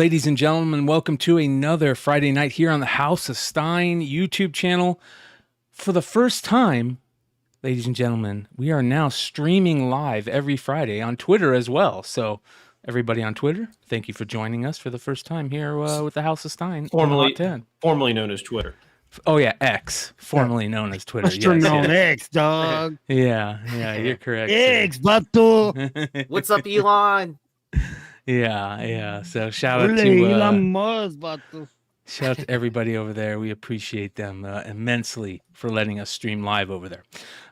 Ladies and gentlemen, welcome to another Friday night here on the House of Stein YouTube channel. For the first time, ladies and gentlemen, we are now streaming live every Friday on Twitter as well. So everybody on Twitter, thank you for joining us for the first time here with the House of Stein. Formerly known as Twitter. Oh yeah, X, formerly known as Twitter. Yes, X, dog. Yeah, you're correct. X, bato. What's up, Elon? Yeah. So shout out Elon Musk, bato. Shout out to everybody over there. We appreciate them immensely for letting us stream live over there.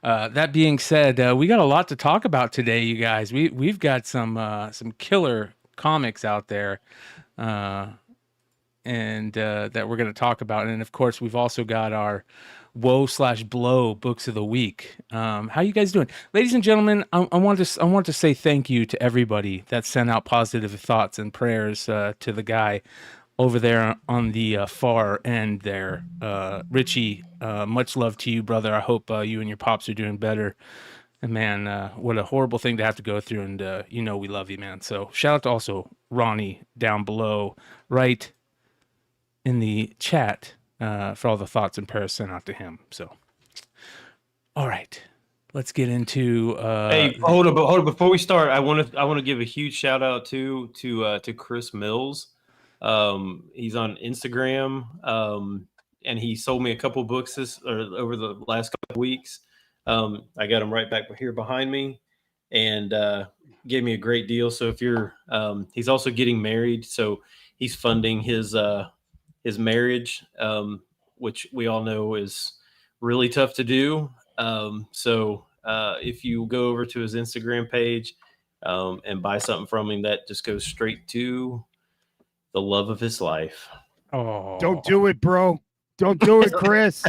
That being said, we got a lot to talk about today, you guys. We've got some killer comics out there, and that we're going to talk about. And of course, we've also got our Woe/Blow books of the week. How you guys doing, ladies and gentlemen? I want to say thank you to everybody that sent out positive thoughts and prayers to the guy over there on the far end there. Richie, much love to you, brother. I hope you and your pops are doing better. And man, what a horrible thing to have to go through. And we love you, man. So shout out to also Ronnie down below, right in the chat, for all the thoughts and prayers sent out to him. So, all right, let's get into. Hey, hold on! Before we start, I want to give a huge shout out to Chris Mills. He's on Instagram, and he sold me a couple books over the last couple of weeks. I got him right back here behind me, and gave me a great deal. So if you're, he's also getting married, so he's funding his marriage, which we all know is really tough to do. So if you go over to his Instagram page and buy something from him, that just goes straight to the love of his life. Oh, Don't do it, bro. Don't do it, Chris.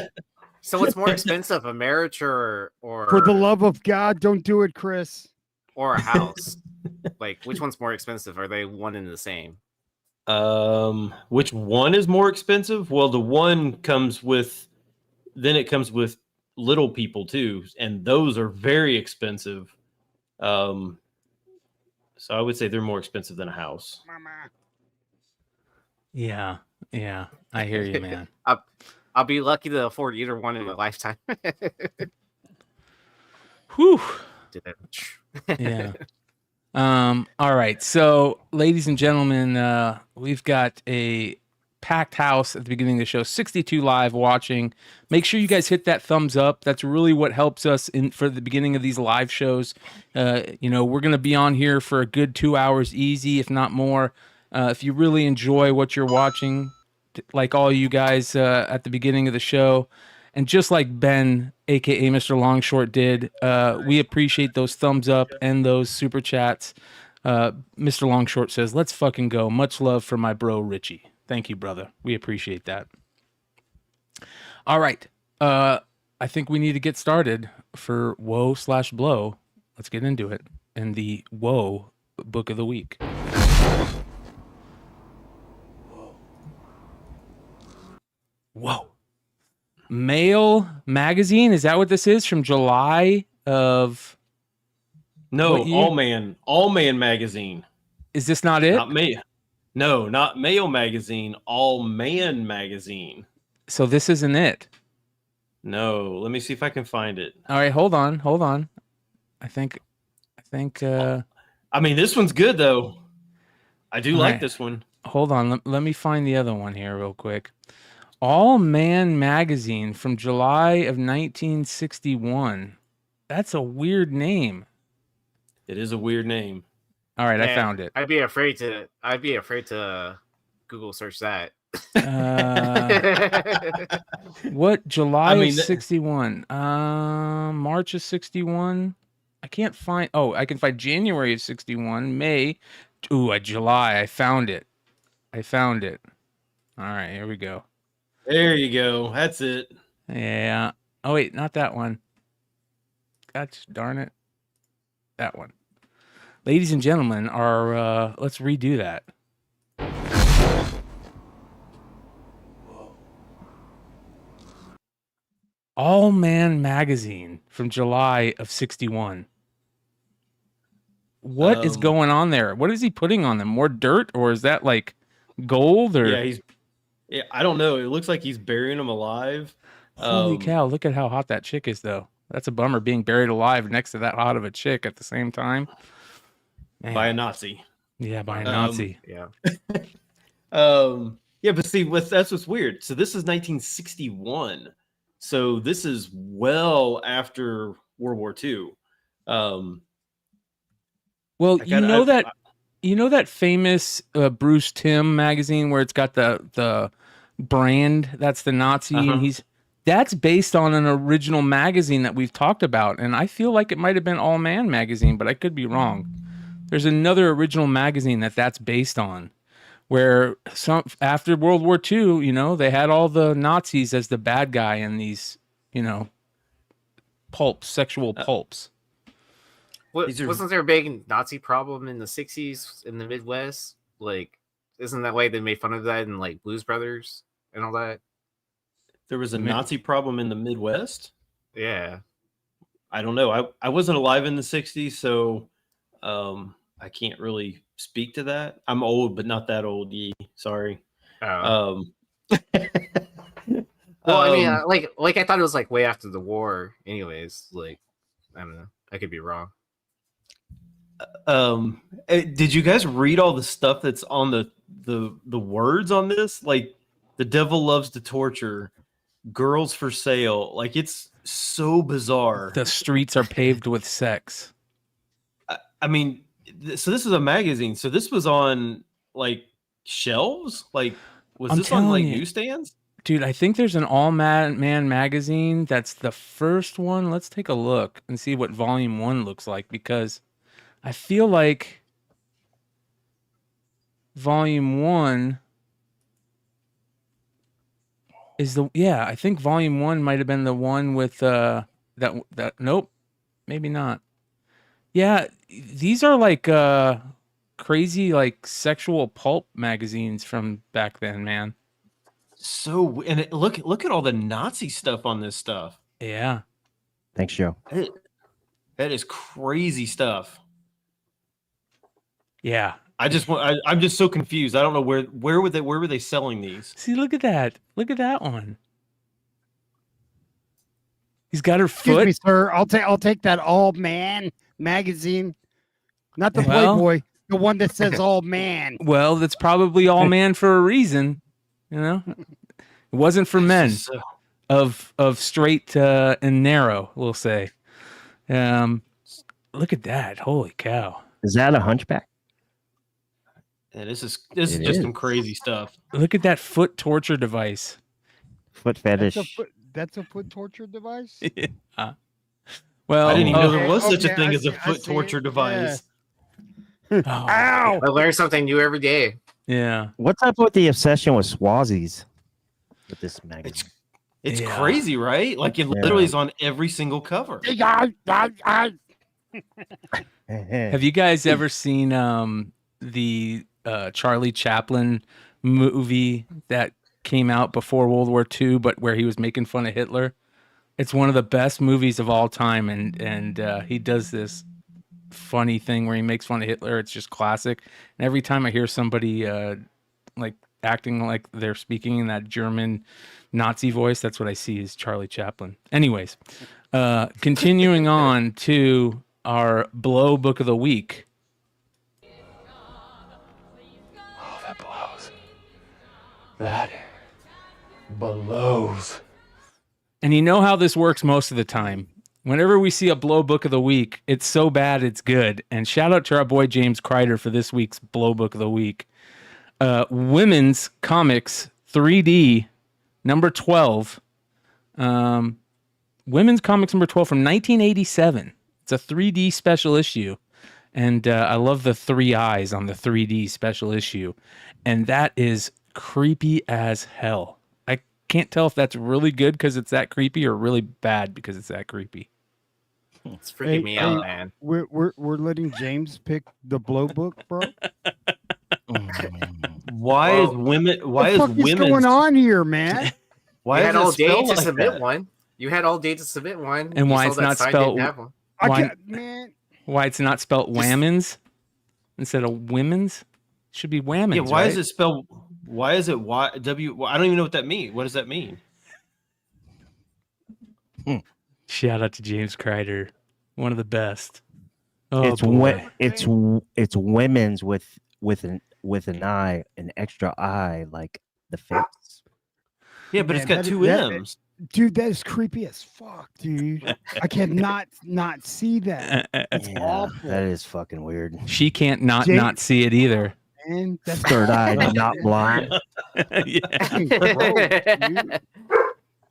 So what's more expensive, a marriage or For the love of God, don't do it, Chris. or a house? Like, which one's more expensive? Are they one and the same? Which one is more expensive? Well, the one comes with little people too, and those are very expensive. So I would say they're more expensive than a house. yeah. I hear you, man. I'll be lucky to afford either one in a lifetime. Whew. Yeah. All right. So, ladies and gentlemen, we've got a packed house at the beginning of the show, 62 live watching. Make sure you guys hit that thumbs up. That's really what helps us for the beginning of these live shows. We're going to be on here for a good 2 hours easy, if not more. If you really enjoy what you're watching, like all you guys at the beginning of the show, and just like Ben, aka Mr. Longshort, did, we appreciate those thumbs up and those super chats. Mr. Longshort says, "Let's fucking go. Much love for my bro Richie." Thank you, brother. We appreciate that. All right. I think we need to get started for Woe/Blow. Let's get into it. And the Woe book of the week. Whoa. Mail Magazine, is that what this is? From July of... No, All Man Magazine. Is this not it? Not me. No, not Mail Magazine. All Man Magazine. So this isn't it. No, let me see if I can find it. All right, hold on. I think. I mean, this one's good though. I do like this one. Hold on, let me find the other one here real quick. All Man Magazine from July of 1961. That's a weird name. It is a weird name. All right, I found it. I'd be afraid to Google search that. What? July of 61? March of 61? I can't find. Oh, I can find January of 61. May. Ooh, July. I found it. All right, here we go. There you go. That's it. Yeah. Oh wait, not that one. Gosh darn it. That one. Ladies and gentlemen, let's redo that. All Man Magazine from July of 61. What is going on there? What is he putting on them? More dirt, or is that like Gold or Yeah, I don't know. It looks like he's burying him alive. holy cow, look at how hot that chick is though. That's a bummer being buried alive next to that hot of a chick at the same time. Man. By a Nazi. Yeah, by a Nazi. Yeah. Yeah, but see, that's what's weird. So this is 1961. So this is well after World War II. Well, I you know that famous Bruce Timm magazine where it's got the brand that's the Nazi and that's based on an original magazine that we've talked about, and I feel like it might have been All Man magazine, but I could be wrong. There's another original magazine that's based on, where after World War II, you know, they had all the Nazis as the bad guy in these, you know, sexual pulps. Wasn't there a big Nazi problem in the 60s in the Midwest? Like, isn't that why they made fun of that in like Blues Brothers and all that? There was a Nazi problem in the Midwest? Yeah. I don't know. I wasn't alive in the 60s, so I can't really speak to that. I'm old, but not that old. Sorry. Well, I mean, like I thought it was like way after the war. Anyways, like I don't know. I could be wrong. Did you guys read all the stuff that's on the words on this? Like, the devil loves to torture, girls for sale. Like, it's so bizarre. The streets are paved with sex. I mean, so this is a magazine. So this was on like shelves. Like, was this on like newsstands? Dude, I think there's an All Man magazine. That's the first one. Let's take a look and see what volume 1 looks like, because I feel like volume 1 is I think volume 1 might have been the one with that nope, maybe not. Yeah, these are like crazy like sexual pulp magazines from back then, man. So, and look at all the Nazi stuff on this stuff. Yeah. Thanks, Joe. That is crazy stuff. Yeah. I'm just so confused. I don't know where were they selling these? See, look at that. Look at that one. He's got her Excuse foot. me, sir. I'll take that All Man magazine, not the Playboy, the one that says All Man. Well, that's probably All Man for a reason. You know, it wasn't for men of straight and narrow, we'll say. Look at that! Holy cow! Is that a hunchback? Yeah, this is just some crazy stuff. Look at that foot torture device. Foot fetish. That's a foot torture device? Well, I didn't even know there was such a thing as a foot torture it. device. Yeah. Ow! I learn something new every day. Yeah. What's up with the obsession with Swazis with this magazine? It's crazy, right? Like, it literally is on every single cover. Have you guys ever seen the Charlie Chaplin movie that came out before World War II, but where he was making fun of Hitler? It's one of the best movies of all time, and he does this funny thing where he makes fun of Hitler. It's just classic. And every time I hear somebody like acting like they're speaking in that German Nazi voice, that's what I see is Charlie Chaplin. Anyways, continuing on to our blow book of the week. Oh, that blows. That blows. And you know how this works most of the time. Whenever we see a blow book of the week, it's so bad it's good. And shout out to our boy James Kreider for this week's blow book of the week. Women's Comics 3D number 12. Women's Comics number 12 from 1987. It's a 3D special issue. And I love the 3 eyes on the 3D special issue. And that is creepy as hell. I can't tell if that's really good because it's that creepy or really bad because it's that creepy. It's freaking me out, man. We're letting James pick the blow book, bro. Why is women? Why what the fuck is going on here, man? Why you had all day to like submit that? one. You had all day to submit one. And why You it's saw that not Stein spelled? didn't have one. Why it's not spelled whammons instead of women's? Should be whammons. Yeah, why right? is it spelled? Why is it YW? Well, I don't even know what that means. What does that mean? Shout out to James Kreider, one of the best. Oh, it's boy. it's women's with an eye, an extra eye, like the face. Yeah, but it's Man, got that- two that- M's. Dude, that is creepy as fuck, dude. I cannot not see that. That's Yeah, awful. that is fucking weird. She can't not James- see it either. Man, that's Third eye, not blind. Yeah. gross, dude.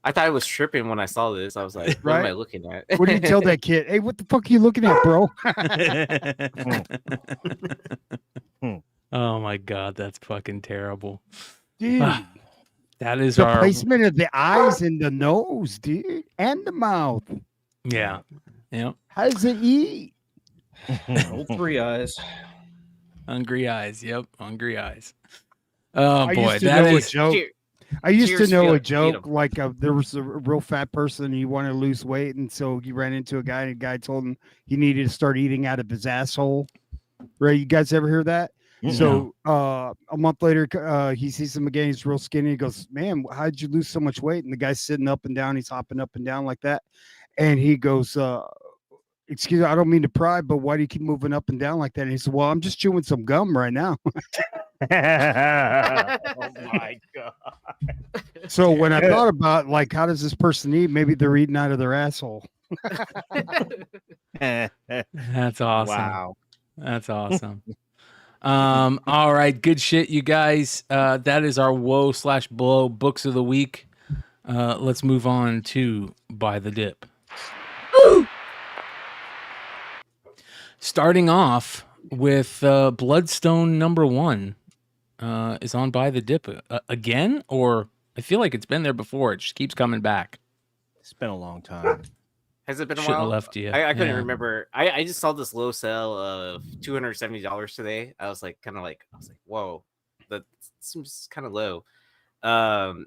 I thought I was tripping when I saw this. I was like, what am I looking at? What do you tell that kid? Hey, what the fuck are you looking at, bro? Oh my god, that's fucking terrible. Dude, That is the our placement of the eyes and the nose, dude, and the mouth. yeah. Yeah. How does it eat? Old 3 eyes. Hungry eyes. Yep, hungry eyes. Oh I boy, used to that know a is joke. Cheer- I used Cheers, to know a feed joke 'em. like there was a real fat person and he wanted to lose weight, and so he ran into a guy, and the guy told him he needed to start eating out of his asshole. Right? You guys ever hear that? So a month later, he sees him again. He's real skinny. He goes, "Man, how'd you lose so much weight?" And the guy's sitting up and down. He's hopping up and down like that, and he goes, "Excuse me, I don't mean to pry, but why do you keep moving up and down like that?" And he said, "Well, I'm just chewing some gum right now." Oh my god. So when I thought about like, how does this person eat? Maybe they're eating out of their asshole. that's awesome. Wow. That's awesome. All right, good shit, you guys. That is our woe/blow books of the week. Let's move on to Buy the Dip. Starting off with Bloodstone #1 is on Buy the Dip again, or I feel like it's been there before. It just keeps coming back. It's been a long time. Has it been a Shouldn't have while? left you. I couldn't Yeah. remember. I just saw this low sale of $270 today. I was like, whoa, that seems kind of low. And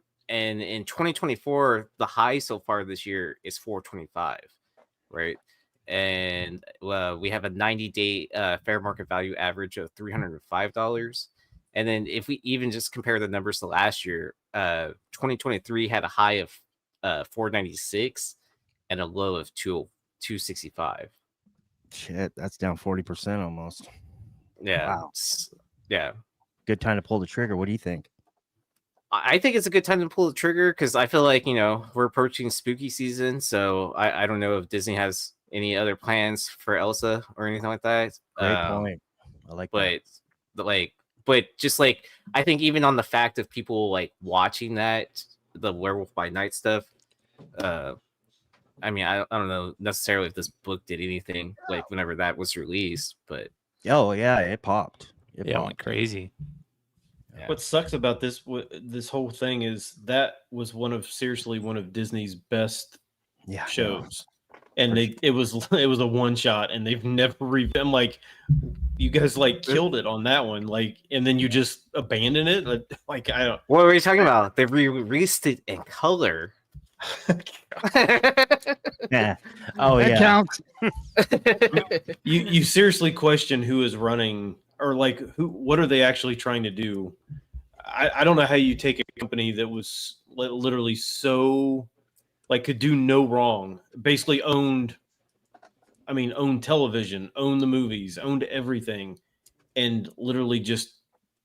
in 2024, the high so far this year is $425, right? And we have a 90-day fair market value average of $305. And then if we even just compare the numbers to last year, 2023 had a high of $496 and a low of $265. Shit, that's down 40% almost. Yeah. Wow. Yeah. Good time to pull the trigger. What do you think? I think it's a good time to pull the trigger because I feel like, we're approaching spooky season. So I don't know if Disney has any other plans for Elsa or anything like that. Great point. I like that. But just like, I think even on the fact of people like watching that, the Werewolf by Night stuff, I mean, I don't know necessarily if this book did anything like whenever that was released, but Oh yeah, it popped. It Yeah, it popped. went crazy. yeah. What sucks about this whole thing is that was one of Disney's best Yeah. shows, and it was a one shot, and they've never I'm like, you guys like killed it on that one, like, and then you just abandon it, like I don't. What were you talking about? They released it in color. Yeah. Oh That yeah. counts. You seriously question who is running, or like what are they actually trying to do? I don't know how you take a company that was literally so like could do no wrong, basically owned television, owned the movies, owned everything, and literally just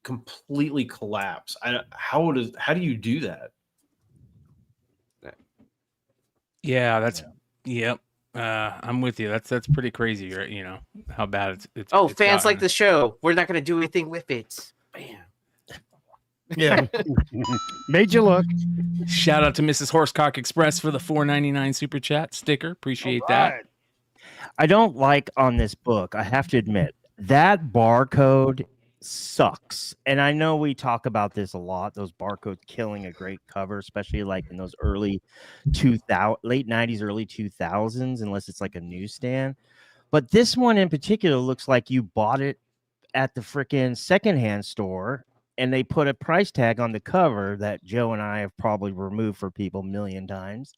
completely collapse. How do you do that? Yeah, that's yep. I'm with you. That's pretty crazy, right? How bad it's Oh, it's fans like gotten. the show. We're not going to do anything with it. Bam. Yeah. Made you look. Shout out to Mrs. Horsecock Express for the $4.99 super chat sticker. Appreciate that. Alright. I don't like on this book, I have to admit, that barcode sucks. And I know we talk about this a lot, those barcodes killing a great cover, especially like in those late 90s, early 2000s, unless it's like a newsstand. But this one in particular looks like you bought it at the freaking secondhand store and they put a price tag on the cover that Joe and I have probably removed for people a million times.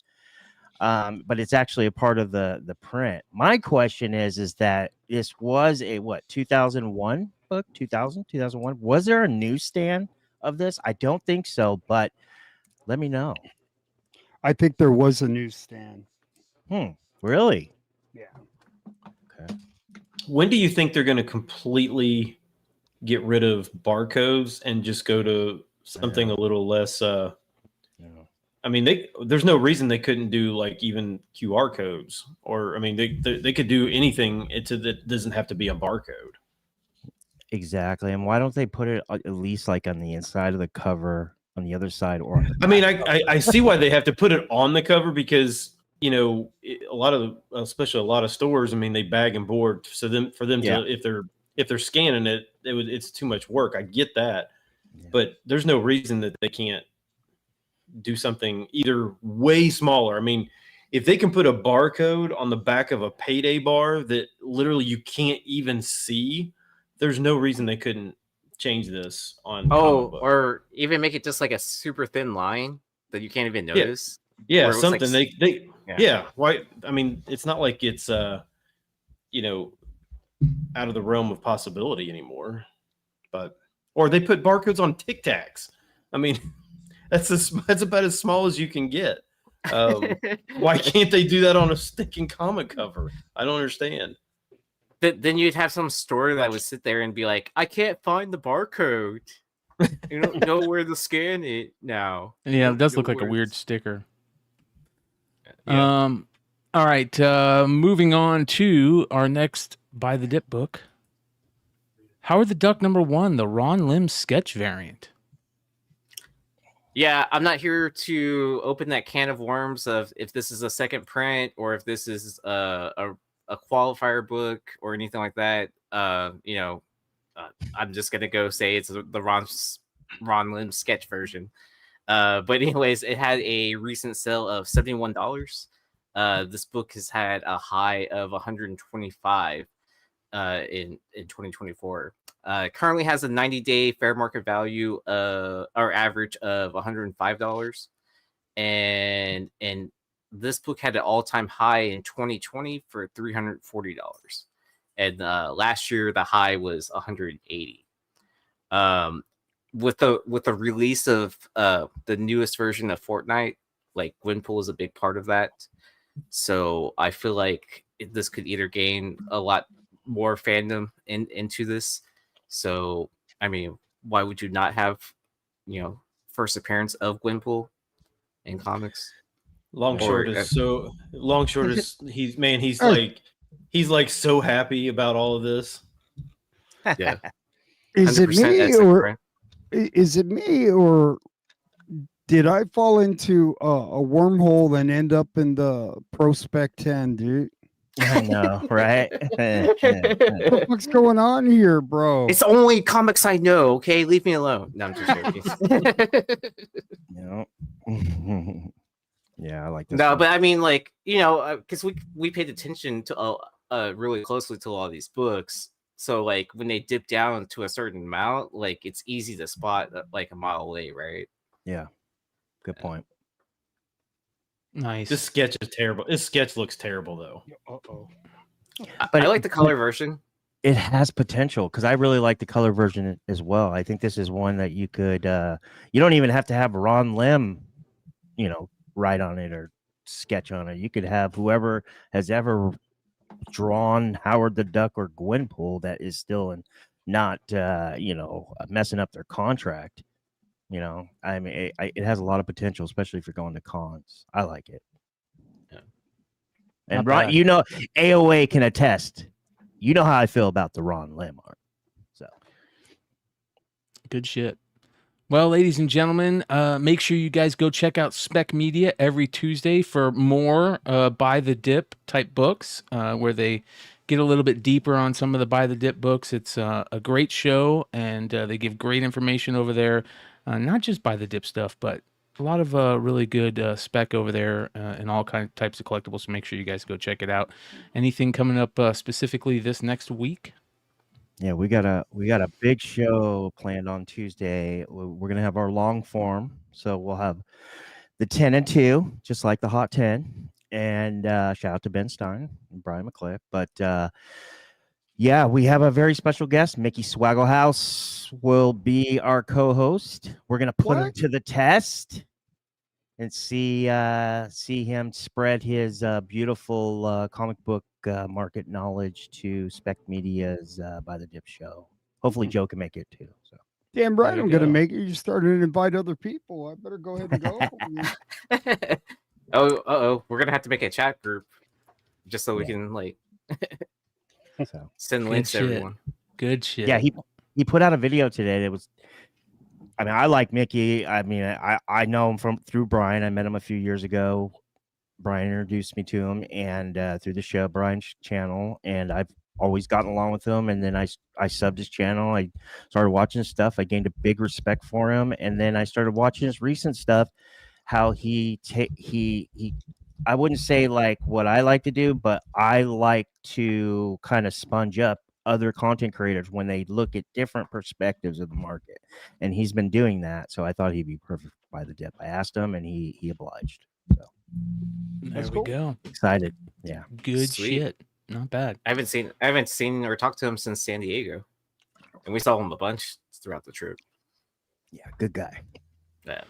But it's actually a part of the print. My question is that this was a 2001 book, 2001. Was there a newsstand of this? I don't think so, but let me know. I think there was a newsstand. Really? Yeah. Okay. When do you think they're going to completely get rid of barcodes and just go to something a little less? I mean, there's no reason they couldn't do like even QR codes, or I mean, they could do anything that doesn't have to be a barcode. Exactly. And why don't they put it at least like on the inside of the cover, on the other side, or on the I mean, I see why they have to put it on the cover because a lot of, especially a lot of stores, I mean, they bag and board. So for them Yeah. to if they're scanning it, it's too much work. I get that, but there's no reason that they can't do something either way smaller. I mean, if they can put a barcode on the back of a payday bar that literally you can't even see, there's no reason they couldn't change this on. Or even make it just like a super thin line that you can't even notice. Yeah, something like, Why? I mean, it's not like it's out of the realm of possibility anymore. Or they put barcodes on Tic Tacs. I mean, that's about as small as you can get. Why can't they do that on a stinking comic cover? I don't understand. Then you'd have some store that would sit there and be like, I can't find the barcode. You don't know where to scan it now. Yeah, it does look like a weird sticker. Yeah. All right. Moving on to our next Buy the Dip book. Howard the Duck #1, the Ron Lim sketch variant. Yeah, I'm not here to open that can of worms of if this is a second print or if this is a qualifier book or anything like that. I'm just gonna go say it's the Ron Lim sketch version. But anyways, it had a recent sale of $71. This book has had a high of 125 in 2024. Currently has a 90-day fair market value or average of $105, and this book had an all-time high in 2020 for $340, and last year the high was 180. With the release of the newest version of Fortnite, like Gwenpool is a big part of that. So I feel like this could either gain a lot more fandom into this. So I mean, why would you not have, first appearance of Gwenpool in comics? Long short is he's like so happy about all of this. Yeah. Is it me or did I fall into a wormhole and end up in the Pro Spec 10, dude? I know, right? What's going on here, bro? It's only comics I know. Okay, leave me alone. No, I'm just joking. Yeah, I like this. No, but I mean, like, because we paid attention to really closely to all these books. So like when they dip down to a certain amount, like it's easy to spot like a mile away, right? Yeah, good point. Nice. This sketch is terrible. This sketch looks terrible though. But I like the color version. It has potential because I really like the color version as well. I think this is one that you could. You don't even have to have Ron Lim, write on it or sketch on it. You could have whoever has ever drawn Howard the Duck or Gwenpool that is still not messing up their contract. I mean, it has a lot of potential, especially if you're going to cons. I like it. Yeah. And Ron, AOA can attest. You know how I feel about the Ron Lim art. So good shit. Well, ladies and gentlemen, make sure you guys go check out Spec Media every Tuesday for more Buy the Dip type books, where they get a little bit deeper on some of the Buy the Dip books. It's a great show, and they give great information over there. Not just Buy the Dip stuff, but a lot of really good spec over there and all types of collectibles. So make sure you guys go check it out. Anything coming up specifically this next week? Yeah, we got a big show planned on Tuesday. We're gonna have our long form, so we'll have the 10 and 2, just like the Hot 10. And shout out to Ben Stein and Bryan McClay. But Yeah, we have a very special guest. Mickey Swagglehouse will be our co-host. We're gonna put him What? to the test and see him spread his beautiful comic book market knowledge to Spec Media's By the Dip show. Hopefully, Joe can make it too. So Damn right, There I'm you gonna go. make it. You started to invite other people. I better go ahead and go. Oh, we're gonna have to make a chat group just so we Yeah. can like so send Good links to shit. everyone. Good shit. yeah, he put out a video today that was. I mean, I like Mickey. I mean, I know him through Brian. I met him a few years ago. Brian introduced me to him, and through the show, Brian's channel, and I've always gotten along with him. And then I subbed his channel. I started watching his stuff. I gained a big respect for him, and then I started watching his recent stuff. How he I wouldn't say like what I like to do, but I like to kind of sponge up other content creators when they look at different perspectives of the market, and he's been doing that. So I thought he'd be perfect by the dip. I asked him, and he obliged. So There That's we cool. go. excited. Yeah, Good Sweet. shit. Not bad. I haven't seen or talked to him since San Diego, and we saw him a bunch throughout the trip. yeah, good guy. Yeah.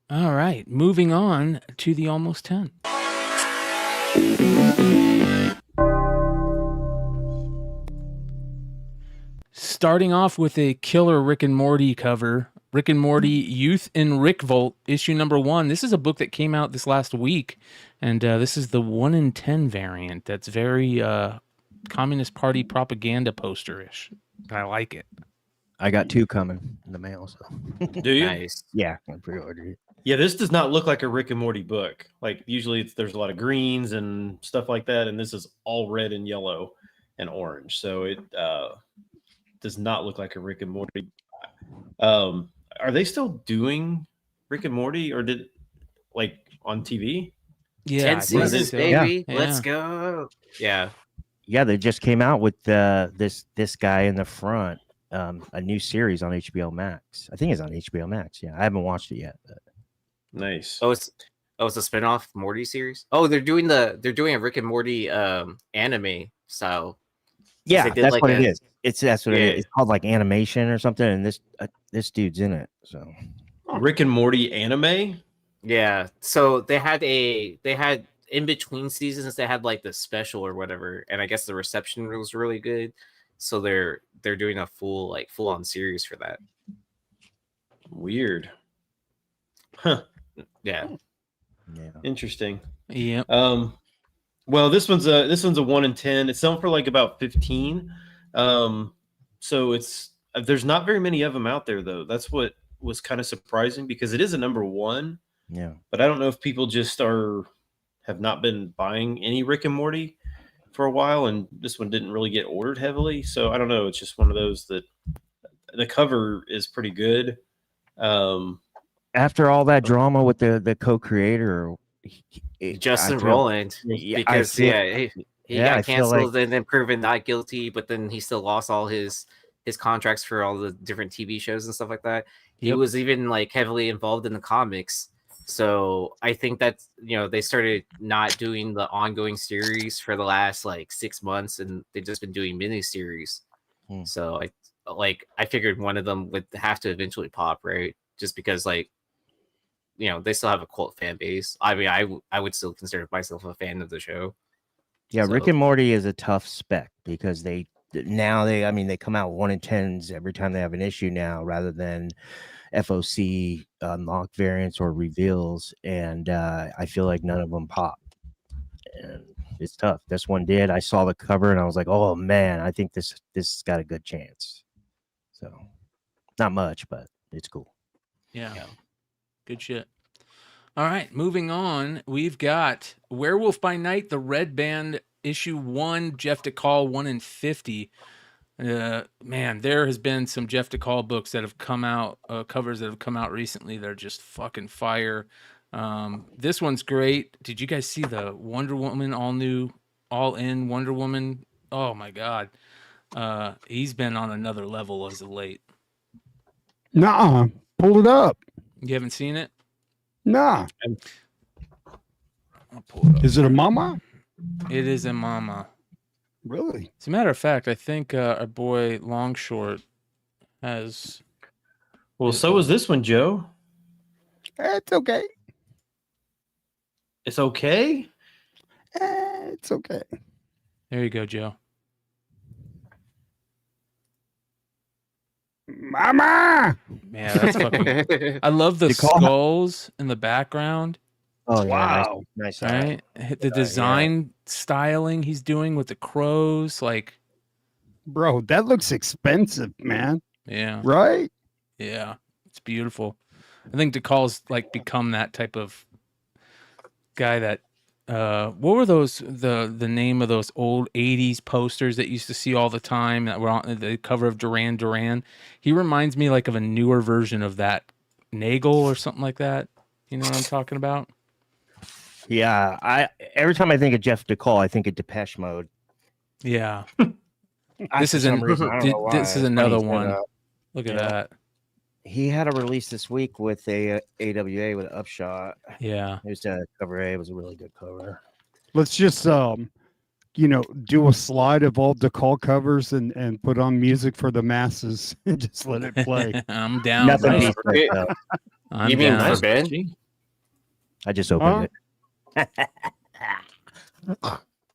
All right. Moving on to the almost 10. Starting off with a killer Rick and Morty cover. Rick and Morty Youth in Rickvolt, issue number 1. This is a book that came out this last week, and this is the 1 in 10 variant. That's very Communist Party propaganda poster-ish. I like it. I got 2 coming in the mail. So Do you? Nice. yeah, I pre-ordered it. Yeah, this does not look like a Rick and Morty book. Like usually there's a lot of greens and stuff like that, and this is all red and yellow and orange. So it does not look like a Rick and Morty. Are they still doing Rick and Morty, or did like on TV? Yeah, 10 I think seasons, so. baby. Yeah. Let's go. Yeah. Yeah, they just came out with this guy in the front, a new series on HBO Max. I think it's on HBO Max. Yeah, I haven't watched it yet. But Nice. Oh, it's a spinoff Morty series. Oh, they're doing a Rick and Morty anime style. yeah, they did that's like what it a- is. That's what it Yeah. is. It's called like animation or something, and this dude's in it. So Rick and Morty anime? Yeah. So they had in between seasons they had like the special or whatever, and I guess the reception was really good. So they're doing a full on series for that. Weird. Huh. Yeah. yeah, Interesting. Yep. Well, this one's a 1 in 10. It's selling for like about 15. So it's there's not very many of them out there though. That's what was kind of surprising because it is a number 1, yeah. but I don't know if people just have not been buying any Rick and Morty for a while, and this one didn't really get ordered heavily. So I don't know. It's just one of those that the cover is pretty good. After all that drama with the co-creator, Justin I feel- Roland, Yeah, I because feel- he yeah, I got feel canceled and then proven not guilty, but then he still lost all his contracts for all the different TV shows and stuff like that. He Yep. was even like heavily involved in the comics. So I think that they started not doing the ongoing series for the last like 6 months, and they've just been doing mini series. Hmm. So I figured one of them would have to eventually pop, right? Just because they still have a cult fan base. I mean, I would still consider myself a fan of the show. Yeah, Rick So- and Morty is a tough spec because they come out 1 in 10s every time they have an issue now, rather than FOC unlock variants or reveals, and I feel like none of them pop. And it's tough. This one did. I saw the cover and I was like, oh man, I think this got a good chance. So not much, but it's cool. Yeah. Yeah. Good shit. All right, moving on. We've got Werewolf by Night, the Red Band, issue 1, Jeff DeCall, 1 in 50. Man, there has been some Jeff DeCall books that have come out, covers that have come out recently that are just fucking fire. This one's great. Did you guys see the Wonder Woman, all in Wonder Woman? Oh my God. He's been on another level as of late. Nuh-uh. Pull it up. You haven't seen it? Nah. I'll pull it up. Is it a mama? It is a mama. Really? As a matter of fact, I think our boy Longshort has. Well, so is this one, Joe. It's okay. It's okay. It's okay. There you go, Joe. Mama! Man, that's fucking. I love the skulls in the background. Oh yeah, Wow. nice. Right, the design styling he's doing with the crows, like, Bro, that looks expensive, man. yeah, Right? yeah, it's beautiful. I think DeCall's like become that type of guy that. What were those the name of those old '80s posters that you used to see all the time that were on the cover of Duran Duran? He reminds me like of a newer version of that Nagel or something like that. You know what I'm talking about? Yeah, every time I think of Jeff DeCall, I think of Depeche Mode. Yeah. This is reason, I don't know why. This is It's another funny you said one. that. Look at Yeah. that. He had a release this week with a AWA with Upshot. Yeah. It was cover A. It was a really good cover. Let's just do a slide of all DeCall covers and put on music for the masses and just let it play. I'm down. Nothing bro. beats that stuff. I'm You mean down. for Ben? I just opened it.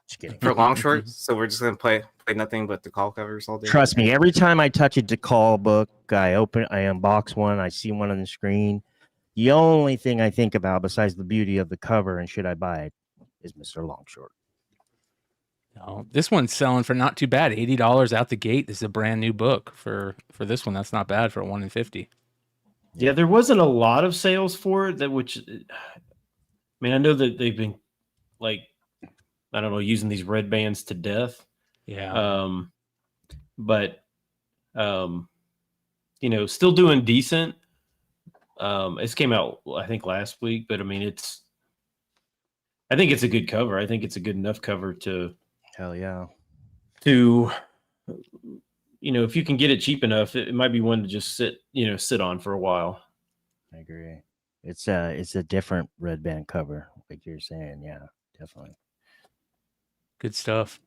Just kidding. For long shorts? So we're just gonna play nothing but DeCall covers all day. Trust me, every time I touch a DeCall book, I unbox one, I see one on the screen. The only thing I think about, besides the beauty of the cover and should I buy it, is Mr. Longshort. No, this one's selling for not too bad. $80 out the gate. This is a brand new book for this one. That's not bad for a 1 in 50. Yeah, there wasn't a lot of sales for it. I know that they've been like, I don't know, using these red bands to death. Yeah. But still doing decent. This came out, I think, last week, but I mean, I think it's a good cover. I think it's a good enough cover to, Hell yeah. if you can get it cheap enough, it might be one to just sit on for a while. I agree. It's a different red band cover, like you're saying. Yeah, definitely. Good stuff.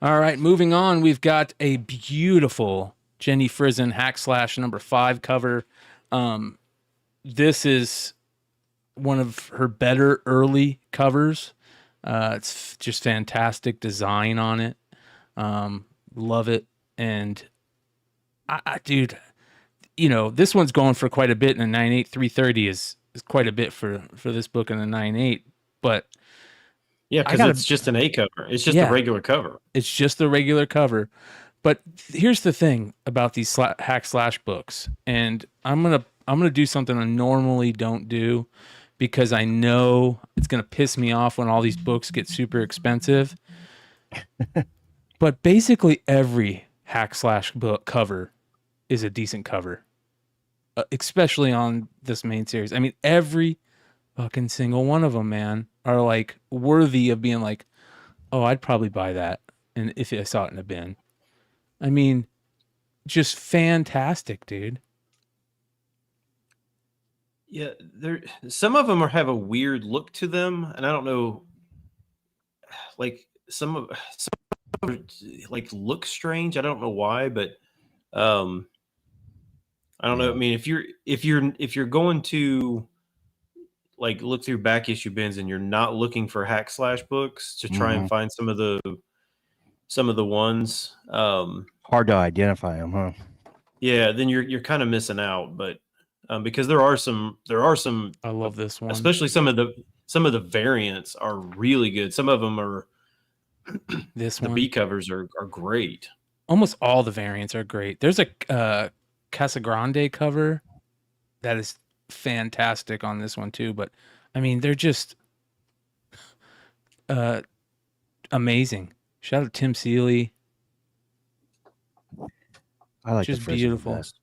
All right, moving on. We've got a beautiful Jenny Frison / number 5 cover. This is one of her better early covers. It's just fantastic design on it. Love it. And dude, this one's going for quite a bit, and a 9.8 330 is quite a bit for this book in a 9.8. But yeah, because it's just an A cover. It's just a regular cover. It's just the regular cover. But here's the thing about these hack slash books, and I'm gonna do something I normally don't do, because I know it's gonna piss me off when all these books get super expensive. But basically every hack slash book cover is a decent cover, especially on this main series. I mean, every fucking single one of them, man, are like worthy of being like, oh, I'd probably buy that, and if I saw it in a bin. I mean, just fantastic, dude. Yeah, some of them have a weird look to them, and I don't know, like some like look strange. I don't know why, but I don't know. I mean, if you're going to like look through back issue bins and you're not looking for hack slash books to try and find some of the ones, hard to identify them, huh? Yeah, then you're kind of missing out, but because there are some I love this one, especially some of the variants are really good. Some of them are this the one. B covers are great. Almost all the variants are great. There's a Casagrande cover that is fantastic on this one too, but I mean, they're just amazing. Shout out to Tim Seeley. I like just the Frison beautiful. best.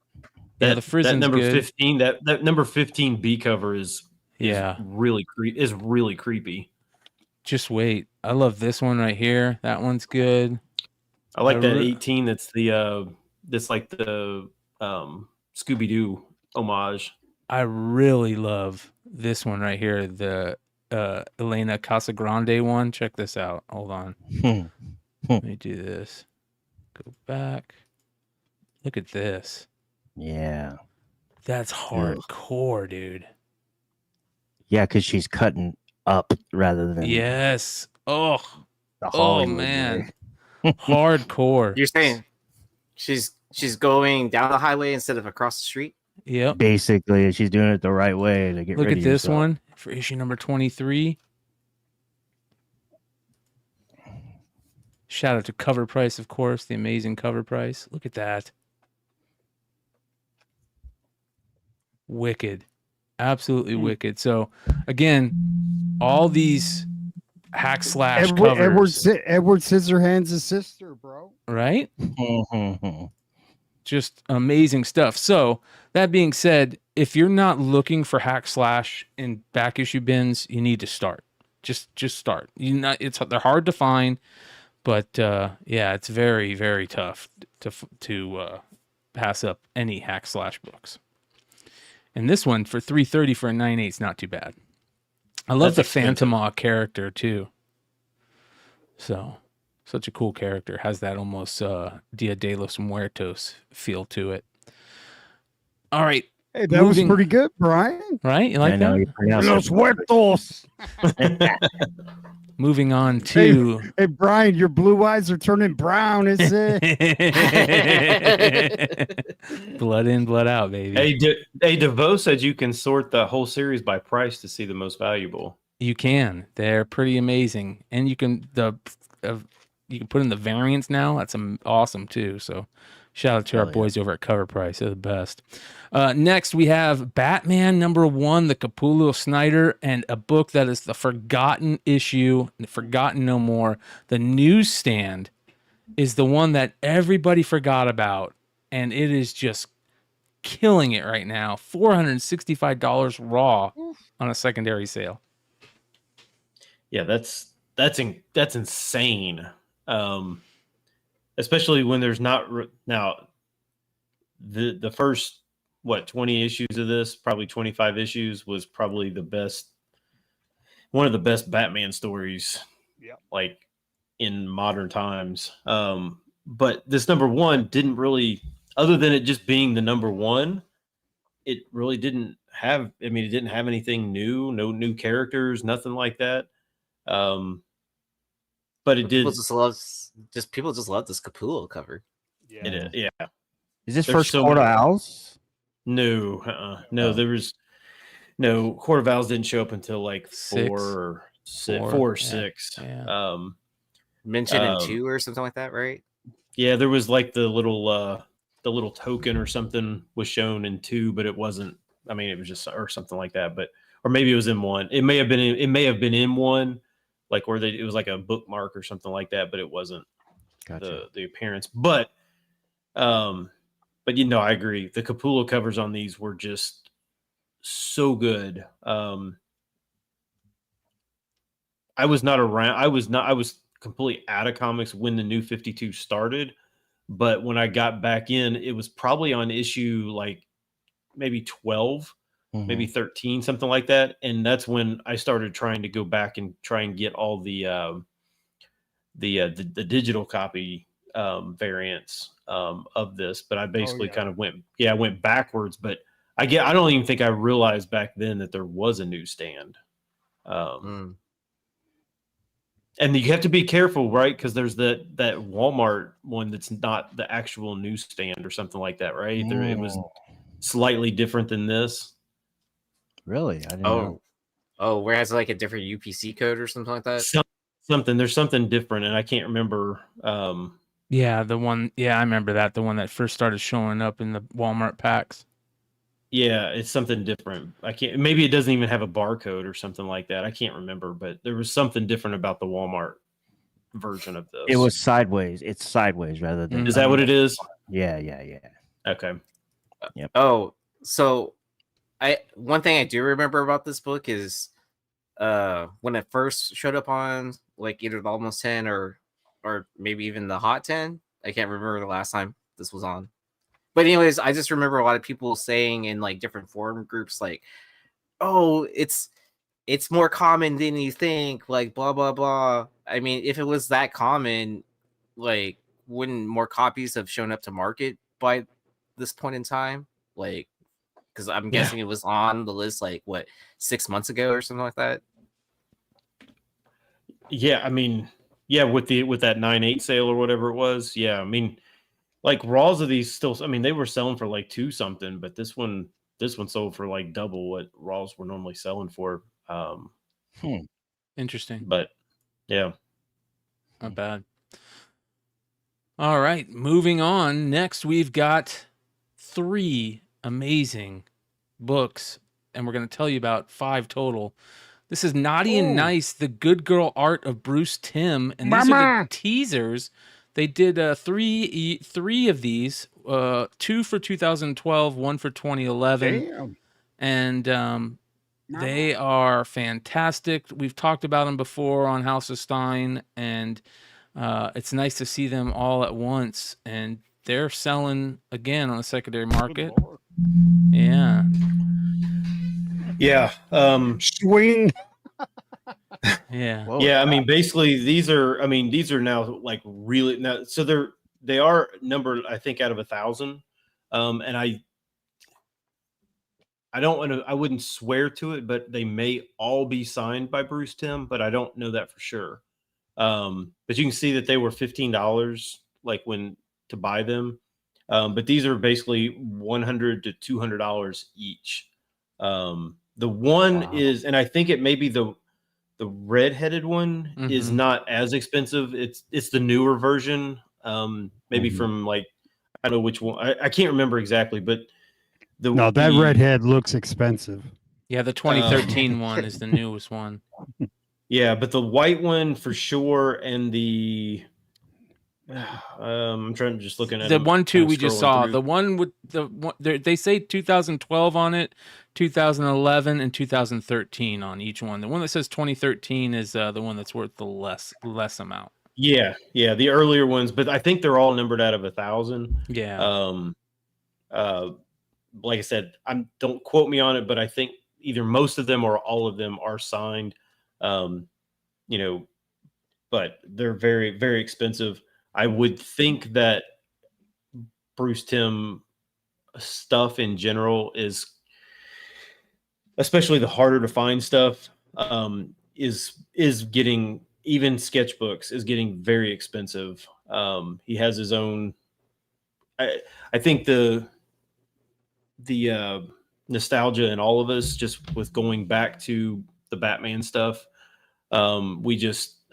Yeah, the Frison's that number good. 15, that number 15 B cover is really creepy. Just wait. I love this one right here. That one's good. I like that 18. That's like the Scooby-Doo homage. I really love this one right here. The Elena Casagrande one. Check this out. Hold on. Let me do this. Go back. Look at this. Yeah. That's hardcore, dude. Yeah, because she's cutting up rather than Yes. Oh, the oh Hollywood man. way. Hardcore. You're saying she's going down the highway instead of across the street? Yep. Basically, she's doing it the right way to get Look rid at of this yourself. one for issue number 23. Shout out to Cover Price, of course, the amazing Cover Price. Look at that. Wicked. Absolutely wicked. So, again, all these hack slash covers. Edward Scissorhands' sister, bro. Right? Just amazing stuff. So, that being said, if you're not looking for hack slash in back issue bins, you need to start. Just start. They're hard to find, but yeah, it's very, very tough to pass up any hack slash books. And this one for $3.30 for a 9/8 is not too bad. I love the Phantomaw character too. So, such a cool character. Has that almost Dia de los Muertos feel to it. All right. Hey, that was pretty good, Brian. Right? You like that? Los Muertos. Moving on to Hey, Brian, your blue eyes are turning brown, is it? Blood in, blood out, baby. Hey, DeVoe said you can sort the whole series by price to see the most valuable. You can. They're pretty amazing, and you can you can put in the variants now. That's awesome too. So, shout out to our boys over at Cover Price. They're the best. Next, we have Batman #1, the Capullo Snyder, and a book that is the forgotten issue, forgotten no more. The Newsstand is the one that everybody forgot about, and it is just killing it right now. $465 raw on a secondary sale. Yeah, that's insane. Especially when there's not now the first 20 issues of this, probably 25 issues, was probably one of the best Batman stories, like in modern times. But this #1 didn't really, other than it just being the #1, it really didn't have. I mean, it didn't have anything new, no new characters, nothing like that. But it did. People just love this Capullo cover. Yeah. It is, yeah. Is this first Court of Owls? No, no. There was no Court of Owls didn't show up until like 4 or 6. Yeah. Mentioned in 2 or something like that, right? Yeah, there was like the little token or something was shown in 2, but it wasn't. I mean, it was just or something like that. But or maybe it was in 1. It may have been in 1, like where it was like a bookmark or something like that, but it wasn't the appearance. But you know, I agree. The Capullo covers on these were just so good. I was not around. I was completely out of comics when the New 52 started. But when I got back in, it was probably on issue like maybe 12, maybe 13, something like that. And that's when I started trying to go back and try and get all the digital copy variants of this. But I basically kind of went backwards. But I don't even think I realized back then that there was a newsstand. And you have to be careful, right? Because there's that Walmart one that's not the actual newsstand or something like that, right? It was slightly different than this. Really? I didn't know. Oh, where it has like a different UPC code or something like that? There's something different, and I can't remember. Yeah, the one. Yeah, I remember that. The one that first started showing up in the Walmart packs. Yeah, it's something different. I can't. Maybe it doesn't even have a barcode or something like that. I can't remember, but there was something different about the Walmart version of this. It was sideways. It's sideways rather than. Is that what it is? Yeah. Okay. Yep. Oh, so one thing I do remember about this book is when it first showed up on like either the Almost 10 or maybe even the Hot 10. I can't remember the last time this was on. But anyways, I just remember a lot of people saying in like different forum groups like, "Oh, it's more common than you think," like blah blah blah. I mean, if it was that common, like, wouldn't more copies have shown up to market by this point in time? Like, because I'm guessing it was on the list like what 6 months ago or something like that. Yeah, I mean, yeah, with that 9/8 sale or whatever it was. Yeah, I mean, like raws of these still. I mean, they were selling for like 2 something, but this one sold for like double what raws were normally selling for. Interesting. But yeah, Not bad. All right, moving on. Next, we've got 3 amazing books, and we're going to tell you about 5 total. This is Naughty and Nice, The Good Girl Art of Bruce Timm, and these are the teasers. They did 3 of these, 2 for 2012, 1 for 2011. Damn. And they are fantastic. We've talked about them before on House of Stein, and it's nice to see them all at once. And they're selling again on the secondary market. Yeah. yeah, Swing. Yeah. Whoa, yeah. I mean, basically, these are now like really now. So they are numbered, I think, out of 1,000. And I wouldn't swear to it, but they may all be signed by Bruce Timm, but I don't know that for sure. But you can see that they were $15 like when to buy them. But these are basically $100 to $200 each. The one is, and I think it may be the red-headed one is not as expensive. It's the newer version. Maybe from like, I don't know which one. I can't remember exactly, but That redhead looks expensive. Yeah, the 2013 one is the newest one. Yeah, but the white one for sure, and the I'm trying to just looking at the them, 1, 2 kinda we just scrolling saw. through. The one with the one, they say 2012 on it, 2011, and 2013 on each one. The one that says 2013 is the one that's worth the less amount. Yeah, the earlier ones, but I think they're all numbered out of 1,000. Yeah. Like I said, don't quote me on it, but I think either most of them or all of them are signed. But they're very, very expensive. I would think that Bruce Timm stuff in general is, especially the harder to find stuff, is getting, even sketchbooks is getting very expensive. He has his own. I think the nostalgia in all of us, just with going back to the Batman stuff, I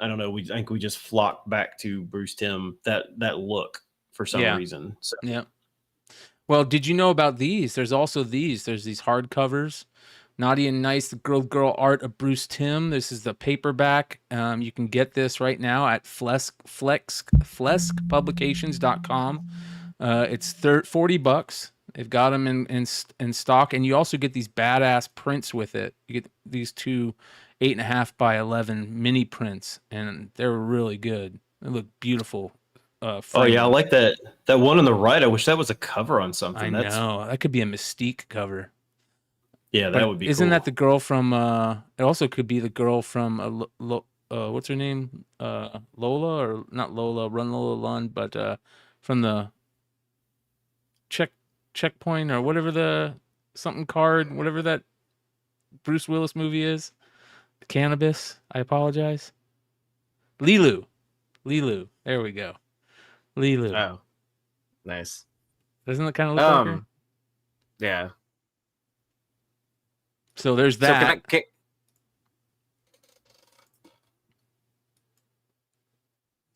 don't know, I think we just flocked back to Bruce Timm, that look for some reason. So. Yeah. Well, did you know about these? There's also these. There's these hardcovers. Naughty and Nice, The Girl Art of Bruce Timm. This is the paperback. You can get this right now at flexpublications.com. It's $40. They've got them in stock, and you also get these badass prints with it. You get these 2 8.5 by 11 mini prints, and they're really good. They look beautiful. Oh yeah, I like that one on the right. I wish that was a cover on something. I know that could be a Mystique cover. Yeah, that would be. Isn't cool. that the girl from? It also could be the girl from. What's her name? Lola, or not Lola? Run Lola Lund, but from the checkpoint or whatever, the something card, whatever that Bruce Willis movie is. Cannabis. I apologize. Lilu. There we go. Lilu. Oh, nice. Doesn't it kind of look like her? Yeah. So there's that.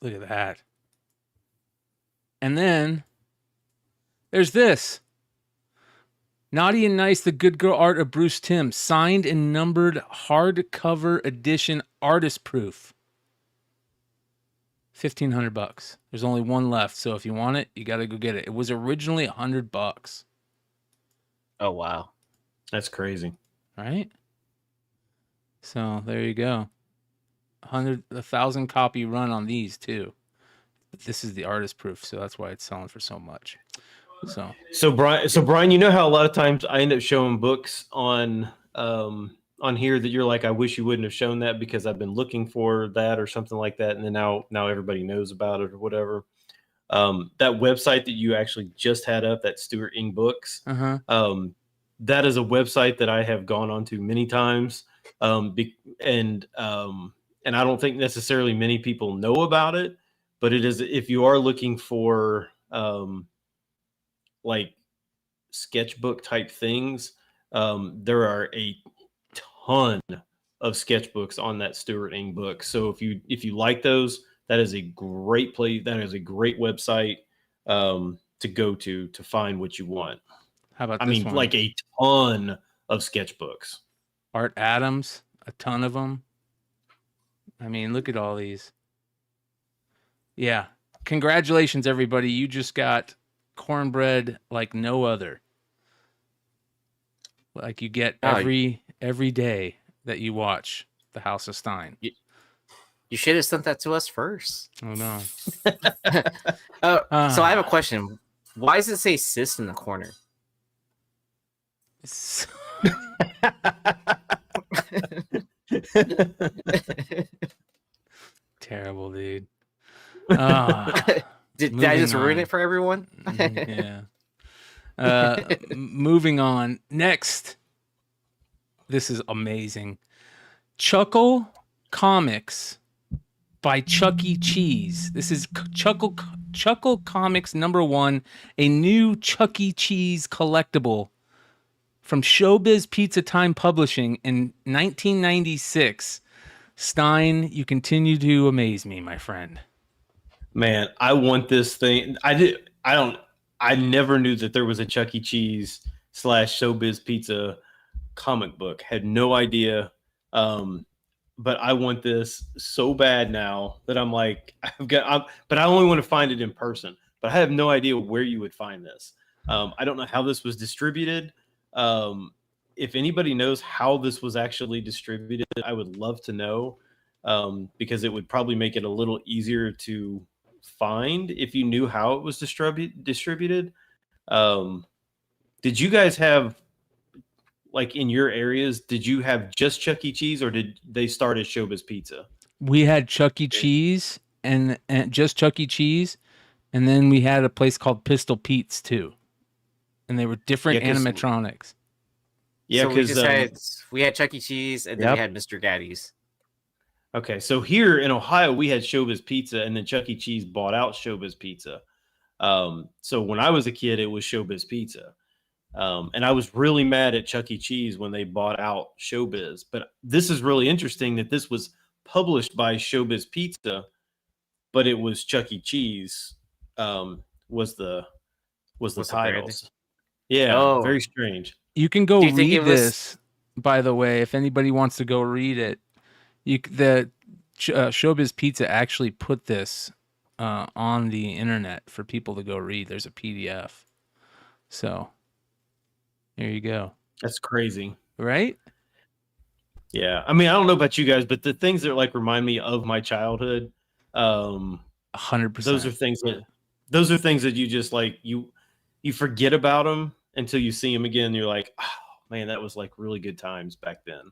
Look at that. And then there's this. Naughty and Nice, The Good Girl Art of Bruce Timm, signed and numbered hardcover edition, artist proof. $1,500. There's only one left, so if you want it, you got to go get it. It was originally $100. Oh wow, that's crazy, right? So there you go. 1,000 copy run on these too. But this is the artist proof, so that's why it's selling for so much. So Brian, you know how a lot of times I end up showing books on on here that you're like, I wish you wouldn't have shown that because I've been looking for that or something like that, and then now everybody knows about it or whatever. That website that you actually just had up, that Stuart Ing Books, that is a website that I have gone onto many times, and I don't think necessarily many people know about it, but it is, if you are looking for like sketchbook type things, there are a ton of sketchbooks on that Stuart Ing book. So if you like those, that is a great place. That is a great website to go to find what you want. How about I this mean, one? like a ton of sketchbooks. Art Adams, a ton of them. I mean, look at all these. Yeah. Congratulations, everybody. You just got cornbread like no other. Like you get every day that you watch the House of Stein. You should have sent that to us first. Oh, no. So I have a question. Why does it say sis in the corner? Terrible, dude. Did I just ruin it for everyone? Yeah. Moving on. Next. This is amazing. Chuckle Comics by Chuck E. Cheese. This is Chuckle Comics #1, a new Chuck E. Cheese collectible from Showbiz Pizza Time Publishing in 1996. Stein, you continue to amaze me, my friend. Man, I want this thing. I never knew that there was a Chuck E. Cheese / Showbiz Pizza comic book. Had no idea. But I want this so bad now that I'm like, but I only want to find it in person. But I have no idea where you would find this. I don't know how this was distributed. If anybody knows how this was actually distributed, I would love to know, because it would probably make it a little easier to find if you knew how it was distributed. Did you guys have, like in your areas, did you have just Chuck E. Cheese, or did they start as Showbiz Pizza? We had Chuck E. Cheese and just Chuck E. Cheese, and then we had a place called Pistol Pete's too, and they were different animatronics. Yeah, so we had Chuck E. Cheese, and then we had Mr. Gaddy's. Okay, so here in Ohio, we had Showbiz Pizza, and then Chuck E. Cheese bought out Showbiz Pizza. So when I was a kid, it was Showbiz Pizza. And I was really mad at Chuck E. Cheese when they bought out Showbiz. But this is really interesting that this was published by Showbiz Pizza, but it was Chuck E. Cheese was the titles. Yeah, very strange. You can go read this, by the way, if anybody wants to go read it. Showbiz Pizza actually put this on the internet for people to go read. There's a PDF. So there you go. That's crazy. Right? Yeah. I mean, I don't know about you guys, but the things that like remind me of my childhood, 100%. Those are things that you just like, you forget about them until you see them again. You're like, oh man, that was like really good times back then.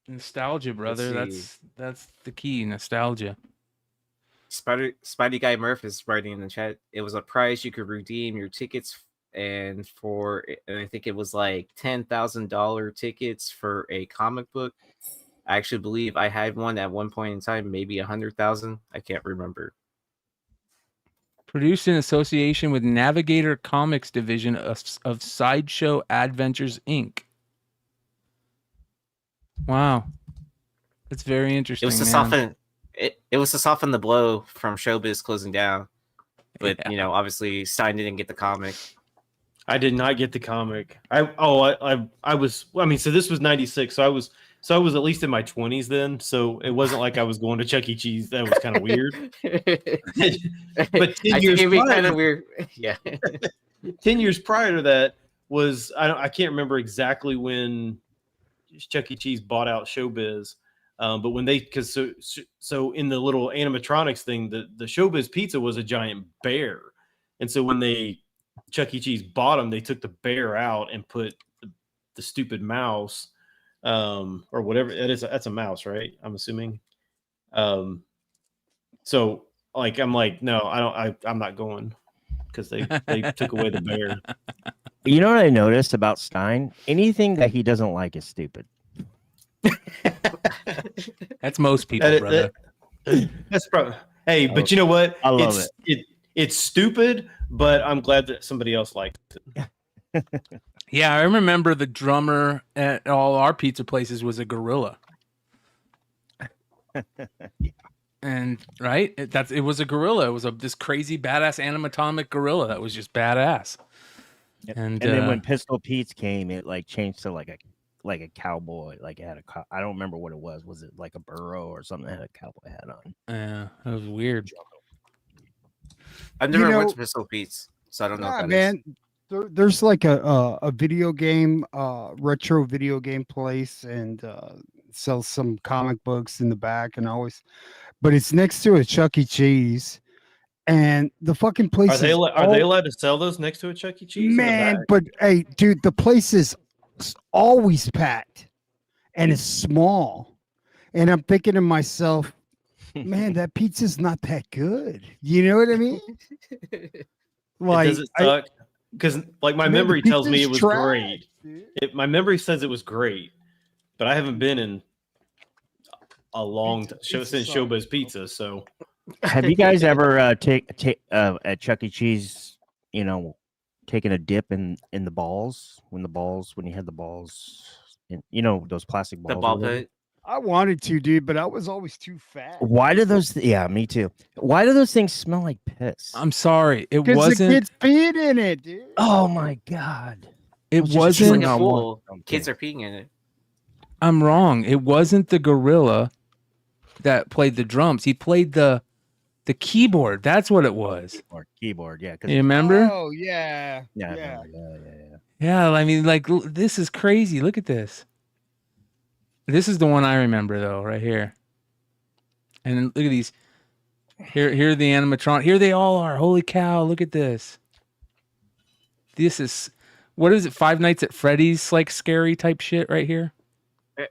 Nostalgia, brother. That's the key. Nostalgia. Spidey Guy Murph is writing in the chat. It was a prize you could redeem your tickets, and I think it was like $10,000 tickets for a comic book. I actually believe I had one at one point in time, maybe 100,000. I can't remember. Produced in association with Navigator Comics division of Sideshow Adventures Inc. Wow, that's very interesting. It was to soften. It was to soften the blow from Showbiz closing down, but obviously Stein didn't get the comic. I did not get the comic. So this was 96, so I was at least in my 20s then, so it wasn't like I was going to Chuck E. Cheese. That was kind of weird. But 10 years prior, kind of weird. Yeah. 10 years prior to that was I can't remember exactly when Chuck E. Cheese bought out Showbiz, but when so in the little animatronics thing, the Showbiz Pizza was a giant bear, and so when Chuck E. Cheese bought them, they took the bear out and put the stupid mouse or whatever it is. That's a mouse, right? I'm assuming. So like I'm like, no, I'm not going because they took away the bear. You know what I noticed about Stein? Anything that he doesn't like is stupid. That's most people, brother. That's probably. Hey, but you know what? I love It's stupid, but I'm glad that somebody else liked it. Yeah, I remember the drummer at all our pizza places was a gorilla. And right, it was a gorilla. It was this crazy badass animatronic gorilla that was just badass. And then when Pistol Pete's came, it like changed to like a cowboy. Like it had I don't remember what it was. Was it like a burro or something that had a cowboy hat on? Yeah, that was weird. I've never went to Pistol Pete's, so I don't know what that man. There's like a video game, retro video game place, and sells some comic books in the back, and but it's next to a Chuck E. Cheese, and the fucking place. Are they allowed to sell those next to a Chuck E. Cheese? Man, but hey, dude, the place is always packed, and it's small, and I'm thinking to myself, man, that pizza's not that good. You know what I mean? Like, does it suck? Because like my memory tells me it was great. My memory says it was great, but I haven't been in a long time since Showbiz Pizza. So, have you guys ever at Chuck E. Cheese, taken a dip in the balls when you had the balls, in, those plastic balls? The ball pit. I wanted to, dude, but I was always too fat. Why do those? Yeah, me too. Why do those things smell like piss? I'm sorry, it wasn't. The kids peed in it, dude. Oh my god! It wasn't. Like a pool. Kids are peeing in it. I'm wrong. It wasn't the gorilla that played the drums. He played the keyboard. That's what it was. Keyboard. Yeah. You remember? Oh yeah. Yeah. Yeah. I mean, like, this is crazy. Look at this. This is the one I remember, though, right here. And look at these. Here are the animatronics. Here they all are. Holy cow! Look at this. This is, what is it? Five Nights at Freddy's, like scary type shit right here.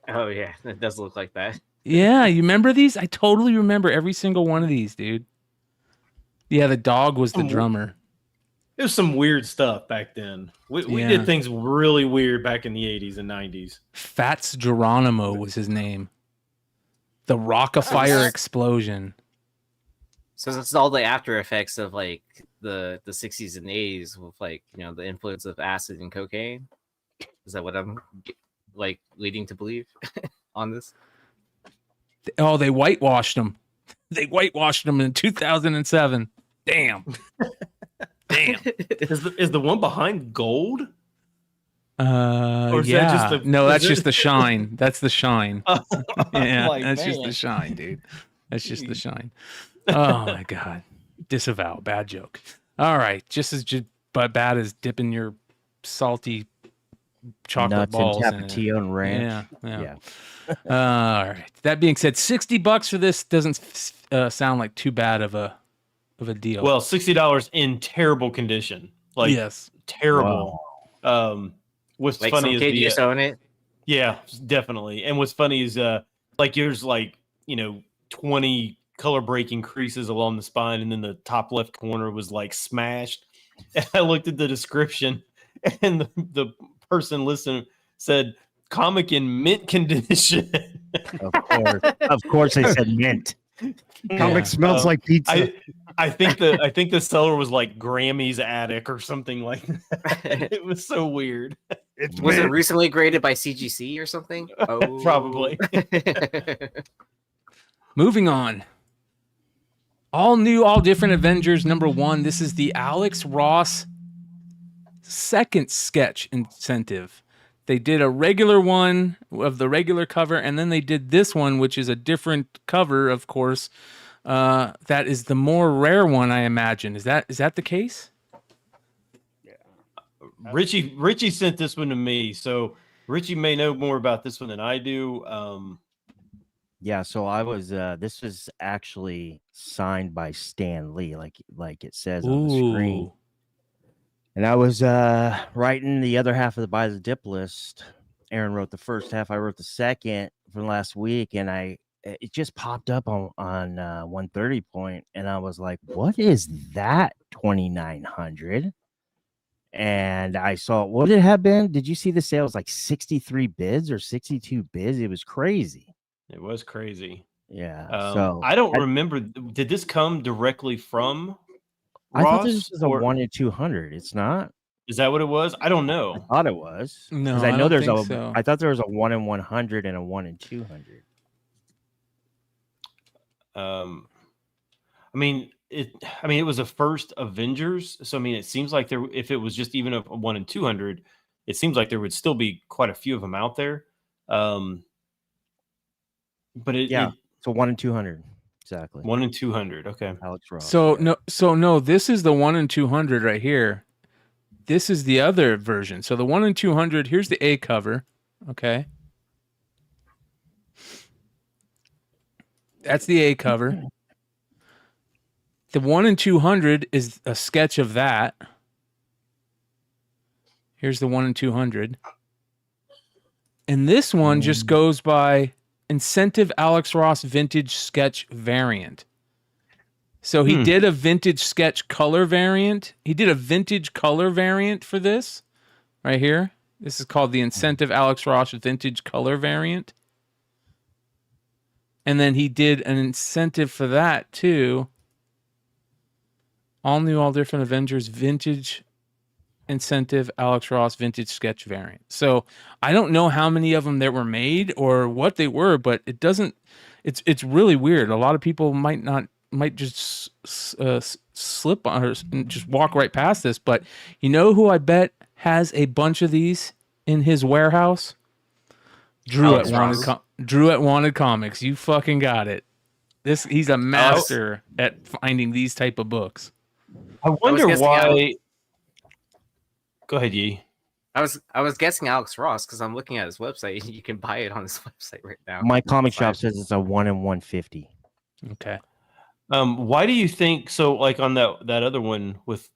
Oh yeah, it does look like that. Yeah, you remember these? I totally remember every single one of these, dude. Yeah, the dog was the drummer. There's some weird stuff back then. We did things really weird back in the 80s and 90s. Fats Geronimo was his name. The Rock-a-Fire explosion. So it's all the after effects of like the 60s and 80s with like, the influence of acid and cocaine. Is that what I'm like leading to believe on this? Oh, they whitewashed them. They whitewashed them in 2007. Damn. Damn. Is the one behind gold? Or is that just that's just the shine. That's the shine. Yeah, like, that's just the shine, dude. That's just the shine. Oh my god. Disavow. Bad joke. All right. Just as bad as dipping your salty chocolate nuts balls and Tapatio and ranch. Yeah. All right. That being said, $60 for this doesn't sound like too bad of a deal. Well, $60 in terrible condition. Like, yes, terrible. Wow. What's like funny is kid just own it. Yeah, definitely. And what's funny is like there's 20 color breaking creases along the spine, and then the top left corner was like smashed. And I looked at the description, and the person listening said comic in mint condition. Of course they said mint. Comic smells like pizza. I think the seller was like Grammy's attic or something like that. It was so weird. Was it recently graded by CGC or something? Oh, probably. Moving on. All new, all different Avengers #1. This is the Alex Ross second sketch incentive. They did a regular one of the regular cover, and then they did this one, which is a different cover, of course. That is the more rare one, I imagine. Is that the case? Yeah. Richie sent this one to me, so Richie may know more about this one than I do. Yeah, so I was. This was actually signed by Stan Lee, like it says on the screen. And I was writing the other half of the Buy the Dip list, Aaron wrote the first half. I wrote the second from last week, and it just popped up on 130 point, and I was like, "What is that 2,900?" And I saw, what did it have been? Did you see the sales like 63 bids or 62 bids? It was crazy. It was crazy. Yeah. I don't remember. Did this come directly from I thought Ross? this was a 1 in 200. It's not. Is that what it was? I don't know. I thought it was. No, I know don't there's think so. I thought there was a 1 in 100 and a 1 in 200. I mean, it was a first Avengers, so I mean, it seems like there. If it was just even a 1 in 200, it seems like there would still be quite a few of them out there. But So 1 in 200, exactly. 1 in 200. Okay. Alex Ross. So no, this is the 1 in 200 right here. This is the other version. So the 1 in 200. Here's the A cover. Okay, that's the A cover. The 1 in 200 is a sketch of that. Here's the 1 in 200. And this one just goes by Incentive Alex Ross Vintage Sketch Variant. So he did a vintage sketch color variant. He did a vintage color variant for this right here. This is called the Incentive Alex Ross Vintage Color Variant. And then he did an incentive for that too. All new, all different Avengers Vintage Incentive Alex Ross Vintage Sketch Variant. So I don't know how many of them there were made or what they were, but it doesn't. It's really weird. A lot of people might just slip on or just walk right past this. But you know who I bet has a bunch of these in his warehouse? Drew at Wanted Comics. You fucking got it. He's a master at finding these type of books. I wonder why. Go ahead, Yee. I was guessing Alex Ross because I'm looking at his website. You can buy it on his website right now. My comic shop says it's a 1 in 150. Okay. Why do you think so? Like on that other one with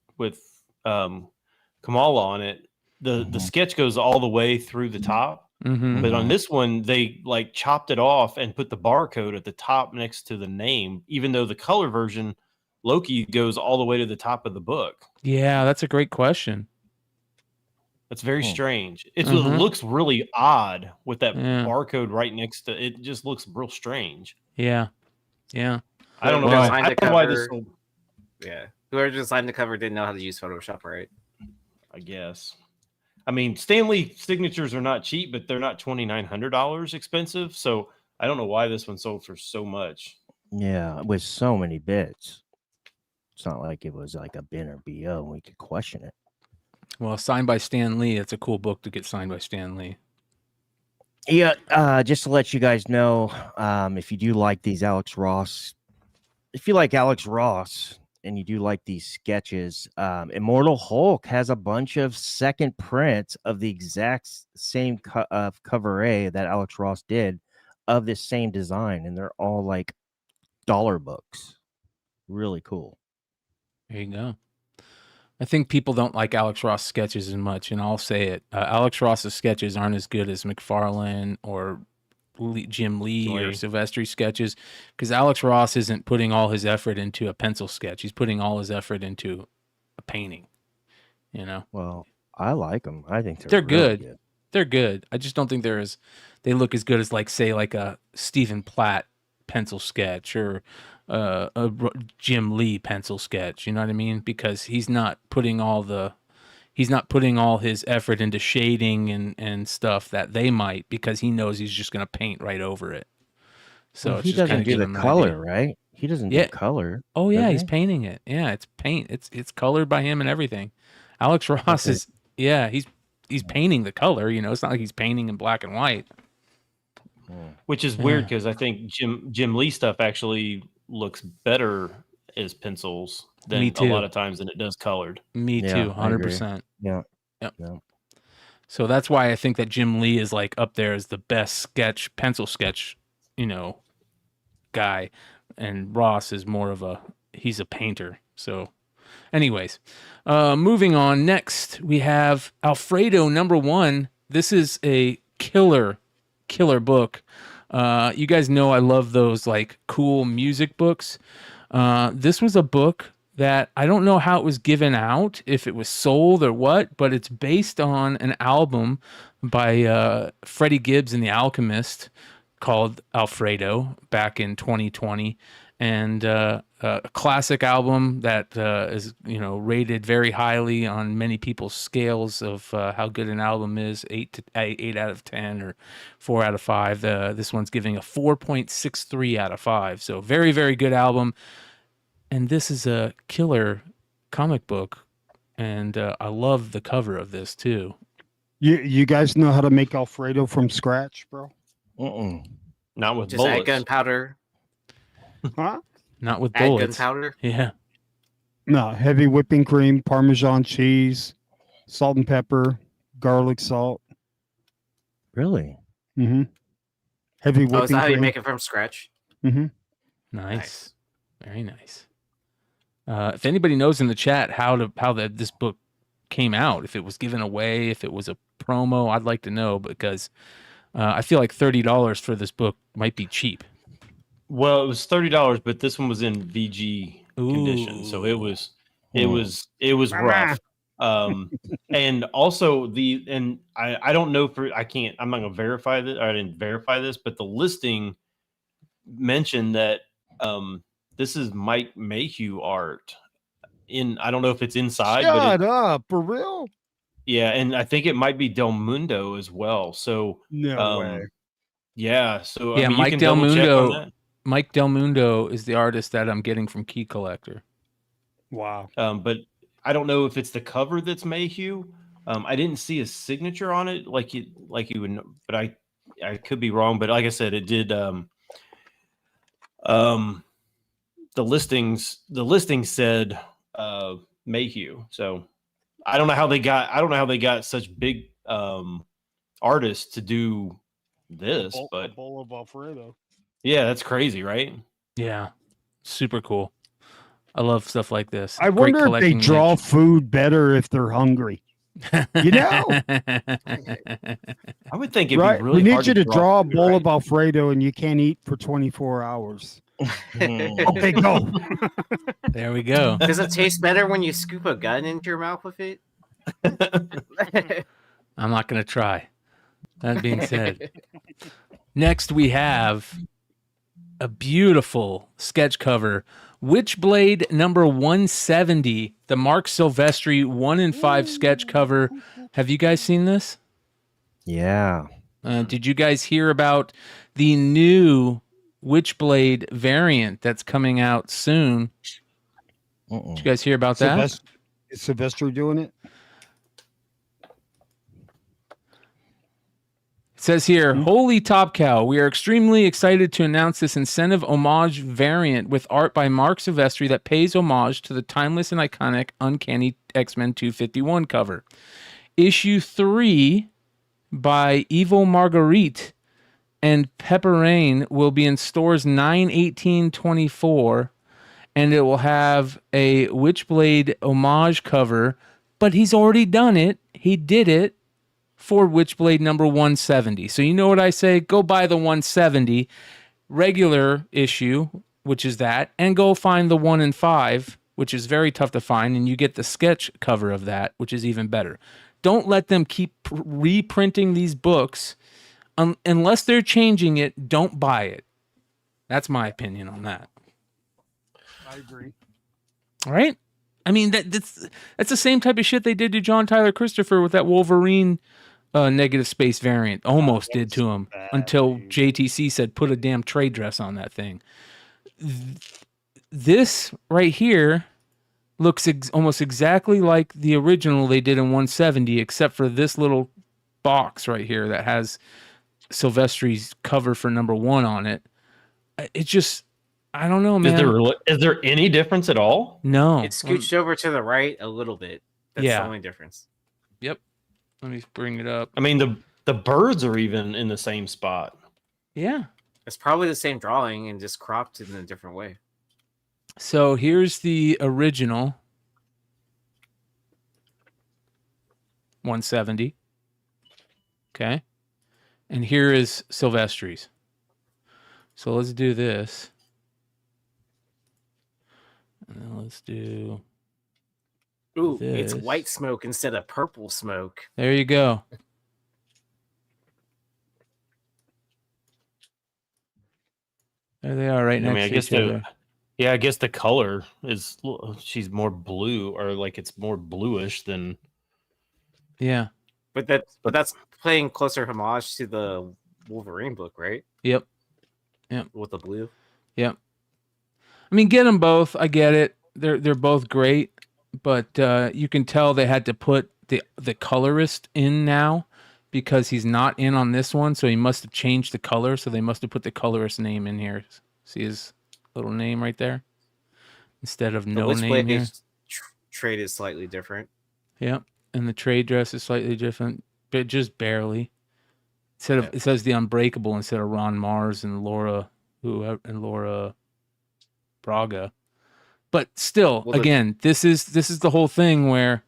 Kamala on it, the sketch goes all the way through the top, but on this one they like chopped it off and put the barcode at the top next to the name, even though the color version Loki goes all the way to the top of the book. Yeah, that's a great question. That's very strange. It looks really odd with that barcode right next to it. Just looks real strange. Yeah. I don't know why this. Yeah, whoever designed the cover didn't know how to use Photoshop, right? I guess. I mean, Stanley signatures are not cheap, but they're not $2,900 expensive. So I don't know why this one sold for so much. Yeah, with so many bits. It's not like it was like a bin or BO and we could question it. Well, signed by Stan Lee. It's a cool book to get signed by Stan Lee. Yeah, just to let you guys know, if you do like these Alex Ross, if you like Alex Ross and you do like these sketches, Immortal Hulk has a bunch of second prints of the exact same cover A that Alex Ross did of this same design, and they're all like dollar books. Really cool. There you go. I think people don't like Alex Ross sketches as much, and I'll say it. Alex Ross's sketches aren't as good as McFarlane or Jim Lee or Silvestri sketches, because Alex Ross isn't putting all his effort into a pencil sketch. He's putting all his effort into a painting, you know? Well, I like them. I think they're really good. They're good. I just don't think they look as good as, like, say, like a Stephen Platt pencil sketch or a Jim Lee pencil sketch. You know what I mean? Because he's not putting all his effort into shading and stuff that they might, because he knows he's just going to paint right over it. So well, he doesn't do the color, right? He doesn't do color. Oh yeah, he's painting it. Yeah, it's paint. It's colored by him and everything. Alex Ross is he's painting the color. You know, it's not like he's painting in black and white. Which is weird because I think Jim Lee stuff actually looks better as pencils than a lot of times than it does colored. Me too, 100%. Yeah. So that's why I think that Jim Lee is like up there as the best pencil sketch, you know, guy, and Ross is more of he's a painter. So anyways, moving on. Next we have Alfredo #1. This is a killer book. You guys know I love those like cool music books. This was a book that I don't know how it was given out, if it was sold or what, but it's based on an album by Freddie Gibbs and the Alchemist called Alfredo back in 2020. And a classic album that is, rated very highly on many people's scales of how good an album is, 8 out of 10 or 4 out of 5. This one's giving a 4.63 out of 5. So very, very good album. And this is a killer comic book, and I love the cover of this too. You guys know how to make Alfredo from scratch, bro? Not with Just bullets. add gunpowder. Huh? Not with Add bullets. gunpowder. Yeah. No, heavy whipping cream, Parmesan cheese, salt and pepper, garlic salt. Really? Mm-hmm. Heavy whipping Oh, is that how you cream. make it from scratch? Mm-hmm. Nice. Very nice. If anybody knows in the chat how this book came out, if it was given away, if it was a promo, I'd like to know, because I feel like $30 for this book might be cheap. Well, it was $30, but this one was in VG condition, so it was rough. And also I don't know I'm not gonna verify this. I didn't verify this, but the listing mentioned that this is Mike Mayhew art. I don't know if it's inside. Shut up, for real? Yeah, and I think it might be Del Mundo as well. So No way. Yeah, so Yeah, I mean, Mike you can Del double check Mundo. on that. Mike Del Mundo is the artist that I'm getting from Key Collector. Wow. But I don't know if it's the cover that's Mayhew. I didn't see a signature on it like you would know, but I could be wrong. But like I said, it did. The listing said Mayhew. So I don't know how they got such big artists to do this, but a bowl of Alfredo. yeah, that's crazy, right? Yeah, super cool. I love stuff like this. I Great wonder if they collecting draw niche. food better if they're hungry. You know? I would think it'd Right? be really We need hard you to draw a food, bowl right? of Alfredo and you can't eat for 24 hours. Okay, go. There we go. Does it taste better when you scoop a gun into your mouth with it? I'm not going to try. That being said, next we have a beautiful sketch cover, Witchblade number 170, the Mark Silvestri 1-in-5 sketch cover. Have you guys seen this? Yeah. Did you guys hear about the new Witchblade variant that's coming out soon? Did you guys hear about that? Is Sylvester doing it? It says here, holy top cow, we are extremely excited to announce this incentive homage variant with art by Mark Silvestri that pays homage to the timeless and iconic Uncanny X-Men 251 cover. Issue 3 by Evil Marguerite and Pepper Rain will be in stores 9/18/24, and it will have a Witchblade homage cover, but he's already done it. He did it for Witchblade number 170. So you know what I say? Go buy the 170 regular issue, which is that, and go find the 1-in-5, which is very tough to find, and you get the sketch cover of that, which is even better. Don't let them keep reprinting these books. Unless they're changing it, don't buy it. That's my opinion on that. I agree. All right? I mean, that's the same type of shit they did to John Tyler Christopher with that Wolverine negative space variant. Almost did to him until JTC said, put a damn trade dress on that thing. This right here looks almost exactly like the original they did in 170, except for this little box right here that has Silvestri's cover for number 1 on it. It just, I don't know, man. Is there any difference at all? No. It's scooched over to the right a little bit. That's Yeah. the only difference. Yep. Let me bring it up. I mean, the birds are even in the same spot. Yeah. It's probably the same drawing and just cropped in a different way. So here's the original 170. Okay. and here is Silvestri's. So let's do this. And then let's do. Ooh, this. it's white smoke instead of purple smoke. There you go. There they are, right next to each other. Yeah, I guess the color is she's more blue, or like it's more bluish than. Yeah. But that's playing closer homage to the Wolverine book, right? Yep. Yep. With the blue. Yep. I mean, get them both. I get it. They're both great, but you can tell they had to put the colorist in now because he's not in on this one, so he must have changed the color. So they must have put the colorist name in here. See his little name right there instead of no name here. Trade is slightly different. Yep, and the trade dress is slightly different, but just barely. Instead of it says the Unbreakable instead of Ron Mars and Laura Braga. But still, again, this is the whole thing where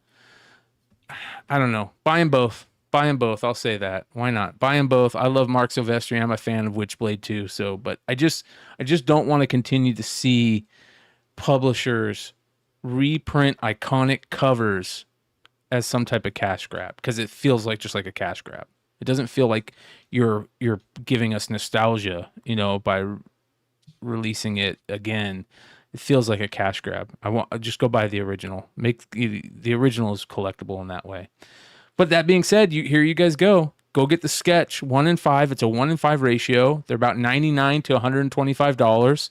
I don't know. Buy them both. Buy them both. I'll say that. Why not? Buy them both. I love Mark Silvestri. I'm a fan of Witchblade too. So, but I just don't want to continue to see publishers reprint iconic covers as some type of cash grab, because it feels like just like a cash grab. It doesn't feel like you're giving us nostalgia, by releasing it again. It feels like a cash grab. Just go buy the original. Make the original is collectible in that way. But that being said, here you guys go. Go get the sketch 1 in 5. It's a 1 in 5 ratio. They're about $99 to $125,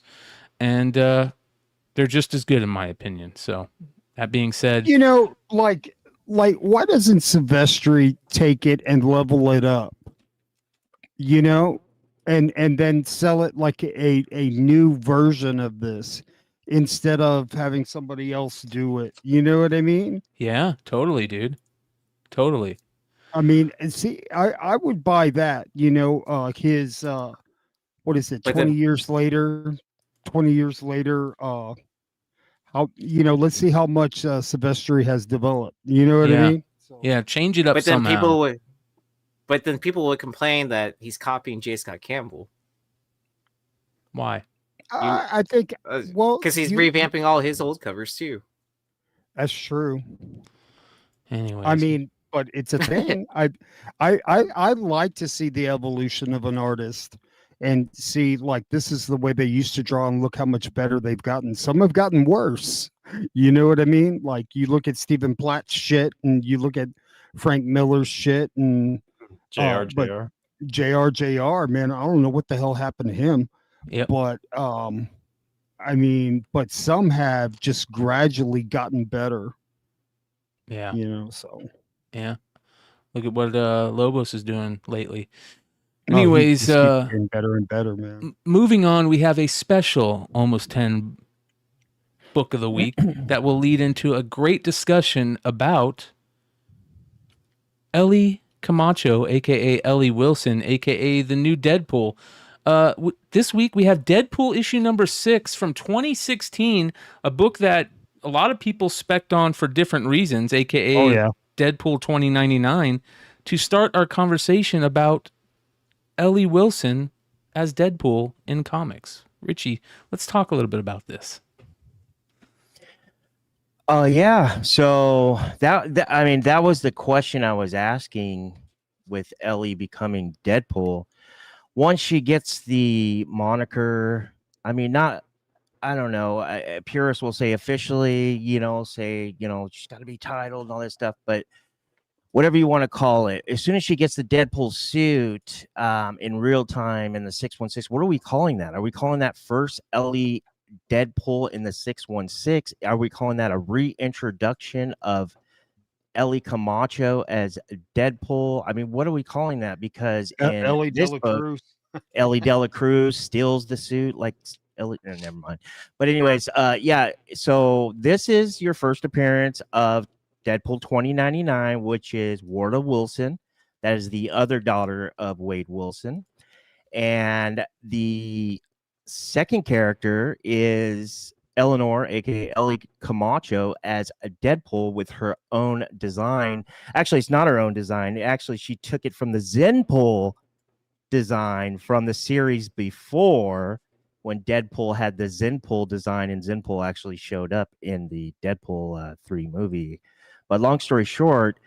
and they're just as good in my opinion. So that being said, like why doesn't Silvestri take it and level it up? And then sell it like a new version of this instead of having somebody else do it. You know what I mean? Yeah, totally, dude. Totally. I mean, see, I would buy that, his what is it, 20 years later, how, let's see how much Silvestri has developed. You know what I mean? So, yeah, change it up somehow. But then people would complain that he's copying J. Scott Campbell. Why? I think, because he's revamping all his old covers too. That's true. Anyways. I mean, but it's a thing. I like to see the evolution of an artist and see, like, this is the way they used to draw and look how much better they've gotten. Some have gotten worse. You know what I mean? Like, you look at Stephen Platt's shit and you look at Frank Miller's shit and JR, man, I don't know what the hell happened to him. Yeah. But I mean, but some have just gradually gotten better. Yeah. So yeah. Look at what Lobos is doing lately. Anyways, getting better and better, man. Moving on, we have a special almost 10 book of the week that will lead into a great discussion about Ellie Camacho, aka Ellie Wilson, aka the new Deadpool. This week we have Deadpool issue number 6 from 2016, a book that a lot of people spec'd on for different reasons, aka Deadpool 2099, to start our conversation about Ellie Wilson as Deadpool in comics. Richie, let's talk a little bit about this. Yeah. So that was the question I was asking with Ellie becoming Deadpool. Once she gets the moniker, I don't know. Purists will say officially, she's got to be titled and all that stuff, but whatever you want to call it, as soon as she gets the Deadpool suit in real time in the 616, what are we calling that? Are we calling that first Ellie Deadpool in the 616? Are we calling that a reintroduction of Ellie Camacho as Deadpool? I mean, what are we calling that? Because in Ellie this Dela book, Cruz. Ellie Dela Cruz steals the suit like Ellie. No, never mind. But anyways, yeah. So this is your first appearance of Deadpool 2099, which is Warda Wilson. That is the other daughter of Wade Wilson. And the second character is Eleanor, aka Ellie Camacho, as a Deadpool with her own design. Actually, it's not her own design. Actually, she took it from the Zenpool design from the series before, when Deadpool had the Zenpool design, and Zenpool actually showed up in the Deadpool 3 movie. But long story short,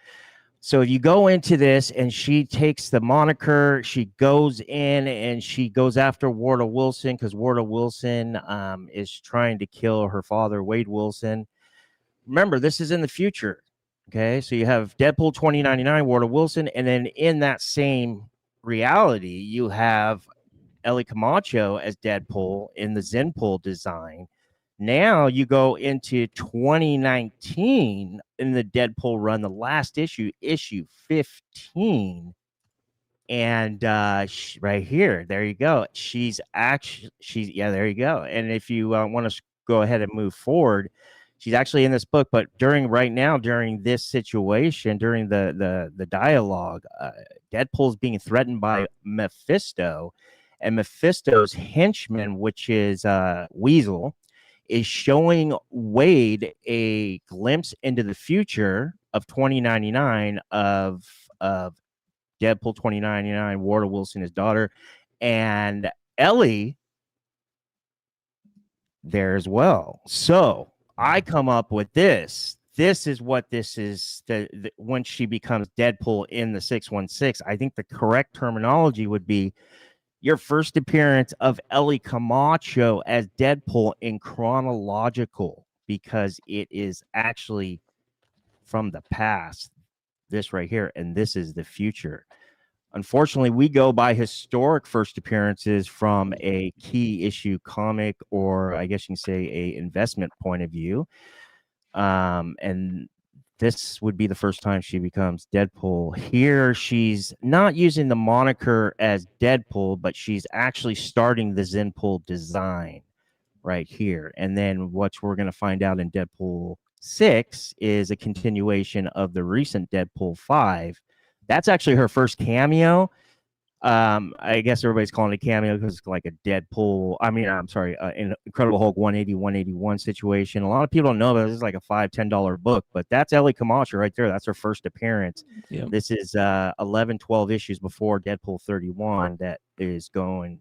so you go into this, and she takes the moniker, she goes in, and she goes after Warda Wilson, because Warda Wilson is trying to kill her father, Wade Wilson. Remember, this is in the future. Okay, so you have Deadpool 2099, Warda Wilson, and then in that same reality, you have Ellie Camacho as Deadpool in the Zenpool design. Now you go into 2019 in the Deadpool run, the last issue, issue 15. And right here, there you go. There you go. And if you want to go ahead and move forward, she's actually in this book, but during this situation, during the dialogue, Deadpool's being threatened by Mephisto, and Mephisto's henchman, which is Weasel, is showing Wade a glimpse into the future of 2099 of Deadpool 2099, Warda Wilson, his daughter, and Ellie there as well. So I come up with this. This is what this is. When she becomes Deadpool in the 616, I think the correct terminology would be your first appearance of Ellie Camacho as Deadpool in chronological, because it is actually from the past, this right here, and this is the future. Unfortunately, we go by historic first appearances from a key issue comic, or I guess you can say a investment point of view. And this would be the first time she becomes Deadpool. Here, she's not using the moniker as Deadpool, but she's actually starting the Zenpool design right here. And then what we're going to find out in Deadpool 6 is a continuation of the recent Deadpool 5. That's actually her first cameo. I guess everybody's calling it a cameo because it's like a Deadpool. Incredible Hulk 180, 181 situation. A lot of people don't know that this is like a $5-10 book, but that's Ellie Camacho right there. That's her first appearance. Yep. This is 11, 12 issues before Deadpool 31 that is going,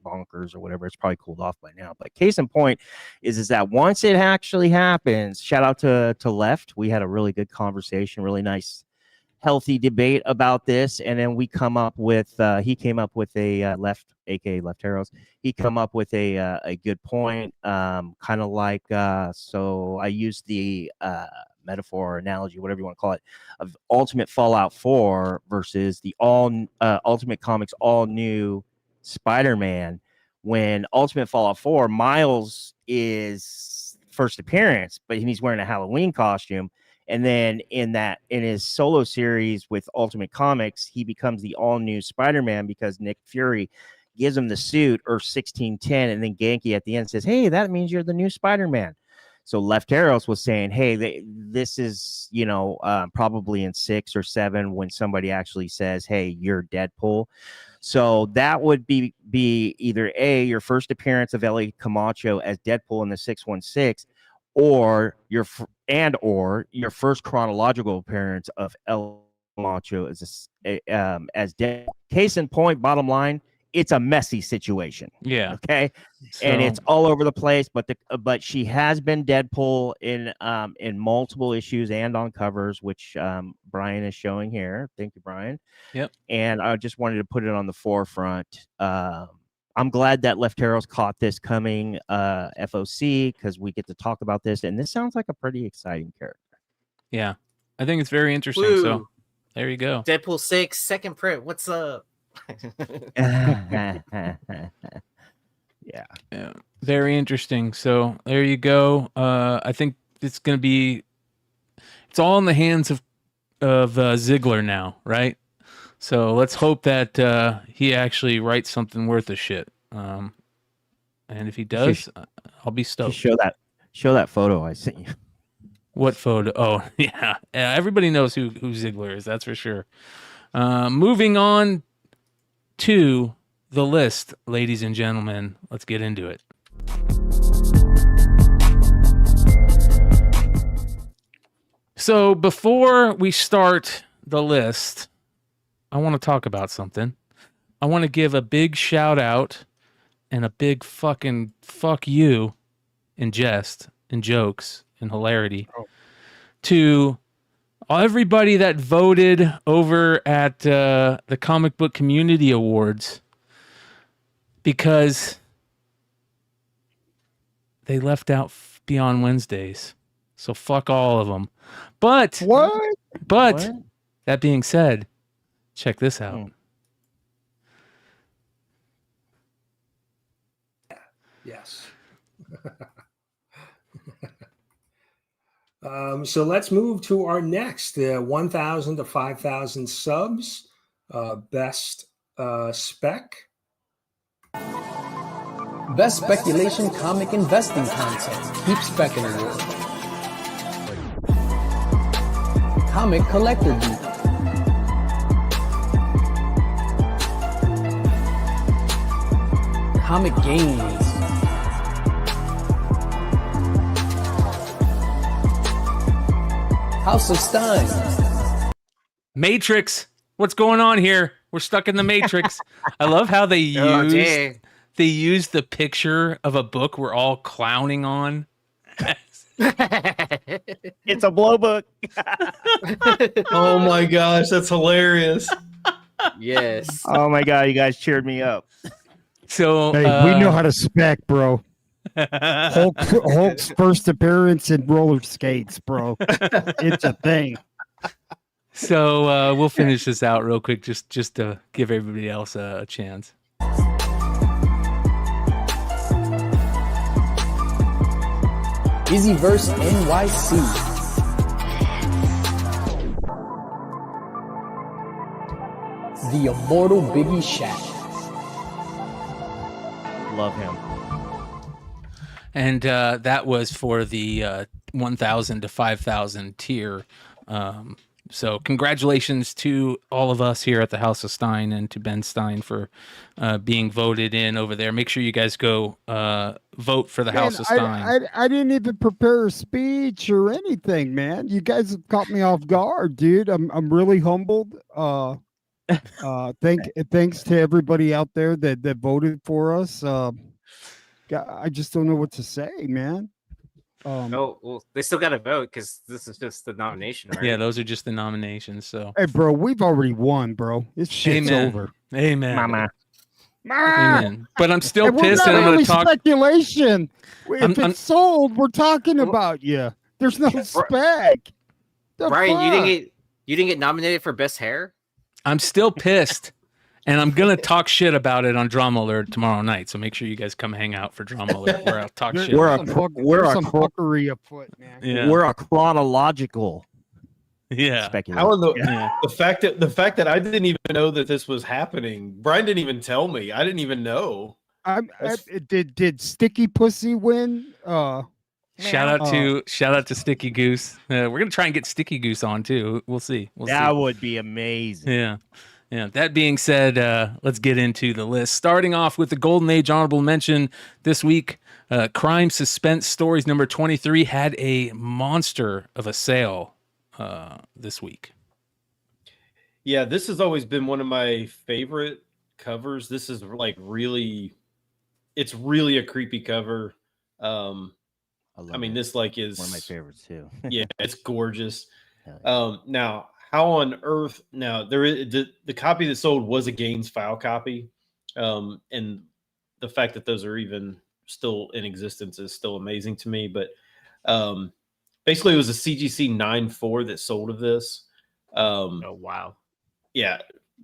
bonkers or whatever. It's probably cooled off by now. But case in point is that once it actually happens, shout out to Left. We had a really good conversation, really nice, healthy debate about this, and then we come up with he came up with a Left, aka Left Arrows, he come up with a good point, kind of like so I used the metaphor or analogy, whatever you want to call it, of Ultimate Fallout 4 versus the Ultimate Comics all new Spider-Man. When Ultimate Fallout 4, Miles is first appearance, but he's wearing a Halloween costume. And then in his solo series with Ultimate Comics, he becomes the all-new Spider-Man because Nick Fury gives him the suit, Earth 1610, and then Genki at the end says, hey, that means you're the new Spider-Man. So Left Arrows was saying, hey, this is, probably in 6 or 7 when somebody actually says, hey, you're Deadpool. So that would be either A, your first appearance of Ellie Camacho as Deadpool in the 616, or your first chronological appearance of El Camacho as Deadpool. Case in point, bottom line, it's a messy situation. Yeah. Okay. So, and it's all over the place, but she has been Deadpool in multiple issues and on covers, which Brian is showing here. Thank you, Brian. Yep. And I just wanted to put it on the forefront. I'm glad that Left Arrows caught this coming, FOC, because we get to talk about this, and this sounds like a pretty exciting character. Yeah, I think it's very interesting. Woo. So there you go. Deadpool 6, second print. What's up? Yeah, very interesting. So there you go. I think it's going to be. It's all in the hands of Ziegler now, right? So let's hope that he actually writes something worth a shit. And if he does, I'll be stoked. Show that photo I sent you. What photo? Oh, yeah. Everybody knows who Ziegler is. That's for sure. Moving on to the list, ladies and gentlemen. Let's get into it. So before we start the list, I want to talk about something. I want to give a big shout out and a big fucking fuck you in jest and jokes and hilarity to everybody that voted over at the Comic Book Community Awards, because they left out Beyond Wednesdays. So fuck all of them. But What? that being said, check this out. Yes. So let's move to our next 1,000 to 5,000 subs. Best spec. Best speculation comic investing content. Keep Spec in the world. Comic collector geek. Comic games. House of Stein. Matrix. What's going on here? We're stuck in the Matrix. I love how they used the picture of a book we're all clowning on. It's a blow book. Oh my gosh, that's hilarious. Yes. Oh my god, you guys cheered me up. So Hey, we know how to spec, bro. Hulk's first appearance in roller skates, bro. It's a thing. So we'll finish this out real quick, just to give everybody else a chance. YeeZeeverse NYC. The Immortal Biggie Shack. Love him. And that was for the 1,000 to 5,000 tier. So congratulations to all of us here at the House of Stein and to Ben Stein for being voted in over there. Make sure you guys go vote for the House of Stein. I didn't even prepare a speech or anything, man. You guys have caught me off guard, dude. I'm really humbled. Thanks to everybody out there that voted for us. I just don't know what to say, man. Oh, well, they still got to vote because this is just the nomination, right? Yeah, those are just the nominations. So, Hey, bro, we've already won, bro. This shit's Amen. over. Amen. Mama. Amen. But I'm still And we're pissed, not and I'm going really to talk. speculation. If I'm- it's sold, we're talking about you. There's no spec. The Brian, fuck? you didn't get nominated for best hair. I'm still pissed, and I'm going to talk shit about it on Drama Alert tomorrow night. So make sure you guys come hang out for Drama Alert where I'll talk shit. We're about a it. There's some fuckery afoot, man. Yeah. We're a chronological Yeah. speculation. How in the Yeah. the fact that I didn't even know that this was happening. Brian didn't even tell me. I didn't even know. Did Sticky Pussy win? Shout out to Sticky Goose. We're gonna try and get Sticky Goose on too. We'll see. That would be amazing. Yeah. Yeah. That being said, let's get into the list. Starting off with the Golden Age honorable mention this week, Crime Suspense Stories number 23 had a monster of a sale this week. Yeah, this has always been one of my favorite covers. This is like it's really a creepy cover. I mean, this like is one of my favorites too. Yeah, it's gorgeous. Hell yeah. Now, how on earth? Now, there is the copy that sold was a Gaines file copy, and the fact that those are even still in existence is still amazing to me. But basically, it was a CGC 9.4 that sold of this. Oh wow! Yeah,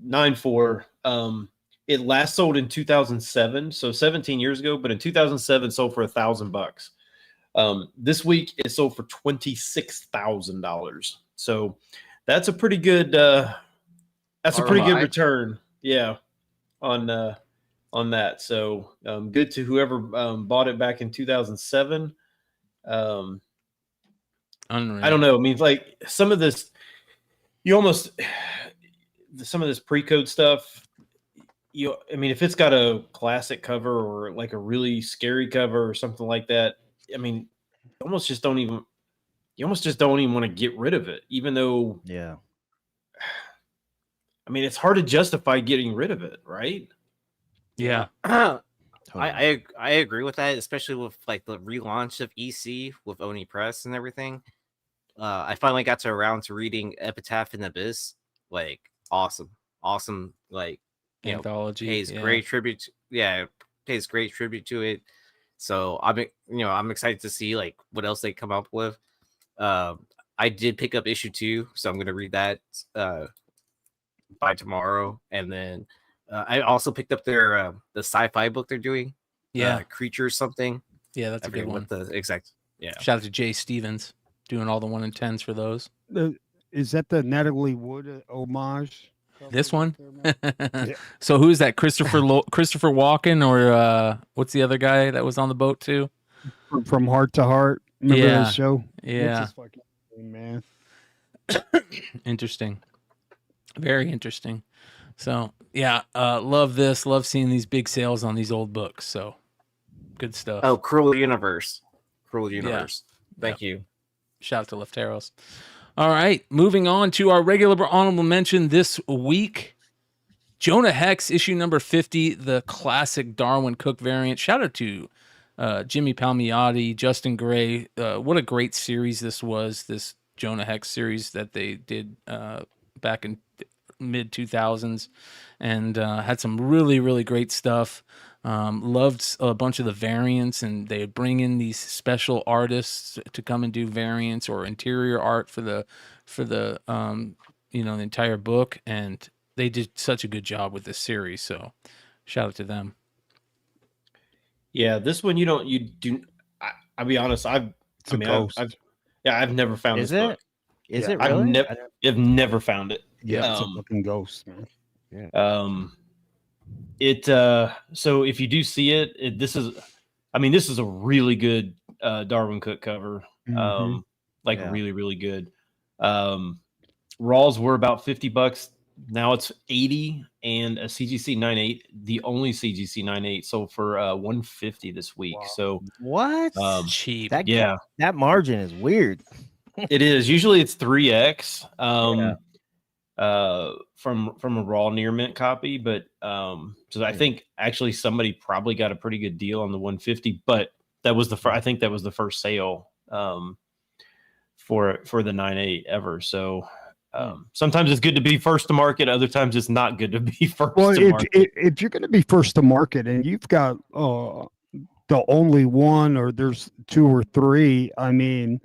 9.4. It last sold in 2007, so 17 years ago. But in 2007, sold for $1,000. This week it sold for $26,000. So that's a pretty good good return. Yeah, on that. So good to whoever bought it back in 2007. Unreal. I don't know. I mean, like some of this pre-code stuff. I mean, if it's got a classic cover or like a really scary cover or something like that, I mean, you almost just don't even want to get rid of it, even though, Yeah. I mean, it's hard to justify getting rid of it, right? Yeah. I agree with that, especially with like the relaunch of EC with Oni Press and everything. I finally got around to reading Epitaph in Abyss. Like awesome, like Anthology. pays great tribute. Pays great tribute to it. So I'm excited to see like what else they come up with. I did pick up issue 2, so I'm gonna read that by tomorrow, and then I also picked up their the sci-fi book they're doing. Creature something. Yeah, that's a good one. The exact. Yeah. Shout out to Jay Stevens doing all the 1 in 10s for those. Is that the Natalie Wood homage? This one. So who is that? Christopher Walken, or what's the other guy that was on the boat too? From Heart to Heart. Remember that show? Yeah. What's his fucking name, man? Interesting. Very interesting. So yeah, love this. Love seeing these big sales on these old books. So good stuff. Oh, Cruel Universe. Thank you. Shout out to Lefteros. All right, moving on to our regular honorable mention this week. Jonah Hex, issue number 50, the classic Darwin Cook variant. Shout out to Jimmy Palmiotti, Justin Gray. What a great series this was, this Jonah Hex series that they did back in mid-2000s, and had some really, really great stuff. Loved a bunch of the variants, and they would bring in these special artists to come and do variants or interior art for the the entire book, and they did such a good job with this series. So shout out to them. Yeah, this one I'll be honest, I've never found this book. Is it really? I've never found it. Yeah, it's a fucking ghost, man. Yeah. So if you do see it, this is a really good Darwin Cook cover. Really, really good. Raws were about $50. Now it's 80, and a CGC 9.8, the only CGC 9.8, sold for 150 this week. Wow. So what? Cheap. That margin is weird. It is. Usually it's 3x from a raw near mint copy, but so I think actually somebody probably got a pretty good deal on the 150, but that was I think that was the first sale for the 9.8 ever. So sometimes it's good to be first to market, other times it's not good to be first to market. If you're going to be first to market and you've got the only one, or there's 2 or 3, I mean,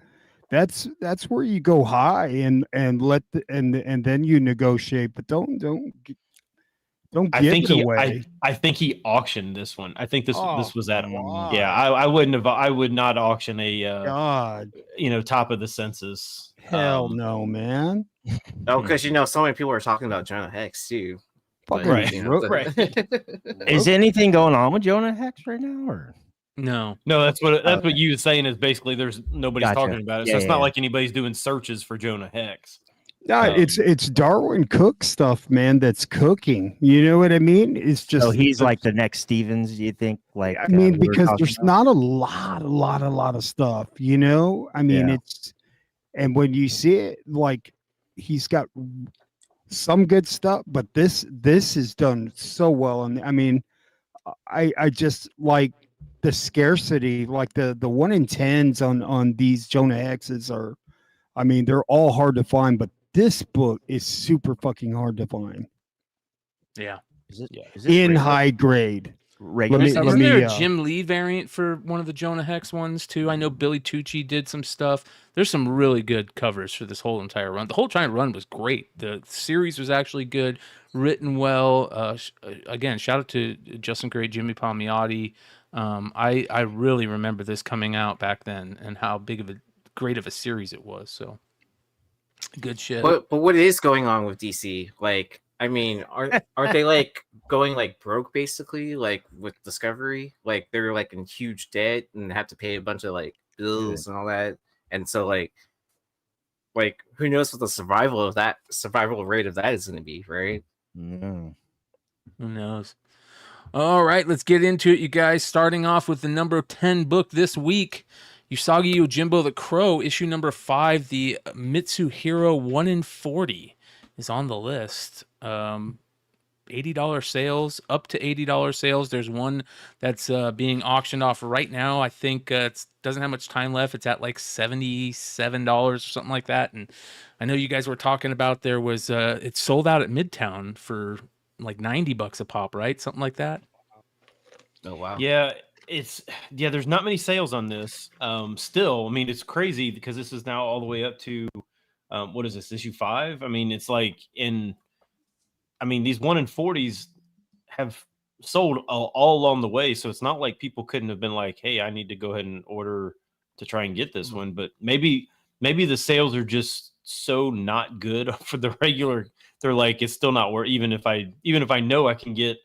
that's where you go high and then you negotiate, but don't give it away. I think he auctioned this one. I think this was that one. Yeah, I would not auction a top of the census. Hell no, man. Oh, because so many people are talking about Jonah Hex too. Right. Is anything going on with Jonah Hex right now, or? No, that's what you were saying, is basically there's nobody's talking about it. So it's not like anybody's doing searches for Jonah Hex. No, it's Darwin Cook stuff, man. That's cooking. You know what I mean? It's just. So he's like the next Stevens. You think? Like, I mean, because there's not a lot of stuff. You know, I mean, it's, and when you see it, like, he's got some good stuff, but this is done so well. And I mean, I just like the scarcity, like the 1 in 10s on these Jonah Hexes are, I mean, they're all hard to find, but this book is super fucking hard to find. Yeah. Is it in high grade? Regular. Isn't there a Jim Lee variant for one of the Jonah Hex ones too? I know Billy Tucci did some stuff. There's some really good covers for this whole entire run. The whole giant run was great. The series was actually good, written well. Again, shout out to Justin Gray, Jimmy Palmiotti. I really remember this coming out back then and how great of a series it was. So good shit. But what is going on with DC? Like, I mean, aren't they like going like broke basically, like with Discovery? Like they're like in huge debt and have to pay a bunch of like bills and all that. And so like who knows what the survival rate of that is going to be, right? Who knows? All right, let's get into it, you guys. Starting off with the number 10 book this week, Usagi Yojimbo the Crow, issue number 5, the Mitsuhiro 1 in 40 is on the list. $80 sales, up to $80 sales. There's one that's being auctioned off right now. I think it doesn't have much time left. It's at like $77 or something like that. And I know you guys were talking about there was it's sold out at Midtown for like $90 a pop, right? Something like that. Oh wow. Yeah, there's not many sales on this. Still, I mean, it's crazy because this is now all the way up to what is this, issue 5? I mean, it's like these 1 in 40s have sold all along the way, so it's not like people couldn't have been like, hey, I need to go ahead and order to try and get this one. But maybe the sales are just so not good for the regular. They're like, it's still not worth, even if I know I can get,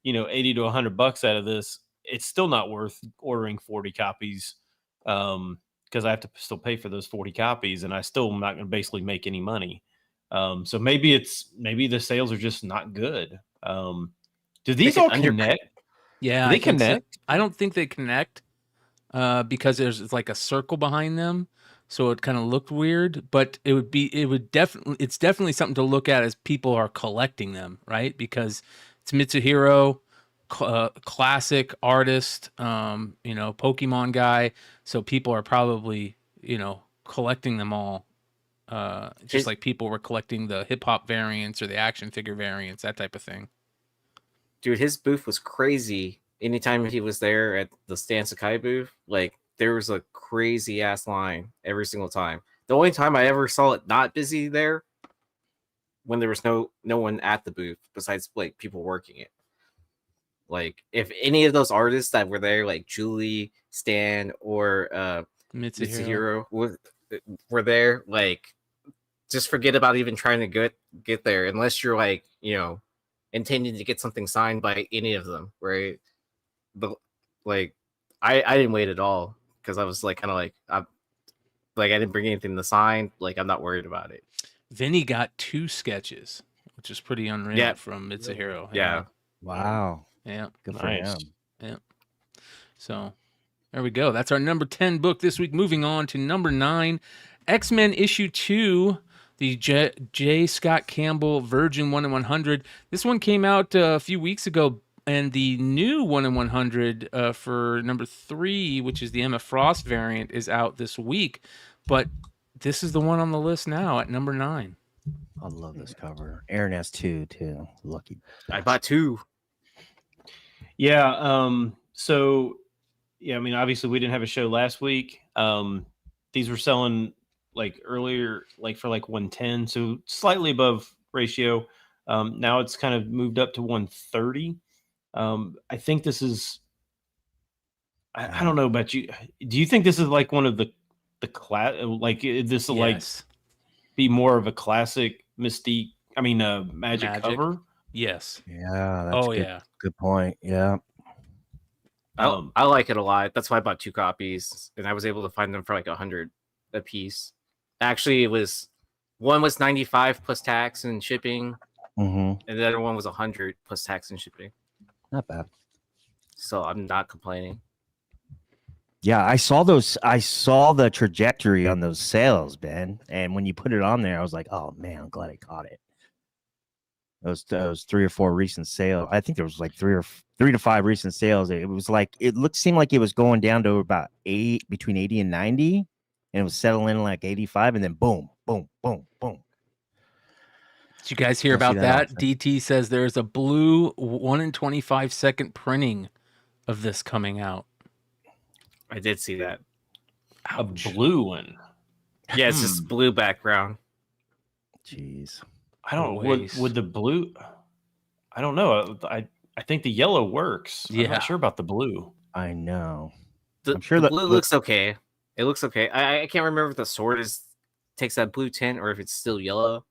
$80 to $100 out of this, it's still not worth ordering 40 copies because I have to still pay for those 40 copies, and I still am not going to basically make any money. So maybe the sales are just not good. Do these all connect? Yeah, do they connect? So. I don't think they connect because it's like a circle behind them, so it kind of looked weird. But it's definitely something to look at as people are collecting them, right? Because it's Mitsuhiro, classic artist, Pokemon guy. So people are probably collecting them all. Just like people were collecting the hip hop variants or the action figure variants, that type of thing. Dude, his booth was crazy. Anytime he was there at the Stan Sakai booth, like there was a crazy ass line every single time. The only time I ever saw it not busy there, when there was no one at the booth besides like people working it. Like if any of those artists that were there, like Julie, Stan, or Mitsuhiro were there, like just forget about even trying to get there unless you're like, intending to get something signed by any of them, right? But like I didn't wait at all because I was like kind of like I didn't bring anything to sign. Like I'm not worried about it. Vinny got 2 sketches, which is pretty unreal from Mitsuhiro. Yeah. Wow. Yeah. Good for him. Yeah. So there we go. That's our number 10 book this week. Moving on to number 9, X-Men issue 2. The J. Scott Campbell Virgin 1 in 100. This one came out a few weeks ago, and the new 1 in 100 for number 3, which is the Emma Frost variant, is out this week. But this is the one on the list now at number 9. I love this cover. Aaron has 2 too. Lucky. I bought 2. Yeah. So, yeah, I mean, obviously we didn't have a show last week. These were selling like earlier, like for like 110, so slightly above ratio. Now it's kind of moved up to 130. I think this is, I don't know about you. Do you think this is like one of the class, like this will like be more of a classic Mystique, Magic cover? Yes. Yeah. That's good point. Yeah. I like it a lot. That's why I bought 2 copies, and I was able to find them for like 100 a piece. Actually, one was 95 plus tax and shipping, and the other one was 100 plus tax and shipping. Not bad. So I'm not complaining. Yeah, I saw the trajectory on those sales, Ben, and when you put it on there, I was like, oh man, I'm glad I caught it. Those 3 or 4 recent sales. I think there was like 3 to 5 recent sales. It was like seemed like it was going down to about between 80 and 90. And it was settling in like 85, and then boom, boom, boom, boom. Did you guys hear about that? DT says there's a blue 1 in 25 second printing of this coming out. I did see that. Ouch. A blue one. Yeah, it's just blue background. Jeez. I don't know. Would the blue? I don't know. I think the yellow works. Yeah. I'm not sure about the blue. I know. I'm sure the blue looks okay. It looks okay. I can't remember if the sword takes that blue tint or if it's still yellow.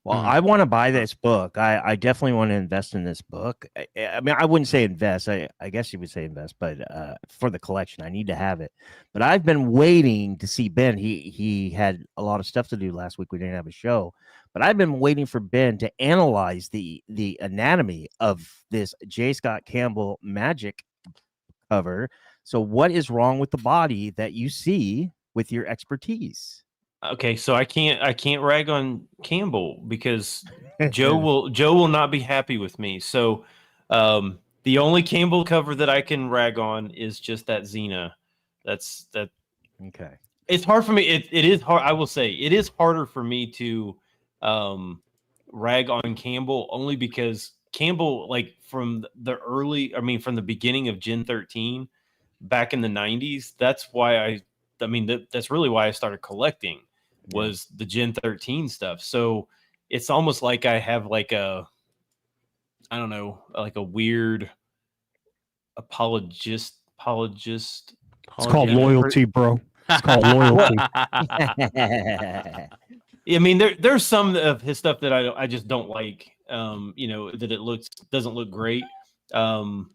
Well, I want to buy this book. I definitely want to invest in this book. I mean, I wouldn't say invest. I guess you would say invest, but for the collection, I need to have it. But I've been waiting to see Ben. He had a lot of stuff to do last week. We didn't have a show, but I've been waiting for Ben to analyze the anatomy of this J. Scott Campbell Magic cover. So what is wrong with the body that you see with your expertise? Okay, so I can't rag on Campbell because Joe will not be happy with me. So the only Campbell cover that I can rag on is just that Xena. That's that. Okay. It's hard for me. It is hard. I will say it is harder for me to rag on Campbell only because Campbell, like from the beginning of Gen 13 back in the 90s, that's why that's really why I started collecting was the Gen 13 stuff. So it's almost like I have like a weird apologist. It's called loyalty, bro. It's called loyalty. I mean, there's some of his stuff that I just don't like. That it doesn't look great. And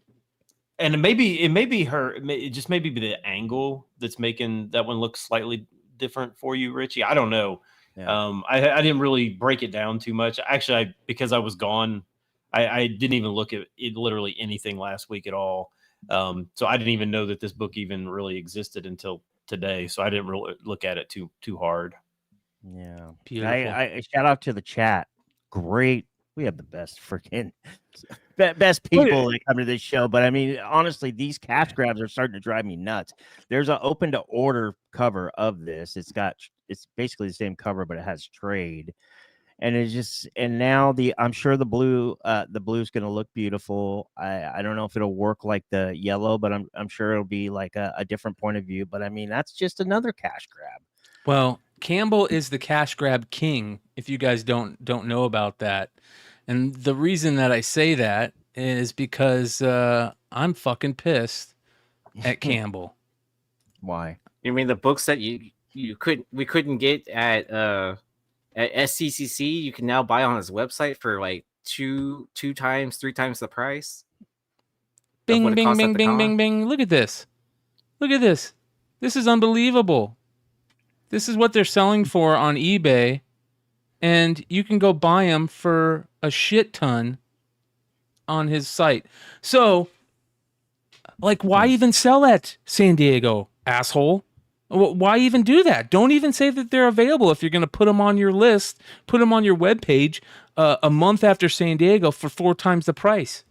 it may be it just may be the angle that's making that one look slightly different for you, Richie. I don't know. Yeah. I didn't really break it down too much. Actually, because I was gone, I didn't even look at it, literally anything last week at all. So I didn't even know that this book even really existed until today. So I didn't really look at it too hard. Yeah. Beautiful. I shout out to the chat. Great. We have the best freaking best people that come to this show. But I mean, honestly, these cash grabs are starting to drive me nuts. There's an open to order cover of this. It's basically the same cover, but it has trade. And now I'm sure the blue's going to look beautiful. I don't know if it'll work like the yellow, but I'm sure it'll be like a different point of view. But I mean, that's just another cash grab. Well, Campbell is the cash grab king. If you guys don't know about that, and the reason that I say that is because I'm fucking pissed at Campbell. Why? You mean the books that we couldn't get at SCCC, you can now buy on his website for like 3 times the price. Bing, bing, bing, bing, bing, bing. Look at this. Look at this. This is unbelievable. This is what they're selling for on eBay, and you can go buy them for a shit ton on his site. So, like, why even sell at San Diego, asshole? Why even do that? Don't even say that they're available if you're going to put them on your list, put them on your webpage a month after San Diego for 4 times the price.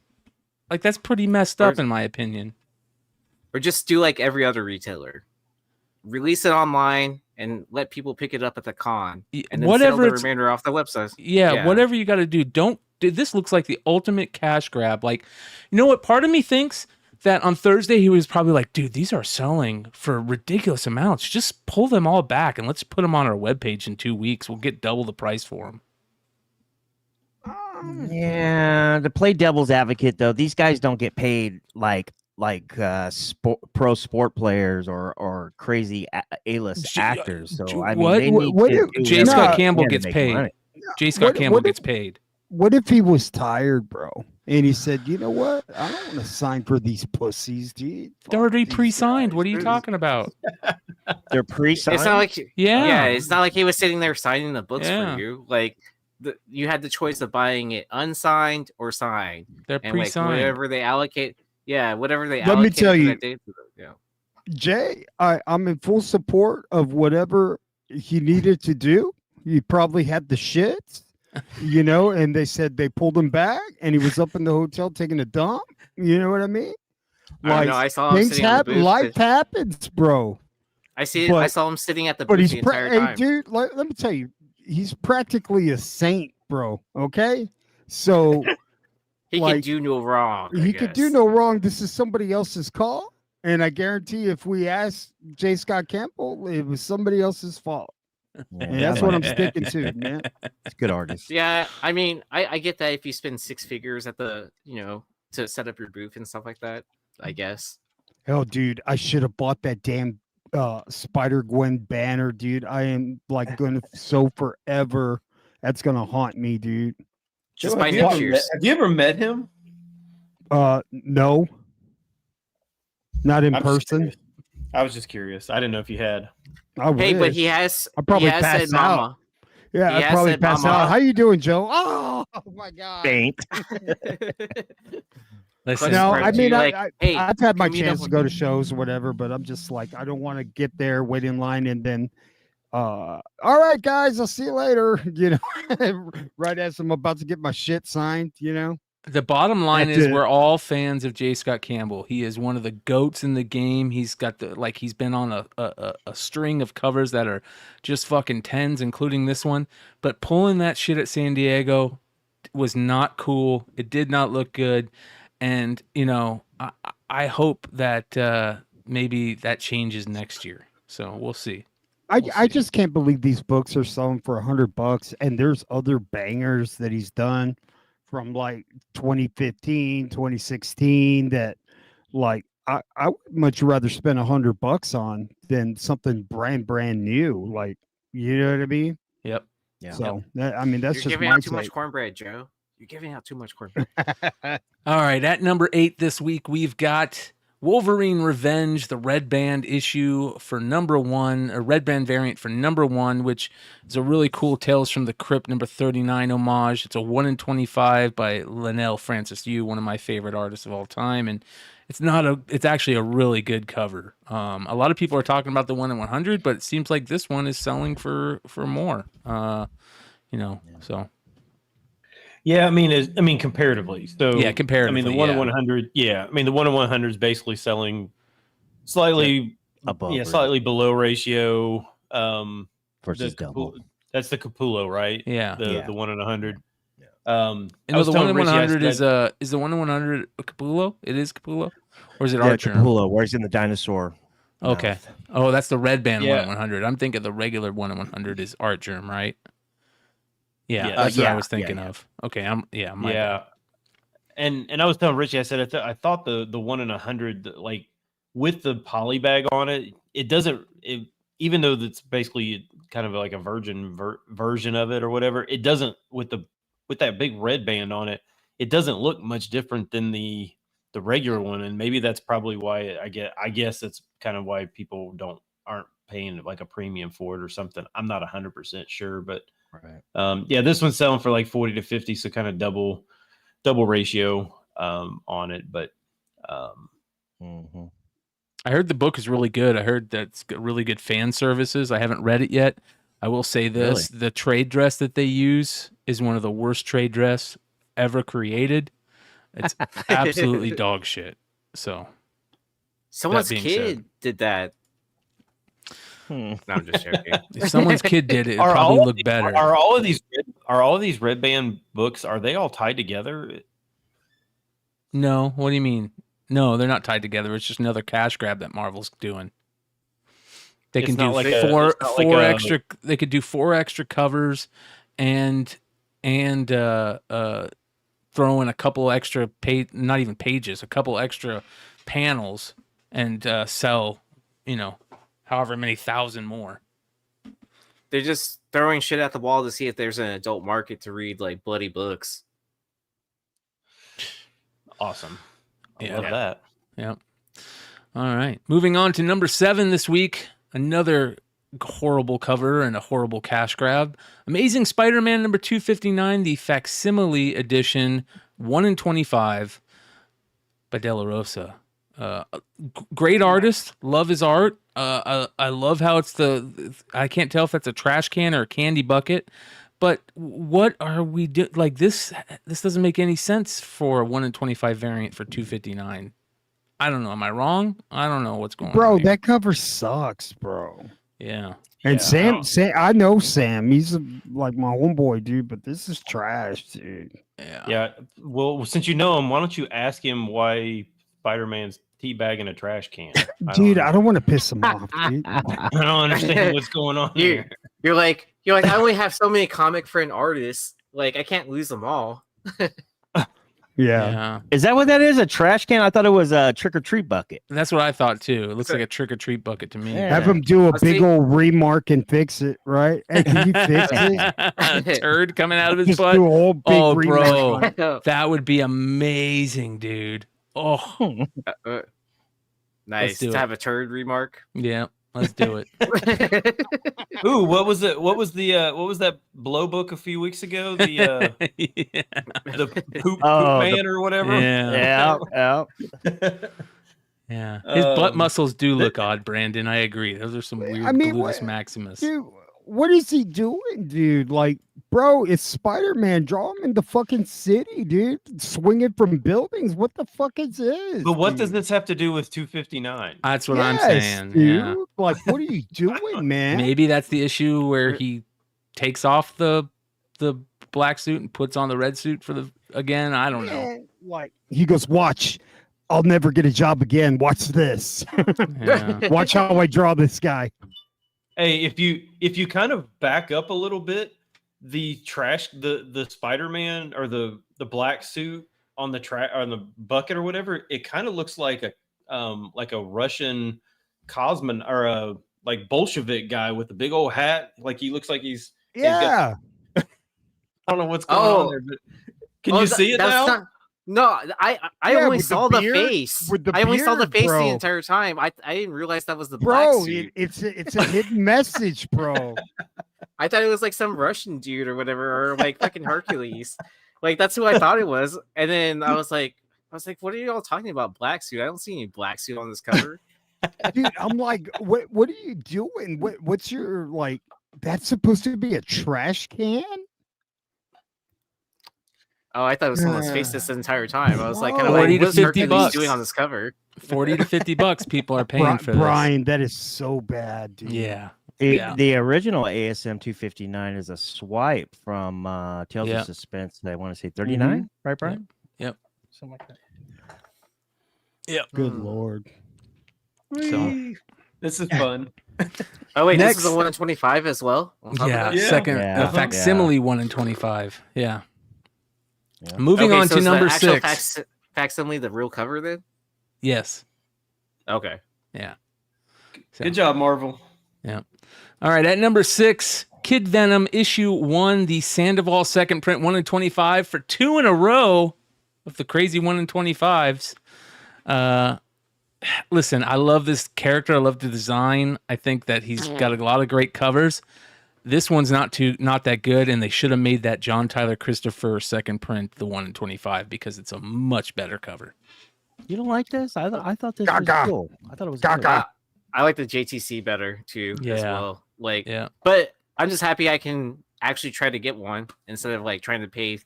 Like, that's pretty messed up, in my opinion. Or just do like every other retailer. Release it online and let people pick it up at the con. And then sell the remainder off the website. Yeah, whatever you got to do. This looks like the ultimate cash grab. Like, you know what? Part of me thinks that on Thursday he was probably like, dude, these are selling for ridiculous amounts. Just pull them all back and let's put them on our webpage in 2 weeks. We'll get double the price for them. Yeah, to play devil's advocate though, these guys don't get paid like pro sport players or crazy A-list actors. So I mean, J. Scott Campbell gets paid. J. Scott Campbell gets paid. What if he was tired, bro? And he said, you know what? I don't want to sign for these pussies, dude. They're already pre-signed. What are you talking about? They're pre-signed? It's not like yeah, it's not like he was sitting there signing the books for you. Like you had the choice of buying it unsigned or signed. They're pre-signed. Like, whatever they allocate. Yeah, whatever they Let allocate. me tell you, that day to them, Jay, I'm in full support of whatever he needed to do. He probably had the shits. And they said they pulled him back and he was up in the hotel taking a dump. You know what I mean? Like, I saw him things happen. Life happens, bro. I saw him sitting at the booth the entire time. Hey, dude, let me tell you, he's practically a saint, bro. Okay? So he can do no wrong. He could do no wrong. This is somebody else's call. And I guarantee if we asked J. Scott Campbell, it was somebody else's fault. And that's what I'm sticking to, man. It's good artist. Yeah, I mean, I get that if you spend 6 figures at the, to set up your booth and stuff like that, I guess. Hell, dude, I should have bought that damn Spider-Gwen banner, dude. I am like going to so forever. That's going to haunt me, dude. Joe, have you ever met him? No. Not in person. Curious. I was just curious. I didn't know if you had. Hey, but he has. I probably passed out. Mama. Yeah, I probably passed out. How you doing, Joe? Oh my God. Faint. Listen, no, I mean, I've had my chance to go to shows or whatever, but I'm just like, I don't want to get there, wait in line, and then all right, guys, I'll see you later. You know, right as I'm about to get my shit signed, you know. The bottom line That's is it. we're all fans of J. Scott Campbell. He is one of the goats in the game. He's got he's been on a string of covers that are just fucking tens, including this one. But pulling that shit at San Diego was not cool. It did not look good. And, you know, I hope that maybe that changes next year. So we'll see. I just can't believe these books are selling for $100, and there's other bangers that he's done from like 2015, 2016 that like I would much rather spend $100 on than something brand new. Like, you know what I mean? Yep. Yeah. So I mean, that's You're just giving my out too much take. cornbread, Joe. You're giving out too much cornbread. All right, at number 8 this week, we've got Wolverine Revenge, the red band issue for number 1, a red band variant for number 1, which is a really cool Tales from the Crypt number 39 homage. It's a 1 in 25 by Linnell Francis Yu, one of my favorite artists of all time, and it's actually a really good cover. A lot of people are talking about the 1 in 100, but it seems like this one is selling for more. So. Yeah, I mean, comparatively. So Yeah, comparatively, I mean, the 1 in yeah. 100. Yeah, I mean, the 1 in 100 is basically selling slightly Above. yeah, slightly below ratio. Versus the double. That's the Capullo, right? Yeah. The 1 in 100. And I was the 1 telling in Richie, I 100 said- is the 1 in 100 a Capullo? It is Capullo? Or is it Yeah, Art Germ? Capullo, where he's in the dinosaur. Okay. mouth. Oh, that's the red band 1 Yeah. in 100. I'm thinking the regular 1 in 100 is Art Germ, right? Yeah, Yeah, that's what I yeah, was thinking yeah. of. Okay, my yeah. bad. And I was telling Richie, I said I thought the 1 in 100, like with the poly bag on it, it doesn't. Even though it's basically kind of like a virgin version of it or whatever, it doesn't with that big red band on it. It doesn't look much different than the regular one, and maybe that's probably why I guess that's kind of why people aren't paying like a premium for it or something. I'm not 100% sure, but Right. yeah, this one's selling for like 40 to 50, so kind of double ratio on it. But Mhm. I heard the book is really good. I heard that it's got really good fan services. I haven't read it yet. I will say this, the trade dress that they use is one of the worst trade dress ever created. It's absolutely dog shit. So Someone's being kid said. did that. No, I'm just joking. if someone's kid did it, it'd Are probably all look better. Are all of these red band books, are they all tied together? No, what do you mean? No, they're not tied together. It's just another cash grab that Marvel's doing. They It's can not do like a- four it's not like a- extra. They could do 4 extra covers, and throw in a couple extra not even pages, a couple extra panels, and sell, however many thousand more. They're just throwing shit at the wall to see if there's an adult market to read like bloody books. Awesome. I Yeah. love that. Yep. All right. Moving on to number 7 this week. Another horrible cover and a horrible cash grab. Amazing Spider-Man number 259, the facsimile edition, 1 in 25 by De La Rosa. Great artist. Love his art. I love how it's I can't tell if that's a trash can or a candy bucket. But what are we doing? Like this doesn't make any sense for a 1 in 25 variant for 259. I don't know. Am I wrong? I don't know what's going on. Bro, here. that cover sucks, bro. Yeah. And Yeah, Sam, I know Sam. He's like my homeboy, dude. But this is trash, dude. Yeah. Yeah. Well, since you know him, why don't you ask him why Spider-Man's teabagging a trash can? Dude, I don't want to piss him off, dude. I don't understand what's going on here. You're like I only have so many comic friend artists. Like I can't lose them all. Yeah. Yeah. Is that what that is? A trash can? I thought it was a trick or treat bucket. That's what I thought too. It looks like a trick or treat bucket to me. Yeah. Have him do a I big see. old remark and fix it, right? Hey, can you fix it? A turd coming out of his Just butt. do a whole big Oh, remark bro. on it. That would be amazing, dude. Oh, Nice do to it. have a turd remark. yeah. Let's do it. Ooh, what was it? What was that blow book a few weeks ago? The Yeah. the poop Oh, man or whatever. Yeah. Yeah. Yeah, his butt Um, muscles do look odd, Brandon. I agree. Those are some weird gluteus what, maximus. dude, what is he doing, dude? Like, bro, it's Spider-Man. Draw him in the fucking city, dude. Swinging from buildings. What the fuck is this? but what does dude? this have to do with 259? That's what I'm Yes, saying. dude. Yeah, Like, what are you doing, man? maybe that's the issue where he takes off the black suit and puts on the red suit for the again. I don't know. Man, like, he goes, watch. I'll never get a job again. Watch this. Yeah. Watch how I draw this guy. Hey, if you kind of back up a little bit, the Spider-Man or the black suit on the on the bucket or whatever, it kind of looks like a Russian cosmonaut or a like Bolshevik guy with a big old hat. Like he looks like he's Yeah. I don't know what's going on there, but can you see it now? No, I Yeah, only with the saw the beard- face. with the I only saw the beard, face bro. the entire time. I didn't realize that was the black Bro, suit. it's a hidden message, bro. I thought it was like some Russian dude or whatever, or like fucking Hercules. Like that's who I thought it was. And then I was like, what are you all talking about? Black suit? I don't see any black suit on this cover. Dude, I'm like, what are you doing? What's your like? That's supposed to be a trash can? Oh, I thought it was someone's face this entire time. I was like, kind of 40 like, to what's 50 Hercules bucks. doing on this cover? $40 to $50 people are paying for this. Brian, that is so bad, dude. Yeah. The original ASM 259 is a swipe from Tales Yeah. of Suspense. I want to say 39, right, Brian? Yep. Something like that. Yep. Good lord. So This is fun. Oh wait, Next- this is a 1 in 25 as well. on top of yeah, that? Yeah. second Yeah. facsimile 1 in 25. Yeah. Yeah. Moving Okay, on so to is the number actual 6. Facsimile the real cover then? Yes. Okay. Yeah. Good job, Marvel. All right, at number 6, Kid Venom issue 1, the Sandoval second print 1 in 25 for 2 in a row of the crazy 1 in 25s. Listen, I love this character. I love the design. I think that he's got a lot of great covers. This one's not that good, and they should have made that John Tyler Christopher second print the 1 in 25 because it's a much better cover. You don't like this? I thought this was Gaga. cool. I thought it was Gaga. good. I like the JTC better too as Yeah. well. Like, Yeah. but I'm just happy I can actually try to get one instead of like trying to pay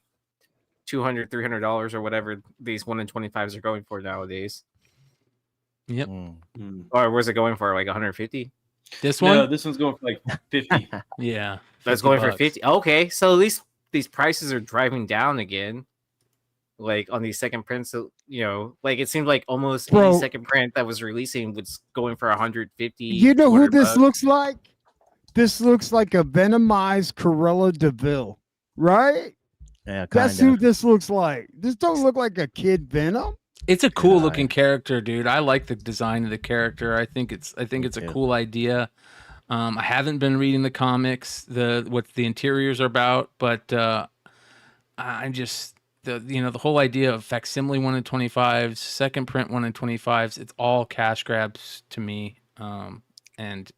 $200, $300 or whatever these 1 in 25s are going for nowadays. Yep. Or was it going for like 150? This one? No, this one's going for like 50. Yeah. That's 50 going for bucks. 50. Okay, so at least these prices are driving down again. Like on these second prints, so, you know, like it seemed like almost Bro. any second print that was releasing was going for 150. You know who 200 this bucks. looks like? This looks like a venomized Corella DeVille, right? Yeah, That's kind who of. this looks like. This don't look like a Kid Venom. It's a cool Yeah. looking character, dude. I like the design of the character. I think it's a too. cool idea. I haven't been reading the comics, what the interiors are about, but I just the whole idea of facsimile 1 in 25s, second print 1 in 25s, it's all cash grabs to me. And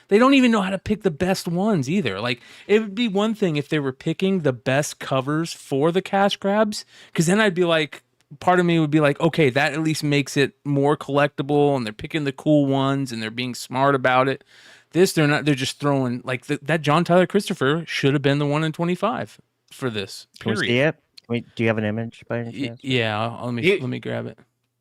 they don't even know how to pick the best ones either. Like, it would be one thing if they were picking the best covers for the cash grabs, because then I'd be like, part of me would be like, okay, that at least makes it more collectible, and they're picking the cool ones, and they're being smart about it. This, they're not. They're just throwing like that. John Tyler Christopher should have been the 1 in 25 for this. Can we see Period. it? Do you have an image by any chance? Yeah, let me grab it.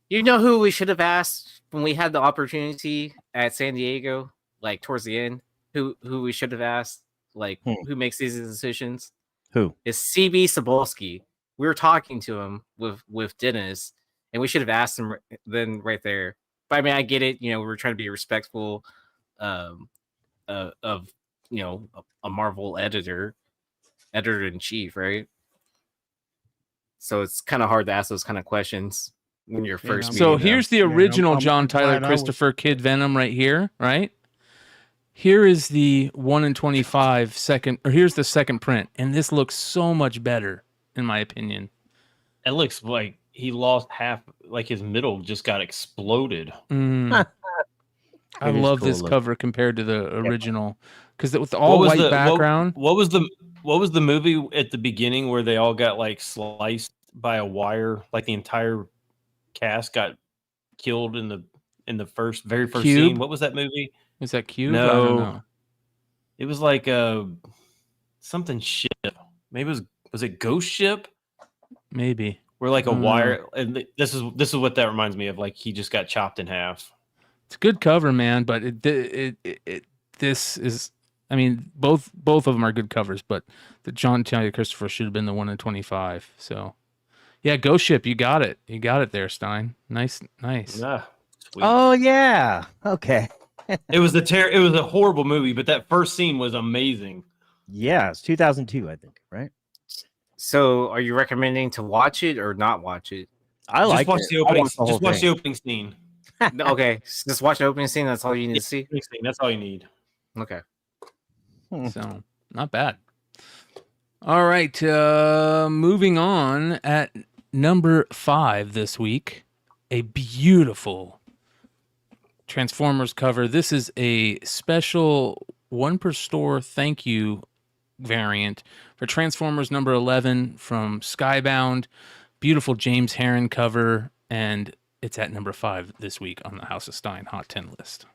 You know who we should have asked when we had the opportunity at San Diego, like towards the end? Who we should have asked, like who makes these decisions? Who? Is CB Cebulski. We were talking to him with Dennis, and we should have asked him then right there. But I mean, I get it. You know, we're trying to be respectful of a Marvel editor in chief, right? So it's kind of hard to ask those kind of questions when you're first. So meeting them. here's the Yeah, original I'm John glad Tyler I was- Christopher Kid Venom right here, right? Here is the 1 in 25 second, or here's the second print, and this looks so much better, in my opinion. It looks like he lost half, like his middle just got exploded. I It is love cool this look. cover compared to the original, because with the all white background. What was the movie at the beginning where they all got like sliced by a wire? Like the entire cast got killed in the very first Cube? scene. What was that movie? Is that Cube? I don't No. know. It was like something ship. Maybe was it Ghost Ship? Maybe. Where like a Mm. wire, and this is what that reminds me of. Like he just got chopped in half. It's a good cover, man, but this is, I mean, both of them are good covers, but the John Taylor Christopher should have been the 1 in 25. So, yeah, Ghost Ship, you got it there, Stein. Nice. Ah, sweet. Oh yeah. Okay. It was a horrible movie, but that first scene was amazing. Yeah, it's 2002, I think, right? So, are you recommending to watch it or not watch it? I like Just watch it. the I opening. watched the whole Just watch thing. the opening scene. No, okay, just watch the opening scene. That's all you need to see. Opening scene, that's all you need. Okay. So, not bad. All right, moving on at number 5 this week, a beautiful Transformers cover. This is a special 1 per store thank you variant for Transformers number 11 from Skybound. Beautiful James Herron cover, and it's at number 5 this week on the House of Stein Hot 10 list.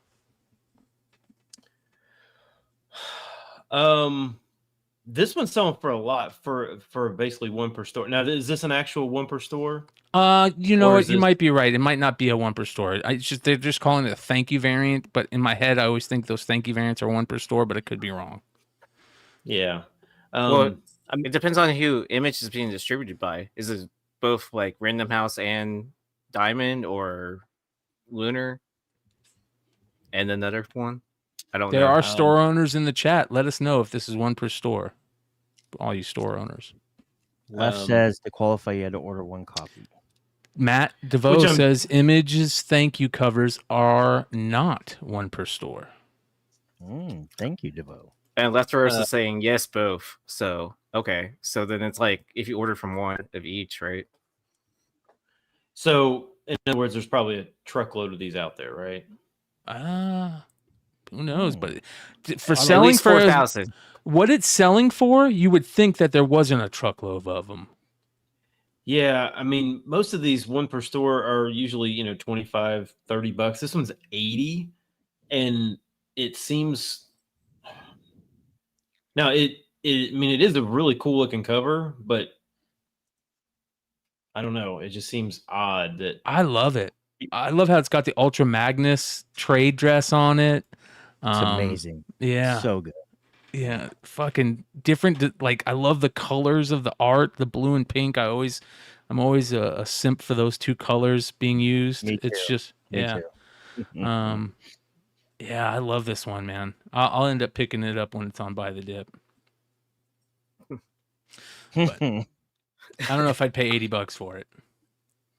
This one's selling for a lot for basically 1 per store. Now, is this an actual 1 per store? You know Or what? is You this- might be right. It might not be a 1 per store. They're just calling it a thank you variant, but in my head, I always think those thank you variants are 1 per store, but it could be wrong. Yeah. Well, it depends on who Image is being distributed by. Is it both like Random House and Diamond, or Lunar and another one? I don't know. There are store owners in the chat. Let us know if this is 1 per store. All you store owners. Left says to qualify, you had to order 1 copy. Matt DeVoe says Image's thank you covers are not 1 per store. Thank you, DeVoe. And Leftovers is saying yes, both. So okay, so then it's like if you order from one of each, right? So, in other words, there's probably a truckload of these out there, right? Who knows? But for At selling least for 4,000. what it's selling for, you would think that there wasn't a truckload of them. Yeah, I mean, most of these 1 per store are usually, $25, $30. This one's 80, and it seems now it is a really cool looking cover, but I don't know, it just seems odd that I love it. I love how it's got the Ultra Magnus trade dress on it. It's amazing. Yeah. So good. Yeah, fucking different. Like, I love the colors of the art, the blue and pink. I'm always a simp for those 2 colors being used. Me It's too. just, Me yeah. too. Yeah, I love this one, man. I'll end up picking it up when it's on Buy the Dip. But I don't know if I'd pay $80 for it.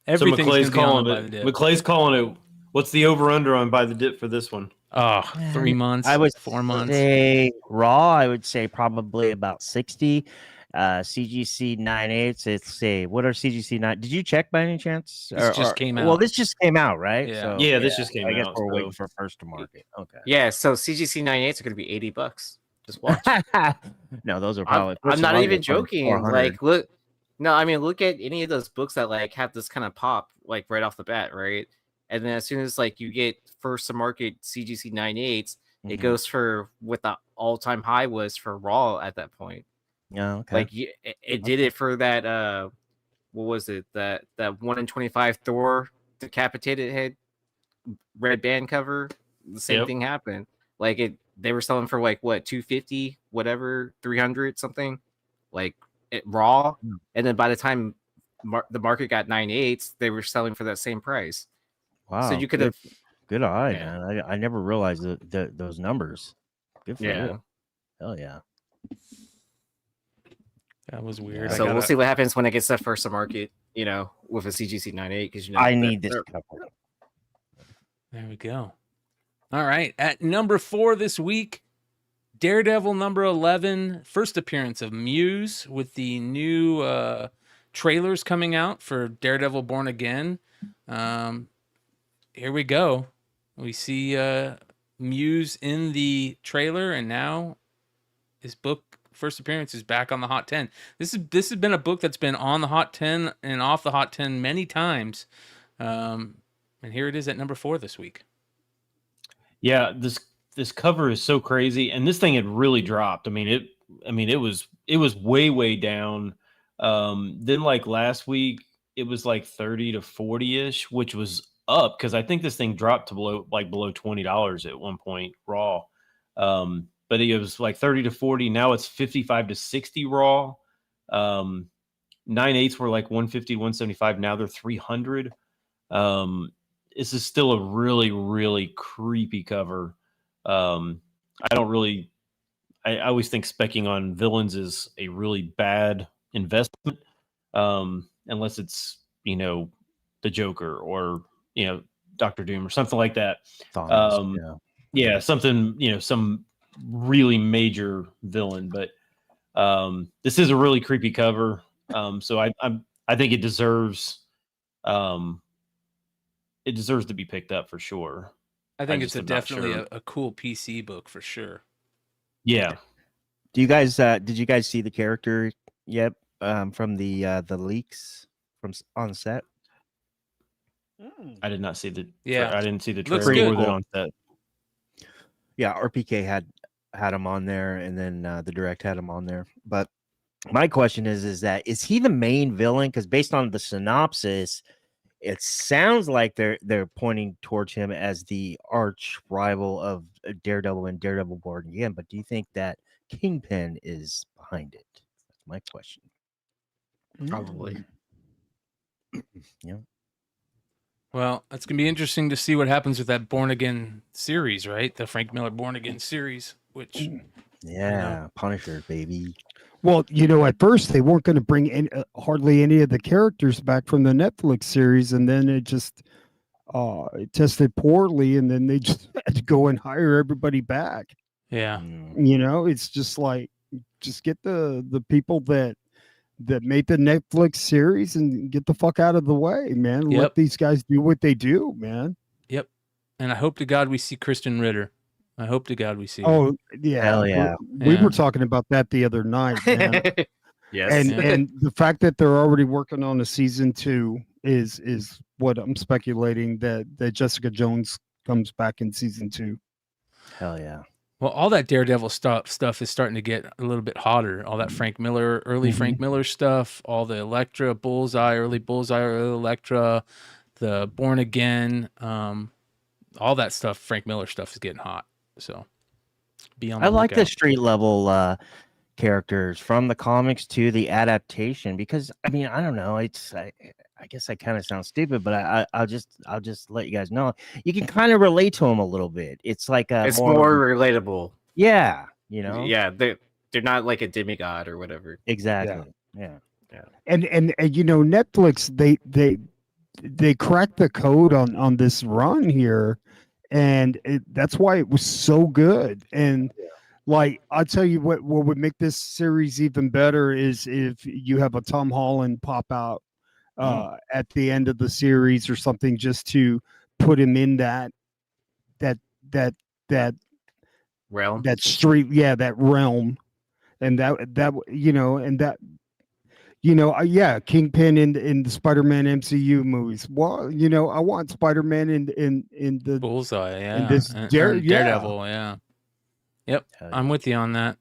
Everything's so McClay's gonna be on calling Buy the it. Dip. McClay's calling it. What's the over under on Buy the Dip for this one? Oh, 3 months. I would 4 months. say raw. I would say probably about 60. CGC 9/8. It's what are CGC 9? Did you check by any chance? This just came Well, out. this just came out, right? Yeah. So, Yeah, this just came I guess out, we're so- waiting for first to market. Okay. Yeah, so CGC 98s are going to be $80. Just watch. No, those are probably. I'm not even joking. 400. Like, look, no, I mean, look at any of those books that like have this kind of pop, like right off the bat, right? And then as soon as like you get first to market CGC 98s, it Mhm. goes for what the all-time high was for Raw at that point. Yeah. Okay. Like it did it for that. What was it? That 1 in 25 Thor decapitated head red band cover. The same Yep. thing happened. Like they were selling for like what 250, whatever, 300 something, like raw. And then by the time the market got 9/8, they were selling for that same price. Wow. So you could have. Good eye, Yeah. man. I never realized those numbers. Good for Yeah. you. Hell yeah. That was weird. So we'll see what happens when it gets that first to market. With a CGC 98, because I need this cover. There we go. All right. At number 4 this week, Daredevil number 11, first appearance of Muse with the new trailers coming out for Daredevil Born Again. Here we go. We see Muse in the trailer, and now his book first appearance is back on the Hot 10. This has been a book that's been on the Hot 10 and off the Hot 10 many times. And here it is at number 4 this week. Yeah, this cover is so crazy, and this thing had really dropped. I mean, it was way down. Then like last week, it was like 30 to 40-ish, which was up because I think this thing dropped to below $20 at one point raw. But it was like 30 to 40. Now it's 55 to 60 raw. 9/8 were like 150, 175. Now they're 300. This is still a really creepy cover. I always think specking on villains is a really bad investment. Unless it's, the Joker or, Dr. Doom or something like that. Thanos, Yeah, something, some really major villain, but this is a really creepy cover. So I think it deserves to be picked up for sure. I think I it's just am not definitely sure. a cool PC book for sure. Yeah. Do you guys did you guys see the character yet from the leaks on set? I did not see the Yeah. I didn't see the Looks trailer good. or the on set. Yeah, RPK had him on there, and then the direct had him on there. But my question is that is he the main villain? Because based on the synopsis, it sounds like they're pointing towards him as the arch rival of Daredevil and Daredevil Born Again. But do you think that Kingpin is behind it? That's my question. Probably. Yeah. Well, it's going to be interesting to see what happens with that Born Again series, right? The Frank Miller Born Again series, which Yeah, Punisher, baby. Well, at first they weren't going to bring in hardly any of the characters back from the Netflix series, and then it just it tested poorly, and then they just had to go and hire everybody back. yeah. It's just like just get the people that made the Netflix series and get the fuck out of the way, man. Yep. Let these guys do what they do, man. Yep. And I hope to God we see Kristen Ritter. I hope to God we see her. Oh yeah, Hell yeah. We Yeah. were talking about that the other night, man. Yes. and the fact that they're already working on a season 2 is what I'm speculating that Jessica Jones comes back in season 2. Hell yeah. Well, all that Daredevil stuff is starting to get a little bit hotter. All that Frank Miller, early Frank Miller stuff, all the Elektra, Bullseye, early Elektra, the Born Again, all that stuff, Frank Miller stuff is getting hot. So be on the I like the lookout. street level characters from the comics to the adaptation because I mean I don't know, I guess I kind of sound stupid, but I'll just let you guys know you can kind of relate to them a little bit. It's like It's more relatable. yeah, Yeah, they're not like a demigod or whatever. exactly. Yeah. And Netflix they cracked the code on this run here, and that's why it was so good. And like I'll tell you what would make this series even better is if you have a Tom Holland pop out at the end of the series or something, just to put him in that Realm. that street, that realm, and yeah, Kingpin in the Spider-Man MCU movies. Well, I want Spider-Man in the Bullseye, yeah. and this or Daredevil, yeah. Yep, Hell I'm yeah. with you on that.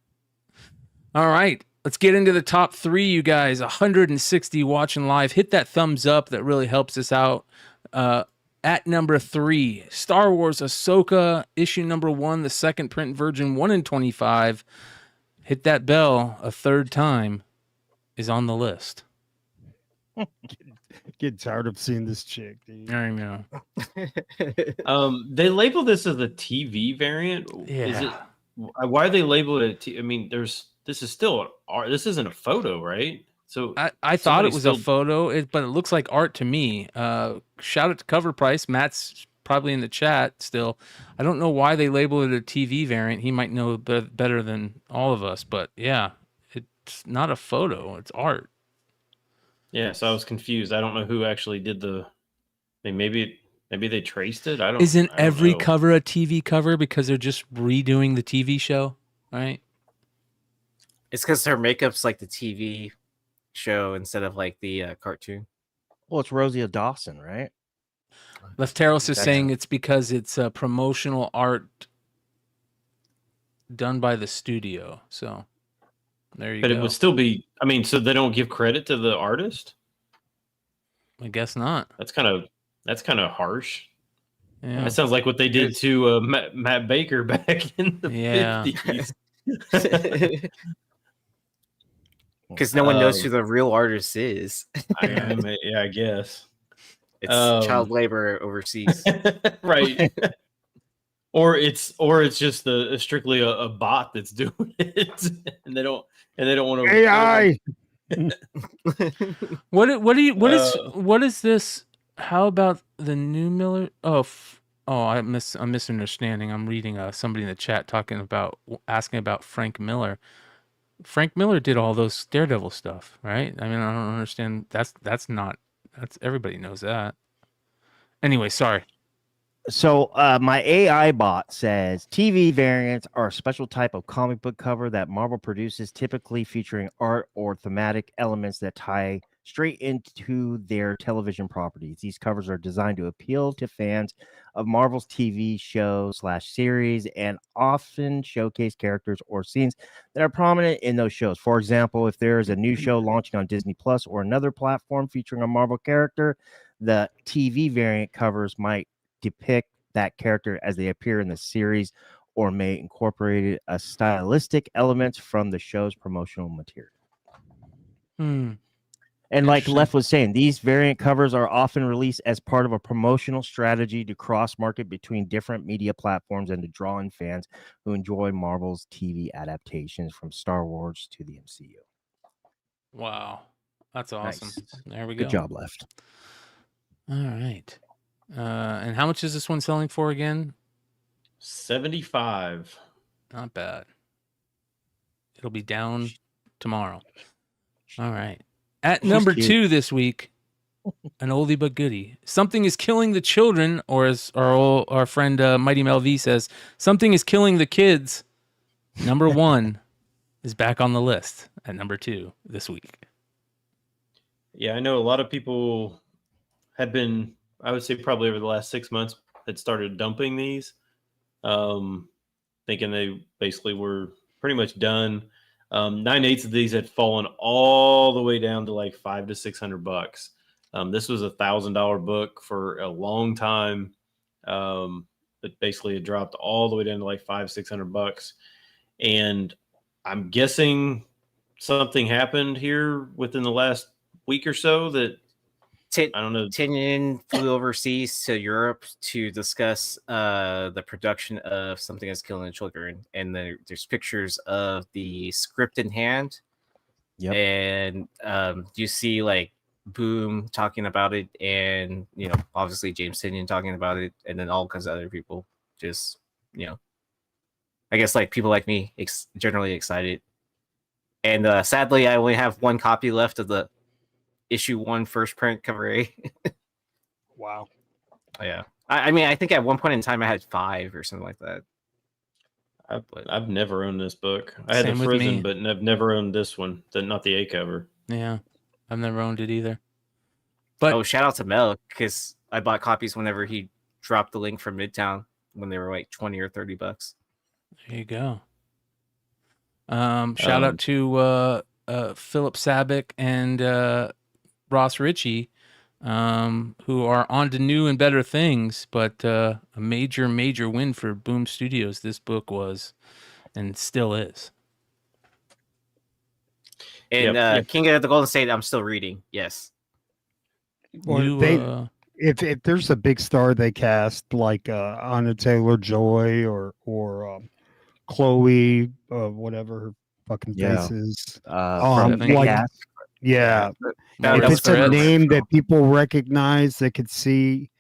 All right, let's get into the top 3, you guys. 160 watching live. Hit that thumbs up. That really helps us out. At number 3, Star Wars Ahsoka, issue number 1, the second print version, 1 in 25. Hit that bell a third time is on the list. Get tired of seeing this chick, dude. I know. They label this as a TV variant. Is it? Yeah. Why are they labeled it? I mean, this is still art. This isn't a photo, right? So I thought it somebody was still- a photo, but it looks like art to me. Shout out to Cover Price. Matt's probably in the chat still. I don't know why they label it a TV variant. He might know better than all of us, but yeah, it's not a photo. It's art. Yeah, so I was confused. I don't know who actually did the. I mean, maybe they traced it. Isn't I don't every know. cover a TV cover because they're just redoing the TV show, right? It's because her makeup's like the TV show instead of like the cartoon. Well, it's Rosie Dawson, right? Lefteros is Gotcha. saying it's because it's promotional art done by the studio. So there you But go. it would still be. I mean, so they don't give credit to the artist. I guess not. That's kind of harsh. Yeah. That sounds like what they did to Matt Baker back in the Yeah. 50s. Because no one knows who the real artist is. I guess. It's child labor overseas. Right. Or it's just strictly a bot that's doing it, and they don't want to AI. What is this? How about the new Miller? I'm misunderstanding. I'm reading somebody in the chat asking about Frank Miller. Frank Miller did all those Daredevil stuff, right? I mean, I don't understand. That's everybody knows that. Anyway, sorry. So my AI bot says TV variants are a special type of comic book cover that Marvel produces, typically featuring art or thematic elements that tie straight into their television properties. These covers are designed to appeal to fans of Marvel's TV show/series and often showcase characters or scenes that are prominent in those shows. For example, if there is a new show launching on Disney Plus or another platform featuring a Marvel character, the TV variant covers might depict that character as they appear in the series or may incorporate a stylistic elements from the show's promotional material. And like Left was saying, these variant covers are often released as part of a promotional strategy to cross-market between different media platforms and to draw in fans who enjoy Marvel's TV adaptations from Star Wars to the MCU. Wow. That's awesome. Nice. There we go. Good job, Left. All right. And how much is this one selling for again? $75. Not bad. It'll be down tomorrow. All right. At number 2 this week, an oldie but goodie. Something is killing the children, or as our friend Mighty Mel V says, something is killing the kids. Number 1 is back on the list at number 2 this week. Yeah, I know a lot of people had been, I would say probably over the last 6 months, had started dumping these, thinking they basically were pretty much done. 9/8 of these had fallen all the way down to like $500 to $600. This was $1,000 book for a long time. But basically it dropped all the way down to like $500-600. And I'm guessing something happened here within the last week or so that I don't know. Tinian flew overseas to Europe to discuss the production of Something That's Killing the Children, and there's pictures of the script in hand. Yep. And you see like Boom talking about it, and obviously James Tinian talking about it, and then all kinds of other people just I guess like people like me generally excited. And sadly, I only have one copy left of the issue 1 first print cover A. Wow. Yeah. I mean, I think at one point in time I had 5 or something like that. I've never owned this book. I had Same the with me. Frozen, but I've never owned this one. Not the A cover. Yeah. I've never owned it either. But shout out to Mel, because I bought copies whenever he dropped the link from Midtown when they were like $20 or $30. There you go. Shout out to Philip Sabick and Ross Ritchie, who are on to new and better things, but a major win for Boom Studios this book was and still is. And King of the Golden State, I'm still reading. Yes. Well, if there's a big star they cast like Anna Taylor-Joy or Chloe, whatever her fucking face is. Yeah. If it's a name that people recognize, that could see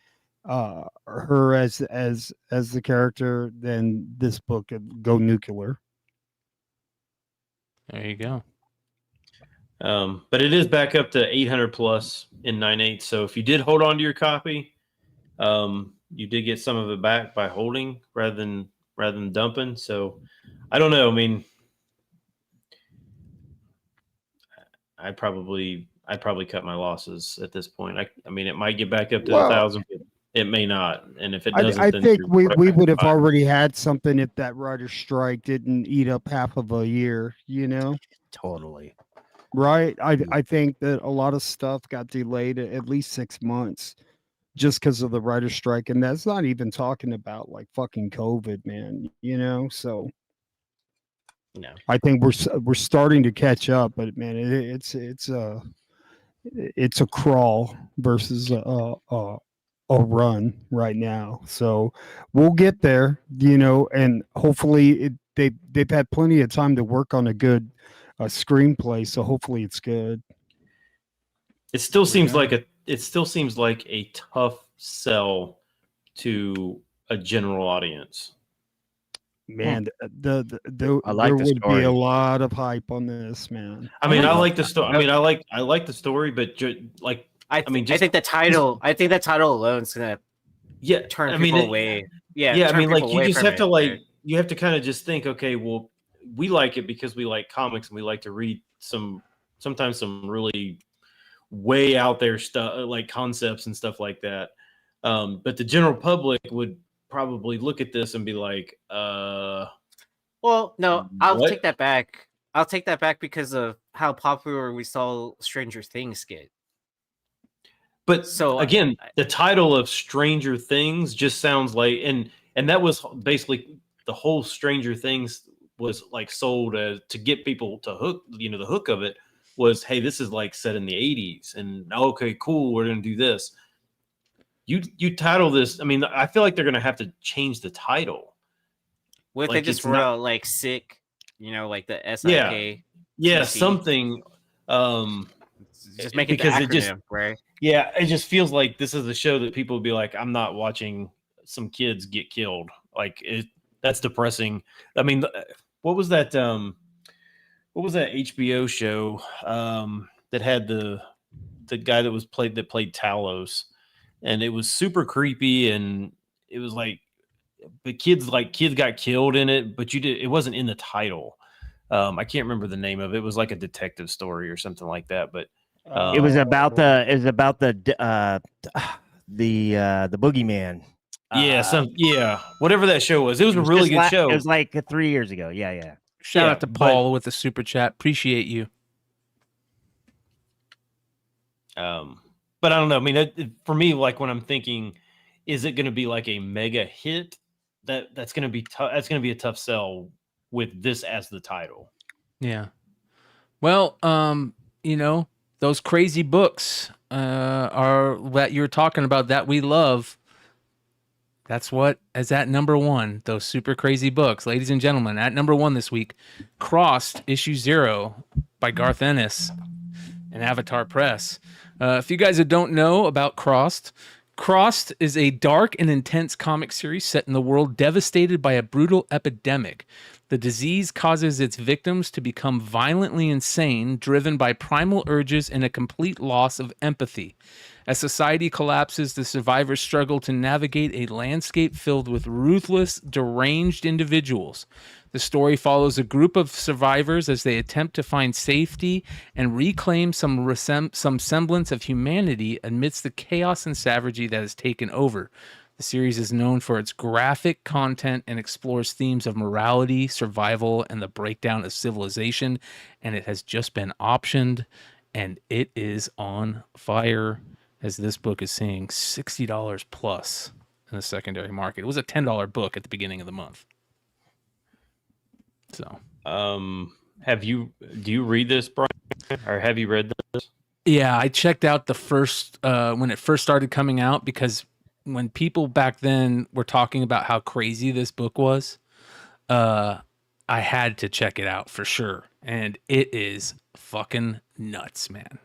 her as the character, then this book could go nuclear. There you go. But it is back up to 800 plus in 9/8. So if you did hold on to your copy, you did get some of it back by holding rather than dumping. So I don't know. I mean, I'd probably cut my losses at this point. I mean, it might get back up to 1,000. it may not. And if it doesn't, I then think you're we right would have back. already had something if that writer's strike didn't eat up half of a year, you know? Totally. Right? I think that a lot of stuff got delayed at least 6 months just because of the writer's strike. And that's not even talking about like fucking COVID, man, you know? So No. I think we're starting to catch up, but man, it's a crawl versus a run right now. So we'll get there, you know, and hopefully they've had plenty of time to work on a good screenplay. So hopefully it's good. It still seems Yeah. like a tough sell to a general audience. Man, I there like the would be story. a lot of hype on this, man. I mean, I like- like the story. I mean, I like the story, but like, I mean, think the title. I think that title alone is gonna yeah, turn I people mean, away. Yeah, yeah. I turn mean, like people you away just from have to it, like dude. you have to kind of just think, okay, well, we like it because we like comics and we like to read sometimes some really way out there stuff like concepts and stuff like that. But the general public would probably look at this and be like, Well, no, I'll What? take that back. I'll take that back because of how popular we saw Stranger Things get. but So, again, the title of Stranger Things just sounds like, and that was basically the whole Stranger Things was like sold as to get people to hook, the hook of it was, hey, this is like set in the 80s, and okay, cool, we're gonna do this. You title this, I mean, I feel like they're gonna have to change the title. what if like, they just it's wrote not- out like sick, like the SIK? Yeah, TC. something. Just make it the because acronym, it just- right? Yeah, it just feels like this is a show that people would be like, I'm not watching some kids get killed. Like that's depressing. I mean, what was that? What was that HBO show that had the guy that played Talos, and it was super creepy, and it was like the kids got killed in it, but it wasn't in the title. I can't remember the name of it. It was like a detective story or something like that, but. It was about the boogeyman. Whatever that show was. It was a really good show. It was like 3 years ago. Yeah. Shout Yeah, out to but- Paul with the super chat. Appreciate you. But I don't know. I mean, for me, like when I'm thinking, is it going to be like a mega hit? That's going to be tough. That's going to be a tough sell with this as the title. Yeah. Well, those crazy books are what you're talking about that we love. That's what is at number one. Those super crazy books, ladies and gentlemen, at number one this week, Crossed issue 0 by Garth Ennis and Avatar Press. If you guys don't know about Crossed is a dark and intense comic series set in the world devastated by a brutal epidemic. The disease causes its victims to become violently insane, driven by primal urges and a complete loss of empathy. As society collapses, the survivors struggle to navigate a landscape filled with ruthless, deranged individuals. The story follows a group of survivors as they attempt to find safety and reclaim some semblance of humanity amidst the chaos and savagery that has taken over. The series is known for its graphic content and explores themes of morality, survival, and the breakdown of civilization. And it has just been optioned, and it is on fire, as this book is saying $60 plus in the secondary market. It was a $10 book at the beginning of the month. So, do you read this, Brian, or have you read this? yeah, I checked out the first when it first started coming out, because when people back then were talking about how crazy this book was, I had to check it out for sure. And it is fucking nuts, man.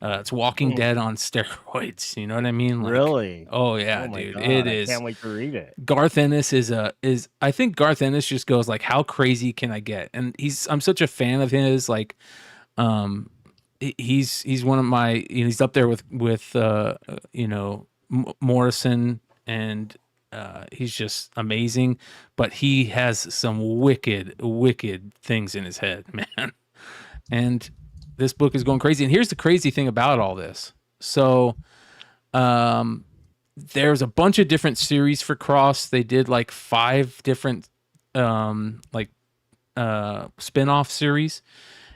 It's Walking Dead on steroids. You know what I mean? Like, Really? Oh yeah, Oh my dude. God, It I is. can't wait to read it. Garth Ennis I think Garth Ennis just goes like, how crazy can I get? And I'm such a fan of his. Like, he's one of my, he's up there with Morrison, and he's just amazing. But he has some wicked things in his head, man. And this book is going crazy. And here's the crazy thing about all this. So, there's a bunch of different series for Cross. They did like 5 different spin-off series,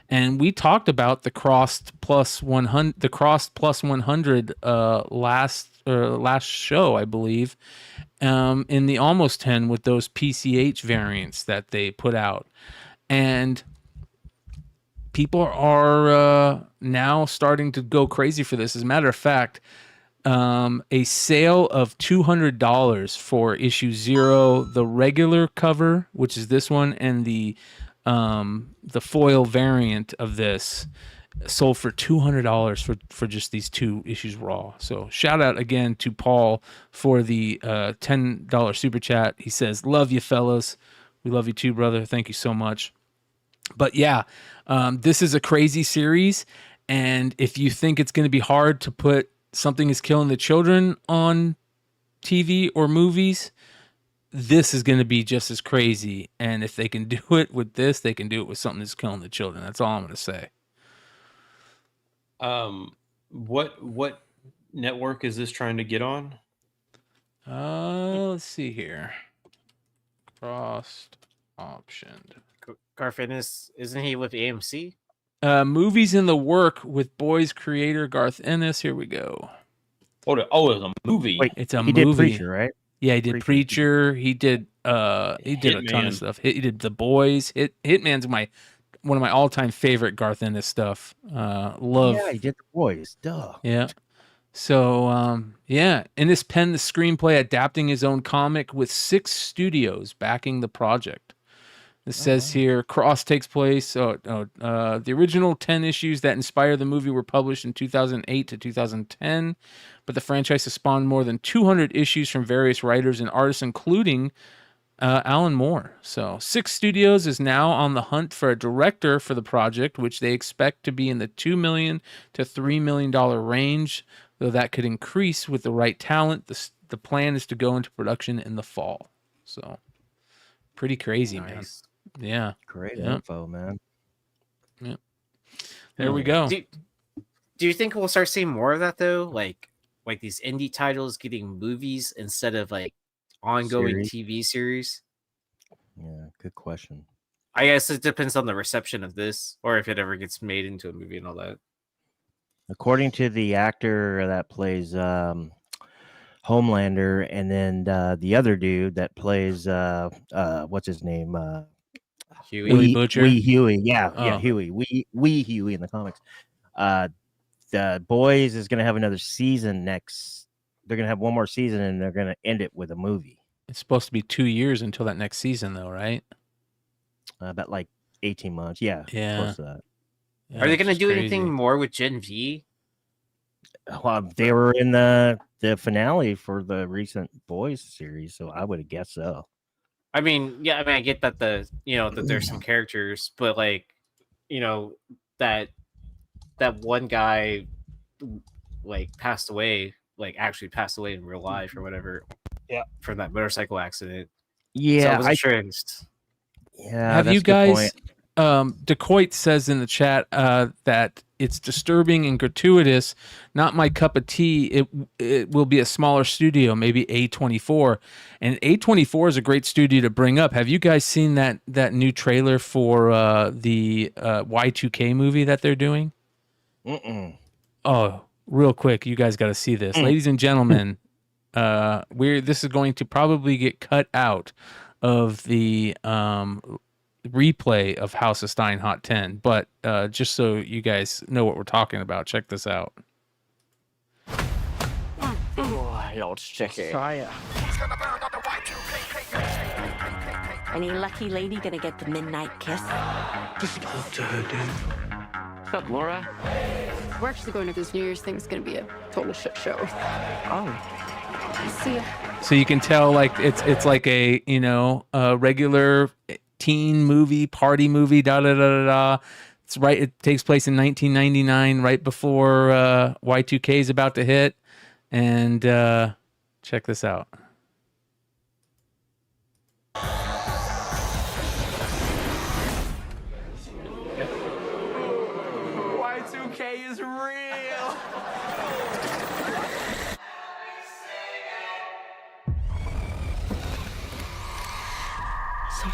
and we talked about the Crossed plus 100 last show, I believe, in the Almost 10 with those PCH variants that they put out. And people are now starting to go crazy for this. As a matter of fact, a sale of $200 for issue 0, the regular cover, which is this one, and the foil variant of this sold for $200 for just these 2 issues raw. So shout out again to Paul for the $10 super chat. He says, "Love you, fellas. We love you too, brother. Thank you so much." But yeah, this is a crazy series, and if you think it's going to be hard to put Something is Killing the Children on TV or movies, this is going to be just as crazy. And if they can do it with this, they can do it with Something Is Killing the Children. That's all I'm going to say. What network is this trying to get on? Let's see here. Crossed optioned. Garth Ennis, isn't he with AMC? Movies in the work with Boys creator Garth Ennis. Here we go. Oh, it's a movie. Wait, It's a he movie. did Preacher, right? Yeah, he did Preacher. He did a ton of stuff. He did The Boys. Hitman's one of my all-time favorite Garth Ennis stuff. Love. Yeah, he did The Boys. Duh. Yeah. So, Ennis penned the screenplay adapting his own comic with 6 studios backing the project. It says here, Cross takes place. The original 10 issues that inspired the movie were published in 2008 to 2010, but the franchise has spawned more than 200 issues from various writers and artists, including Alan Moore. So 6 Studios is now on the hunt for a director for the project, which they expect to be in the $2 million to $3 million range, though that could increase with the right talent. The plan is to go into production in the fall. So pretty crazy, man. Yeah. Great info, man. Yeah. There we go. Do you think we'll start seeing more of that though? Like these indie titles getting movies instead of like ongoing TV series? Yeah, good question. I guess it depends on the reception of this, or if it ever gets made into a movie and all that. According to the actor that plays Homelander, and then the other dude that plays what's his name? Huey Butcher. Wee Huey. Yeah, Huey. Wee Huey in the comics. The Boys is gonna have another season next. They're gonna have one more season, and they're gonna end it with a movie. It's supposed to be 2 years until that next season, though, right? About like 18 months. Yeah. Close to that. Are they going to do anything more with Gen V? Well, they were in the finale for the recent Boys series, so I would have guessed so. I mean, I get that that there's some characters, but like, that one guy like passed away, like actually passed away in real life or whatever. Yeah, from that motorcycle accident. Yeah, so I was Yeah. Have you guys? DeCoit says in the chat that it's disturbing and gratuitous. Not my cup of tea. It will be a smaller studio, maybe A24, and A24 is a great studio to bring up. Have you guys seen that new trailer for the Y2K movie that they're doing? Oh, real quick, you guys got to see this, ladies and gentlemen. This is going to probably get cut out of the replay of House of Stein Hot 10, but just so you guys know what we're talking about, check this out. Let's check it. Any lucky lady gonna get the midnight kiss? Just talk to her, dude. What's up, Laura? We're actually going to this New Year's thing. It's going to be a total shit show. Oh. See ya. So you can tell, like it's like a a regular teen movie, party movie, da da da da da. It's right. It takes place in 1999, right before Y2K is about to hit. And check this out. Y2K is real.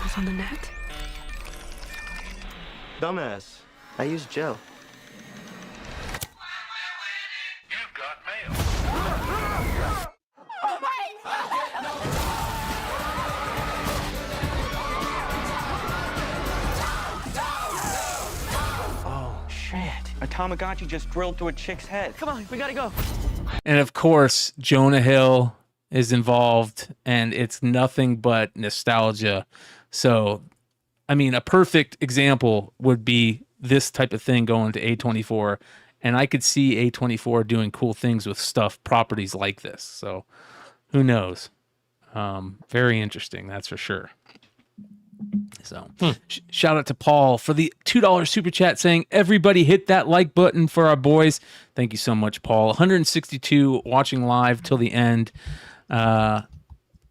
articles on the net? Dumbass. I use gel. Oh, shit. A Tamagotchi just drilled through a chick's head. Come on, we gotta go. And of course, Jonah Hill is involved, and it's nothing but nostalgia. So, I mean, a perfect example would be this type of thing going to A24, and I could see A24 doing cool things with stuff, properties like this. So, who knows? Very interesting, that's for sure. So, shout out to Paul for the $2 super chat saying, everybody hit that like button for our boys. Thank you so much, Paul. 162 watching live till the end.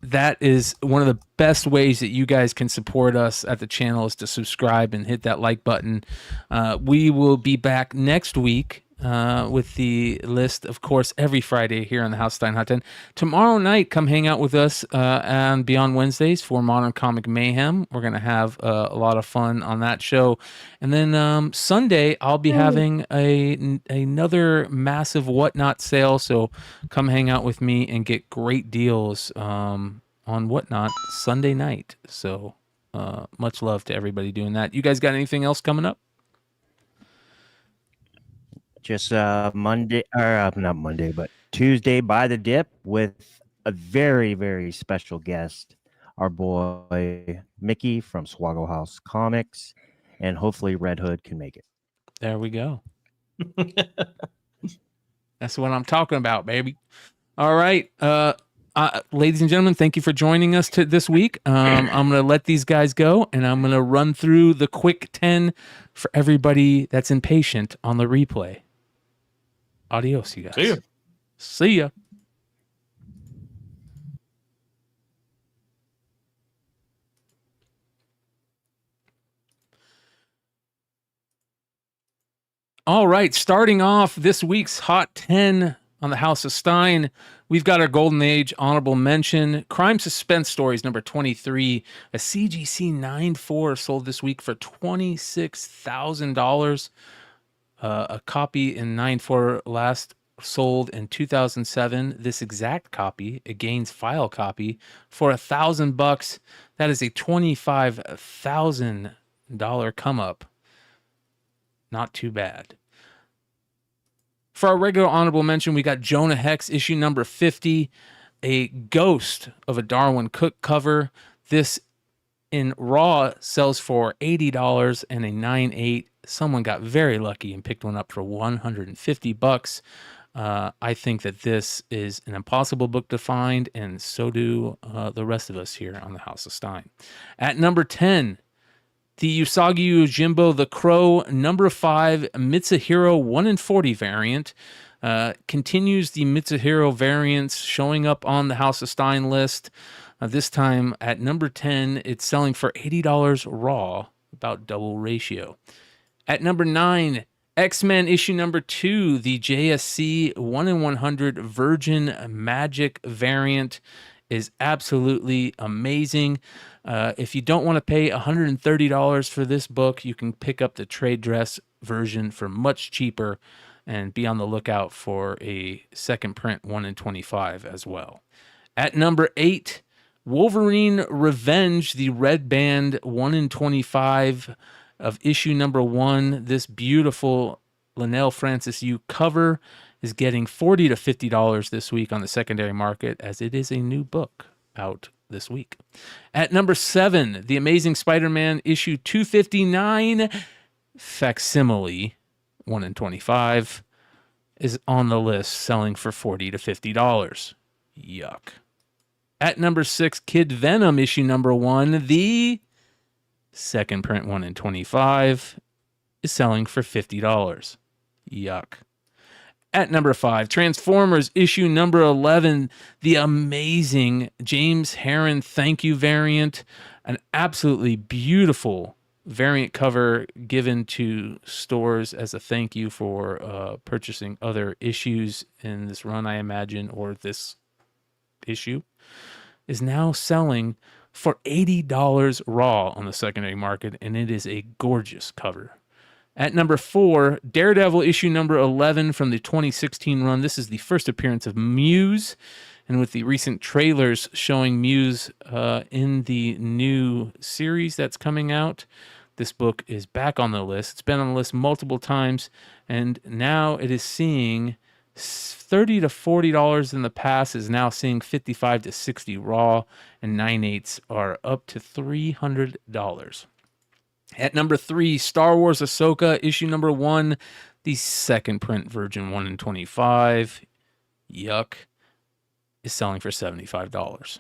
That is one of the best ways that you guys can support us at the channel, is to subscribe and hit that like button. We will be back next week with the list, of course, every Friday here on the House of Stein Hot 10. Tomorrow night, come hang out with us on Beyond Wednesdays for Modern Comic Mayhem. We're going to have a lot of fun on that show. And then Sunday, I'll be having another massive Whatnot sale. So come hang out with me and get great deals on Whatnot Sunday night. So much love to everybody doing that. You guys got anything else coming up? Just Monday, or not Monday, but Tuesday by the dip with a very, very special guest, our boy Mickey from Swaggle House Comics, and hopefully Red Hood can make it. There we go. That's what I'm talking about, baby. All right. Ladies and gentlemen, thank you for joining us this week. I'm going to let these guys go, and I'm going to run through the quick 10 for everybody that's impatient on the replay. Adios, you guys. See ya. See ya. All right, starting off this week's Hot 10 on the House of Stein, we've got our Golden Age honorable mention, Crime Suspense Stories number 23, a CGC 9.4 sold this week for $26,000. A copy in 9.4 last sold in 2007. This exact copy, a Gaines file copy, for $1,000. That is a $25,000 come up. Not too bad. For our regular honorable mention, we got Jonah Hex issue number 50, a ghost of a Darwin Cook cover. This in raw sells for $80 and a 9.8. Someone got very lucky and picked one up for $150. I think that this is an impossible book to find, and so do the rest of us here on the House of Stein. At number 10, the Usagi Yojimbo the Crow number 5 Mitsuhiro 1-in-40 variant continues the Mitsuhiro variants showing up on the House of Stein list. This time at number 10, it's selling for $80 raw, about double ratio. At number 9, X-Men issue number 2, the JSC 1-in-100 Virgin Magic variant is absolutely amazing. If you don't want to pay $130 for this book, you can pick up the trade dress version for much cheaper, and be on the lookout for a second print 1-in-25 as well. At number 8, Wolverine Revenge, the Red Band 1-in-25 of issue number 1. This beautiful Linnell Francis Yu cover is getting $40 to $50 this week on the secondary market, as it is a new book out this week. At number 7, The Amazing Spider-Man issue 259 facsimile 1-in-25 is on the list, selling for $40 to $50. Yuck. At number 6, Kid Venom issue number 1, the second print 1-in-25 is selling for $50. Yuck. At number 5, Transformers issue number 11, the amazing James Herron Thank You variant, an absolutely beautiful variant cover given to stores as a thank you for purchasing other issues in this run, I imagine, or this issue, is now selling for $80 raw on the secondary market, and it is a gorgeous cover. At number 4, Daredevil issue number 11 from the 2016 run. This is the first appearance of Muse, and with the recent trailers showing Muse in the new series that's coming out, this book is back on the list. It's been on the list multiple times, and now it is seeing $30 to $40 in the past, is now seeing $55 to $60 raw, and 9/8 are up to $300. At number 3, Star Wars Ahsoka, issue number 1, the second print version, 1 in 25. Yuck. Is selling for $75.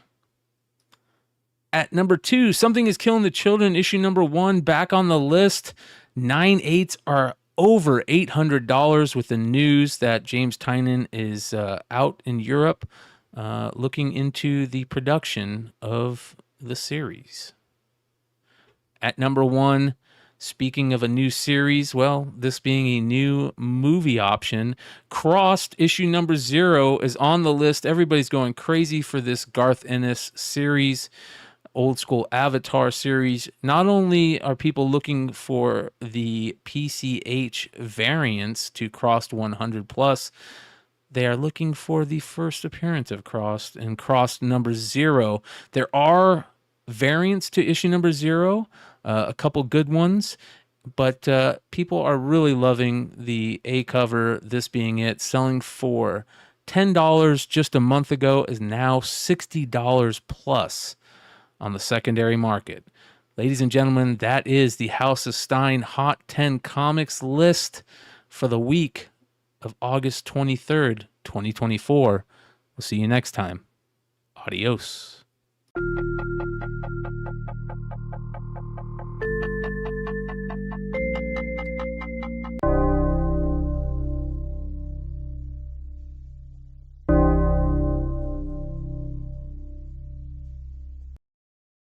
At number 2, Something is Killing the Children, issue number 1, back on the list. 9/8 are over $800 with the news that James Tynion is out in Europe looking into the production of the series. At number 1, speaking of a new series, well, this being a new movie option, Crossed issue number 0 is on the list. Everybody's going crazy for this Garth Ennis series, old school Avatar series. Not only are people looking for the PCH variants to Crossed 100 plus, they are looking for the first appearance of Crossed and Crossed number 0. There are variants to issue number 0, a couple good ones, but people are really loving the A cover, this being it, selling for $10 just a month ago, is now $60 plus on the secondary market. Ladies and gentlemen, that is the House of Stein Hot 10 Comics list for the week of August 23rd, 2024. We'll see you next time. Adios.